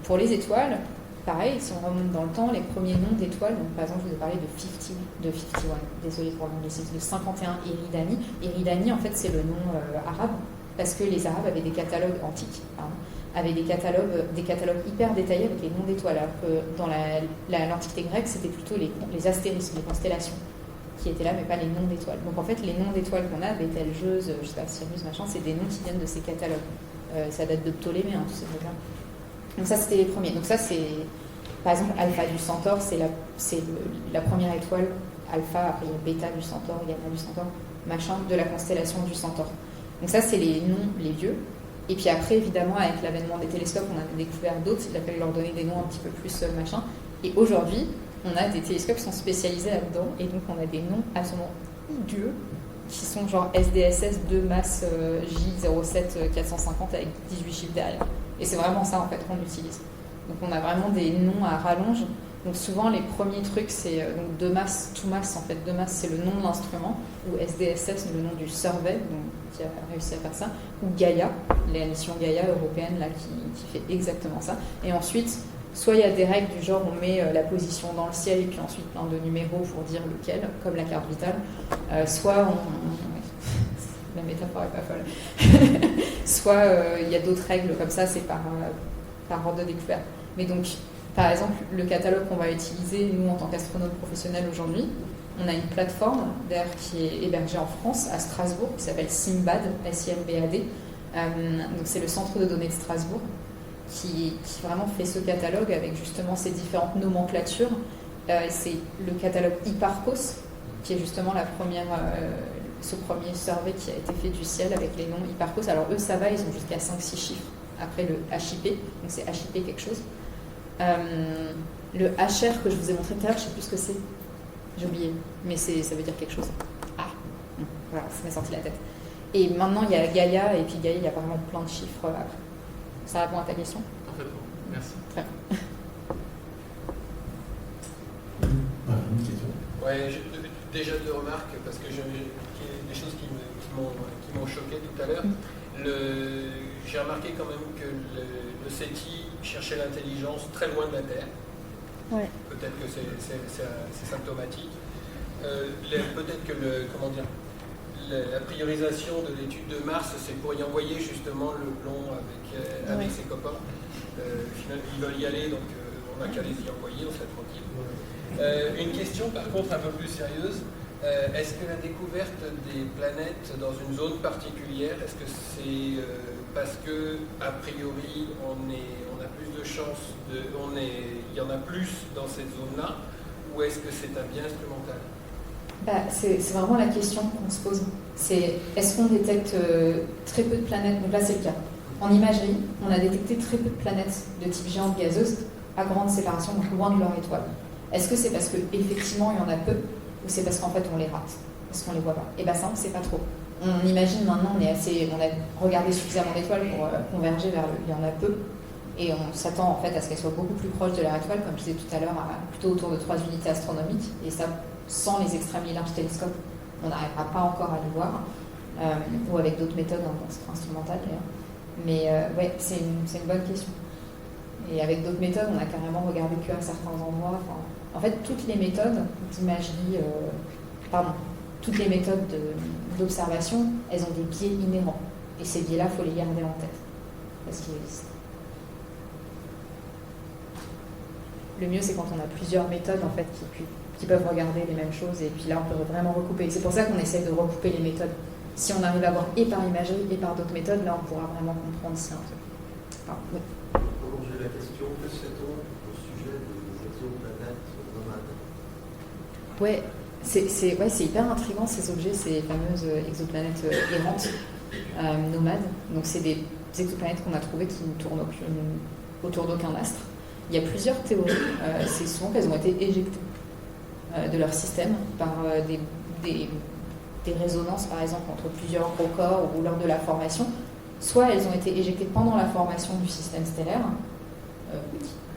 pour les étoiles, pareil, si on remonte dans le temps, les premiers noms d'étoiles, donc par exemple je vous ai parlé de 51, désolé pour le nom de 51 Eridani. Eridani en fait c'est le nom arabe, parce que les Arabes avaient des catalogues antiques, avaient des catalogues hyper détaillés avec les noms d'étoiles, alors que dans l'Antiquité grecque, c'était plutôt les astérisques, les constellations qui étaient là, mais pas les noms d'étoiles. Donc en fait, les noms d'étoiles qu'on a, Bételgeuse, je sais pas, Sirius, machin, c'est des noms qui viennent de ces catalogues. Ça date de Ptolémée, tous ces trucs-là. Donc ça, c'était les premiers. Donc ça, c'est, par exemple, Alpha du Centaure, c'est la première étoile, Alpha, après il y a Bêta du Centaure, Gamma du Centaure, machin, de la constellation du Centaure. Donc ça, c'est les noms, les vieux. Et puis après, évidemment, avec l'avènement des télescopes, on a découvert d'autres, il a fallu leur donner des noms un petit peu plus machin. Et aujourd'hui, on a des télescopes qui sont spécialisés là-dedans, et donc on a des noms absolument hideux, qui sont genre SDSS 2 masse J07 450 avec 18 chiffres derrière. Et c'est vraiment ça, en fait, qu'on utilise. Donc on a vraiment des noms à rallonge. Donc souvent, les premiers trucs, c'est donc 2 masse, tout masse, en fait. 2 masse, c'est le nom de l'instrument, ou SDSS, le nom du survey, qui a réussi à faire ça, ou Gaia, la mission Gaia européenne, là, qui fait exactement ça. Et ensuite, soit il y a des règles du genre, on met la position dans le ciel, et puis ensuite plein de numéros pour dire lequel, comme la carte vitale, soit la métaphore est pas folle. Soit il y a d'autres règles comme ça, c'est par ordre de découverte. Mais donc, par exemple, le catalogue qu'on va utiliser, nous, en tant qu'astronomes professionnels aujourd'hui, on a une plateforme d'ailleurs qui est hébergée en France, à Strasbourg, qui s'appelle SIMBAD, S-I-M-B-A-D. Donc c'est le centre de données de Strasbourg qui vraiment fait ce catalogue avec justement ces différentes nomenclatures. C'est le catalogue Hipparcos, qui est justement ce premier survey qui a été fait du ciel avec les noms Hipparcos. Alors eux, ça va, ils ont jusqu'à 5-6 chiffres. Après le HIP, donc c'est HIP quelque chose. Le HR que je vous ai montré tout à l'heure, je ne sais plus ce que c'est. J'ai oublié, mais ça veut dire quelque chose. Ah, voilà, ça m'est sorti la tête. Et maintenant, il y a Gaïa, et puis Gaïa, il y a vraiment plein de chiffres après. Ça répond à ta question? Parfaitement, merci. Très bien. Une question. Ouais, déjà deux remarques, parce que des choses qui m'ont choqué tout à l'heure. J'ai remarqué quand même que le SETI cherchait l'intelligence très loin de la Terre. Ouais. Peut-être que c'est symptomatique. Peut-être que la priorisation de l'étude de Mars, c'est pour y envoyer justement le plomb avec ses copains. Finalement, ils veulent y aller, donc on n'a qu'à les y envoyer, on serait tranquille. Une question par contre un peu plus sérieuse. Est-ce que la découverte des planètes dans une zone particulière, est-ce que c'est parce que a priori on a plus de chances, il y en a plus dans cette zone-là, ou est-ce que c'est un biais instrumental? C'est vraiment la question qu'on se pose. Est-ce qu'on détecte très peu de planètes? Donc là, c'est le cas. En imagerie, on a détecté très peu de planètes de type géante gazeuse à grande séparation, donc loin de leur étoile. Est-ce que c'est parce qu'effectivement, il y en a peu, ou c'est parce qu'en fait, on les rate? Parce qu'on ne les voit pas? Et bien ça, on ne sait pas trop. On imagine maintenant, on a regardé suffisamment d'étoiles pour converger vers il y en a peu, et on s'attend en fait à ce qu'elles soient beaucoup plus proches de leur étoile, comme je disais tout à l'heure, plutôt autour de 3 unités astronomiques, et ça, sans les extrêmely large télescopes, on n'arrivera pas encore à les voir, ou avec d'autres méthodes instrumentales d'ailleurs. Mais ouais, c'est une bonne question. Et avec d'autres méthodes, on a carrément regardé qu'à certains endroits. En fait, toutes les méthodes d'imagerie, toutes les méthodes d'observation, elles ont des biais inhérents. Et ces biais-là, il faut les garder en tête, parce qu'ils existent. Le mieux, c'est quand on a plusieurs méthodes en fait, qui peuvent regarder les mêmes choses, et puis là, on peut vraiment recouper. C'est pour ça qu'on essaie de recouper les méthodes. Si on arrive à voir et par imagerie et par d'autres méthodes, là, on pourra vraiment comprendre si un peu. Oui. J'ai la question, que sait-on au sujet des exoplanètes nomades? Ouais, c'est hyper intriguant ces objets, ces fameuses exoplanètes errantes, nomades. Donc c'est des exoplanètes qu'on a trouvées qui ne tournent autour d'aucun astre. Il y a plusieurs théories. C'est souvent qu'elles ont été éjectées de leur système par des résonances, par exemple, entre plusieurs gros corps ou lors de la formation. Soit elles ont été éjectées pendant la formation du système stellaire,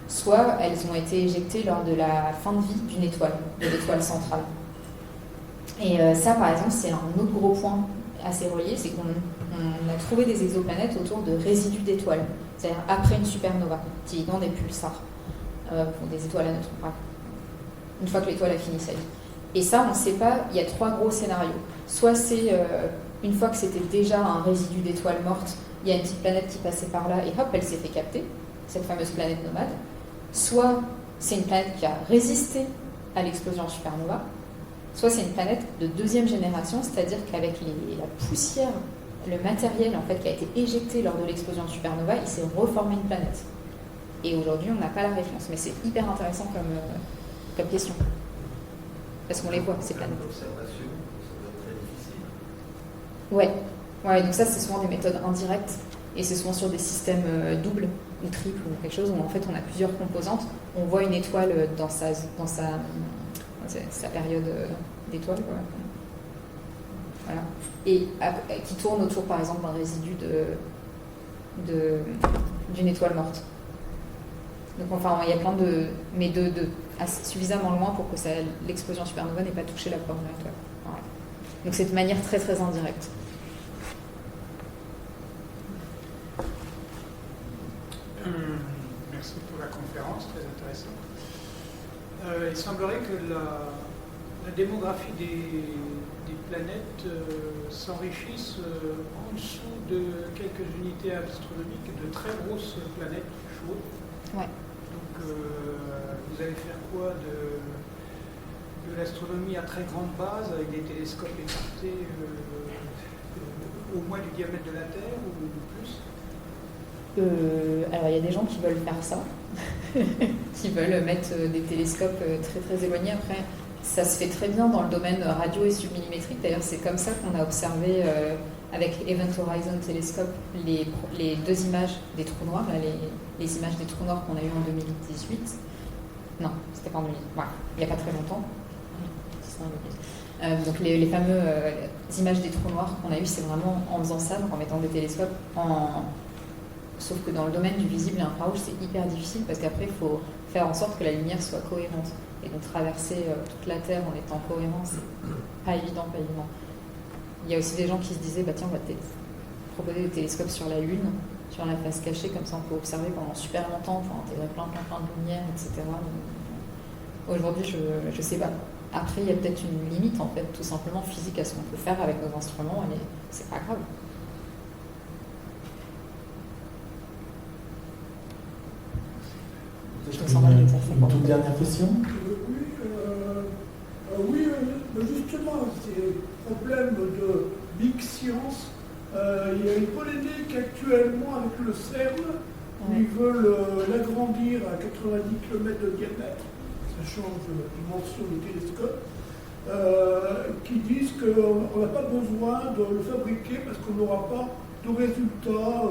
soit elles ont été éjectées lors de la fin de vie d'une étoile, de l'étoile centrale. Et ça, par exemple, c'est un autre gros point assez relié, c'est qu'on a trouvé des exoplanètes autour de résidus d'étoiles, c'est-à-dire après une supernova, typiquement des pulsars, des étoiles à neutrons, une fois que l'étoile a fini sa vie. Et ça, on ne sait pas, il y a 3 gros scénarios. Soit c'est une fois que c'était déjà un résidu d'étoile morte, il y a une petite planète qui passait par là et hop, elle s'est fait capter, cette fameuse planète nomade. Soit c'est une planète qui a résisté à l'explosion supernova, soit c'est une planète de 2e génération, c'est-à-dire qu'avec la poussière, le matériel en fait, qui a été éjecté lors de l'explosion supernova, il s'est reformé une planète. Et aujourd'hui, on n'a pas la réponse, mais c'est hyper intéressant comme question. Parce qu'on les voit, ces planètes. L'observation, ça doit être très difficile. Ouais, donc ça, c'est souvent des méthodes indirectes, et c'est souvent sur des systèmes doubles ou triples ou quelque chose où en fait on a plusieurs composantes. On voit une étoile dans sa période d'étoile, voilà. Et qui tourne autour, par exemple, d'un résidu d'une étoile morte. Donc enfin, il y a plein mais suffisamment loin pour que l'explosion supernova n'ait pas touché la première étoile. Voilà. Donc c'est de manière très très indirecte. Merci pour la conférence, très intéressante. Il semblerait que la démographie des planètes s'enrichisse en dessous de quelques unités astronomiques de très grosses planètes chaudes. Ouais. Donc vous allez faire quoi de l'astronomie à très grande base avec des télescopes écartés au moins du diamètre de la Terre ou plus? Alors il y a des gens qui veulent faire ça, qui veulent mettre des télescopes très très éloignés. Après, ça se fait très bien dans le domaine radio et submillimétrique. D'ailleurs, c'est comme ça qu'on a observé avec Event Horizon Telescope les 2 images des trous noirs, là, les images des trous noirs qu'on a eues en 2018. Non, c'était pas en 2018. Voilà, il n'y a pas très longtemps. Donc les fameuses images des trous noirs qu'on a eues, c'est vraiment en faisant ça, donc en mettant des télescopes, sauf que dans le domaine du visible et infrarouge, c'est hyper difficile parce qu'après, il faut faire en sorte que la lumière soit cohérente. Et donc traverser toute la Terre en étant cohérent, c'est pas évident. Il y a aussi des gens qui se disaient, tiens, on va proposer des télescopes sur la Lune, sur la face cachée, comme ça on peut observer pendant super longtemps, pour intégrer plein de lumière, etc. Aujourd'hui, je sais pas. Après, il y a peut-être une limite, en fait, tout simplement physique à ce qu'on peut faire avec nos instruments, et c'est pas grave. Une toute dernière question. Oui, justement, c'est un problème de big science. Il y a une polémique actuellement avec le CERN, où ils veulent l'agrandir à 90 km de diamètre, ça change la dimension du télescope, qui disent qu'on n'a pas besoin de le fabriquer parce qu'on n'aura pas de résultats,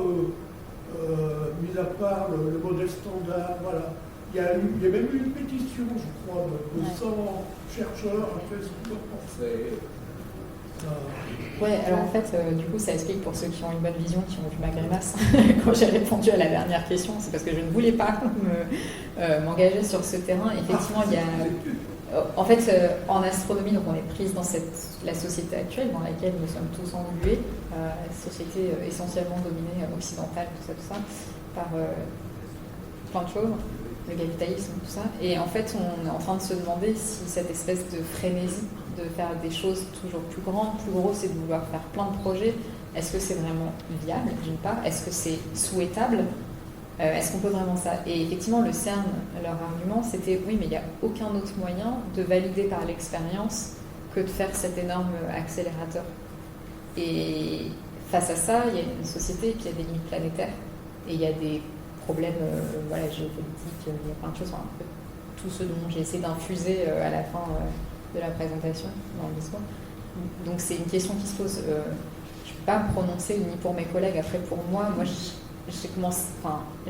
mis à part le modèle standard. Voilà. Il y a même eu une pétition, je crois, de 100 chercheurs. Après, ce qu'ils en pensaient. Ouais, alors en fait, du coup, ça explique pour ceux qui ont une bonne vision, qui ont vu ma grimace, quand j'ai répondu à la dernière question, c'est parce que je ne voulais pas m'engager sur ce terrain. Effectivement, il y a... En fait, en astronomie, donc on est prise dans la société actuelle dans laquelle nous sommes tous englués, société essentiellement dominée occidentale, tout ça, par plein de choses, le capitalisme, tout ça. Et en fait, on est en train de se demander si cette espèce de frénésie de faire des choses toujours plus grandes, plus grosses et de vouloir faire plein de projets, est-ce que c'est vraiment viable, d'une part? Est-ce que c'est souhaitable? Est-ce qu'on peut vraiment ça? Et effectivement, le CERN, leur argument, c'était oui, mais il n'y a aucun autre moyen de valider par l'expérience que de faire cet énorme accélérateur. Et face à ça, il y a une société et puis il y a des limites planétaires. Et il y a des problèmes géopolitiques, il y a plein de choses, enfin, tout ce dont j'ai essayé d'infuser à la fin de la présentation dans le discours. Donc c'est une question qui se pose. Je ne peux pas me prononcer ni pour mes collègues. Après, pour moi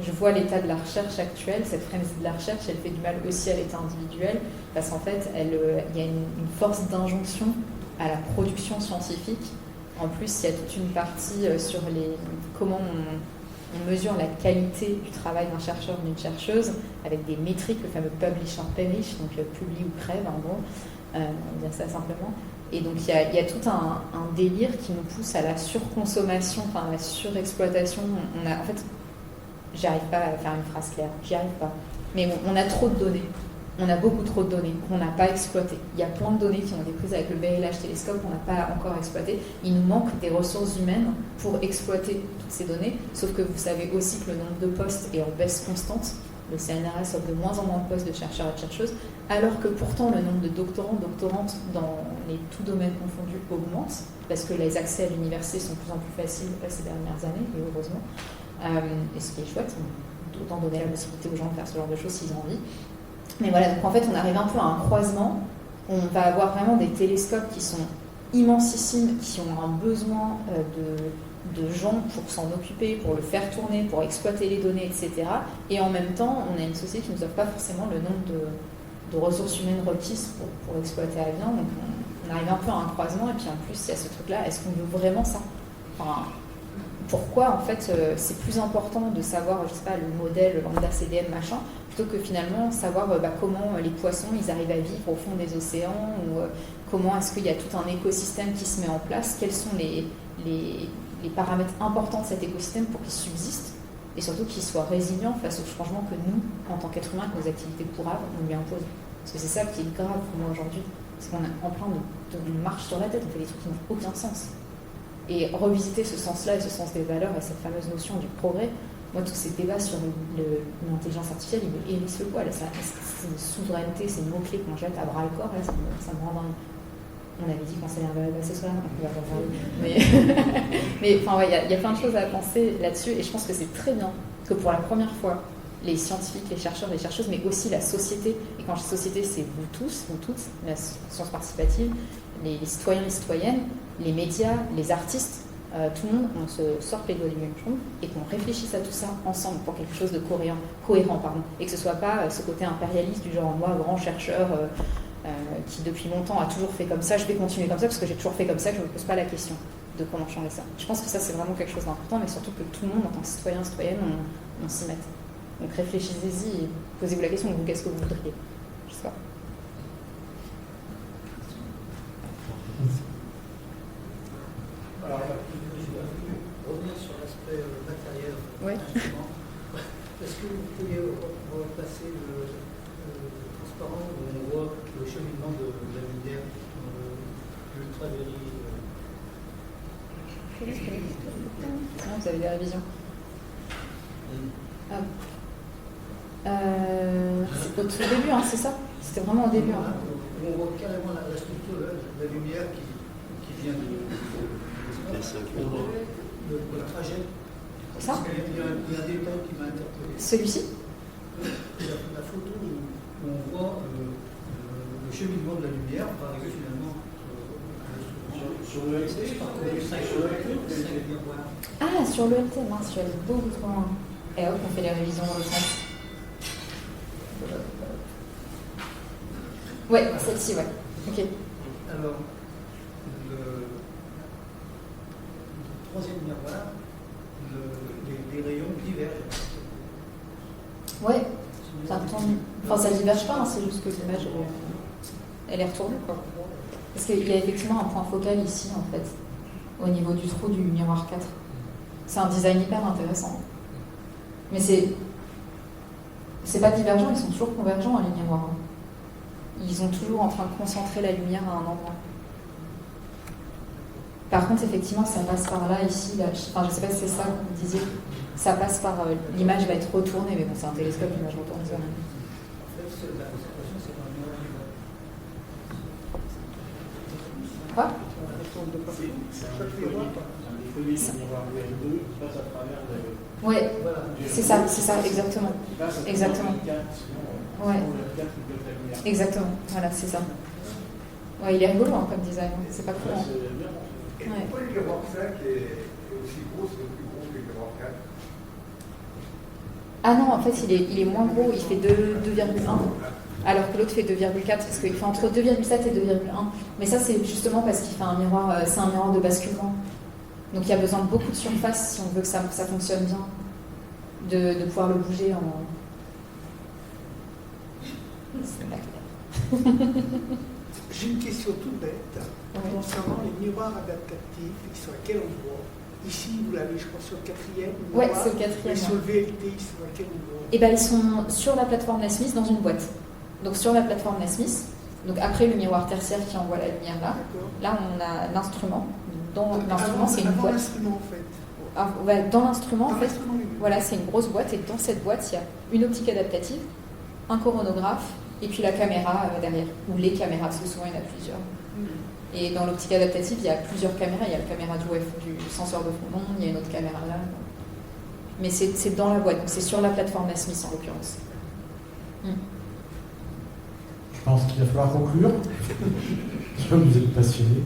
je vois l'état de la recherche actuelle. Cette frénésie de la recherche, elle fait du mal aussi à l'état individuel parce qu'en fait, il y a une force d'injonction à la production scientifique. En plus, il y a toute une partie sur comment on mesure la qualité du travail d'un chercheur ou d'une chercheuse avec des métriques, le fameux publish or perish, donc publie ou crève en gros, on va dire ça simplement. Et donc il y a tout un délire qui nous pousse à la surconsommation, enfin à la surexploitation. En fait, j'arrive pas à faire une phrase claire, j'y arrive pas. Mais on a trop de données, on a beaucoup trop de données qu'on n'a pas exploitées. Il y a plein de données qui ont été prises avec le BLH télescope qu'on n'a pas encore exploitées. Il nous manque des ressources humaines pour exploiter toutes ces données, sauf que vous savez aussi que le nombre de postes est en baisse constante. Le CNRS offre de moins en moins de postes de chercheurs et de chercheuses, alors que pourtant le nombre de doctorants, doctorantes dans les tous domaines confondus augmente, parce que les accès à l'université sont de plus en plus faciles ces dernières années, et heureusement. Et ce qui est chouette, autant donner la possibilité aux gens de faire ce genre de choses s'ils ont envie. Mais voilà, donc en fait on arrive un peu à un croisement, on va avoir vraiment des télescopes qui sont immensissimes, qui ont un besoin de gens pour s'en occuper, pour le faire tourner, pour exploiter les données, etc. Et en même temps, on a une société qui ne nous offre pas forcément le nombre de ressources humaines requises pour exploiter à bien. Donc on arrive un peu à un croisement, et puis en plus, il y a ce truc-là, est-ce qu'on veut vraiment ça? Enfin, pourquoi, en fait, c'est plus important de savoir, je sais pas, le modèle lambda CDM, machin, plutôt que finalement savoir comment les poissons, ils arrivent à vivre au fond des océans, ou comment est-ce qu'il y a tout un écosystème qui se met en place, quels sont les paramètres importants de cet écosystème pour qu'il subsiste et surtout qu'il soit résilient face aux changements que nous, en tant qu'êtres humains, avec nos activités pourrables, on lui impose. Parce que c'est ça qui est grave pour moi aujourd'hui. C'est qu'on est en plein de marche sur la tête, on fait des trucs qui n'ont aucun sens. Et revisiter ce sens-là et ce sens des valeurs et cette fameuse notion du progrès, moi, tous ces débats sur l'intelligence artificielle, ils me hérissent le poil. C'est une souveraineté, c'est une mot-clé qu'on jette à bras-le-corps, là, ça me rend dingue. On avait dit qu'on s'énerverait pas ce soir, on va en parler. Mais enfin, ouais, il y a plein de choses à penser là-dessus, et je pense que c'est très bien que pour la première fois, les scientifiques, les chercheurs, les chercheuses, mais aussi la société, et quand je dis société, c'est vous tous, vous toutes, la science participative, les citoyens, les citoyennes, les médias, les artistes, tout le monde, on se sorte les doigts du même trou et qu'on réfléchisse à tout ça ensemble pour quelque chose de cohérent, et que ce soit pas ce côté impérialiste du genre moi, grand chercheur, qui depuis longtemps a toujours fait comme ça, je vais continuer comme ça parce que j'ai toujours fait comme ça, je ne me pose pas la question de comment changer ça. Je pense que ça c'est vraiment quelque chose d'important, mais surtout que tout le monde en tant que citoyen, citoyenne, on s'y mette. Donc réfléchissez-y et posez-vous la question, vous, qu'est-ce que vous voudriez? Je sais pas. Alors, revenir sur l'aspect matériel. Oui. Est-ce que vous pourriez repasser le transparent où on voit le cheminement de la lumière dans l'ultra-vérie? Non, vous avez des révisions. C'est au tout début, hein, c'est ça? C'était vraiment au début. Hein. On voit carrément la structure de la lumière qui vient de le trajet. Ça? Il y a un détail qui m'a interpellé. Celui-ci? La photo où on voit le cheminement de la lumière, on va arriver finalement sur le LT, Ah, sur le LT, mince, je suis allée beaucoup trop loin. Et hop, on fait les révisions dans le sens. Ouais, celle-ci, ouais. Ok. Alors, le troisième miroir, les rayons divergent. Ouais, ça retourne. Enfin, ça diverge pas, hein, c'est juste que l'image, elle est retournée, quoi. Parce qu'il y a effectivement un point focal ici, en fait, au niveau du trou du miroir 4. C'est un design hyper intéressant. Mais c'est pas divergent, ils sont toujours convergents, hein, les miroirs. Ils sont toujours en train de concentrer la lumière à un endroit. Par contre, effectivement, ça passe par là, ici, là. Enfin, je sais pas si c'est ça que vous disiez. Ça passe par... l'image va être retournée, mais bon, c'est un télescope, l'image retourne. En fait, la concentration, c'est dans le miroir. Quoi? Ouais, c'est ça, exactement. Exactement. Ouais. Exactement, voilà, c'est ça. Ouais, il est rigolo hein, comme design, c'est pas cool. Et pourquoi le miroir 5 est aussi gros, c'est plus gros que le miroir 4? Ah non, en fait, il est moins gros, il fait 2,1. Alors que l'autre fait 2,4, parce qu'il fait entre 2,7 et 2,1. Mais ça, c'est justement parce qu'il fait un miroir, c'est un miroir de basculement. Donc il y a besoin de beaucoup de surface si on veut que ça fonctionne bien, de pouvoir le bouger en... C'est pas clair. J'ai une question toute bête. Concernant les miroirs adaptatifs, ils sont à quel endroit? Ici, vous l'avez, je crois, sur le 4e. Ouais, c'est le 4e. Et sur le VLT, ils sont à quel endroit? Eh bien, ils sont sur la plateforme Nasmith dans une boîte. Donc, sur la plateforme Nasmith, donc après le miroir tertiaire qui envoie la lumière là on a l'instrument. Dans l'instrument, c'est une boîte. L'instrument, en fait. Ah, ouais, dans l'instrument, en fait, voilà, c'est une grosse boîte. Et dans cette boîte, il y a une optique adaptative, un coronographe, et puis la caméra derrière. Ou les caméras, parce que souvent, il y en a plusieurs. Et dans l'optique adaptative, il y a plusieurs caméras. Il y a la caméra du senseur de fond long, il y a une autre caméra là. Mais c'est dans la boîte, donc c'est sur la plateforme Nasmith en l'occurrence. Je pense qu'il va falloir conclure. Je vois que vous êtes passionnés.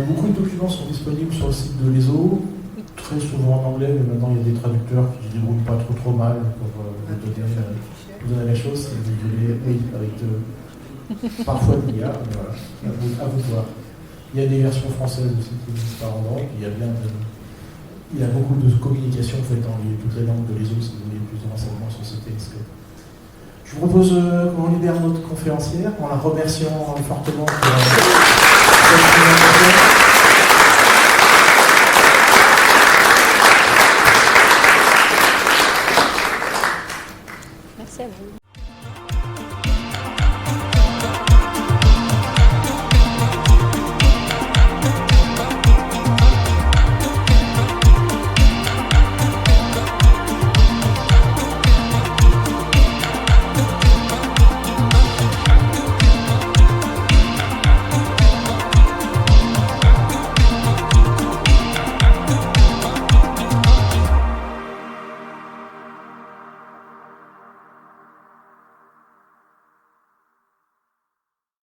Beaucoup de documents sont disponibles sur le site de l'ESO, très souvent en anglais, mais maintenant il y a des traducteurs qui se débrouillent pas trop mal pour vous donner la chose. Si vous voulez, oui, avec parfois de l'IA, voilà, à vous de voir. Il y a des versions françaises aussi qui existent par endroit, puis il y a beaucoup de communication faite dans toutes les langues de l'ESO si vous voulez plus de renseignements sur ce télescope. Je vous propose qu'on libère notre conférencière en la remerciant fortement pour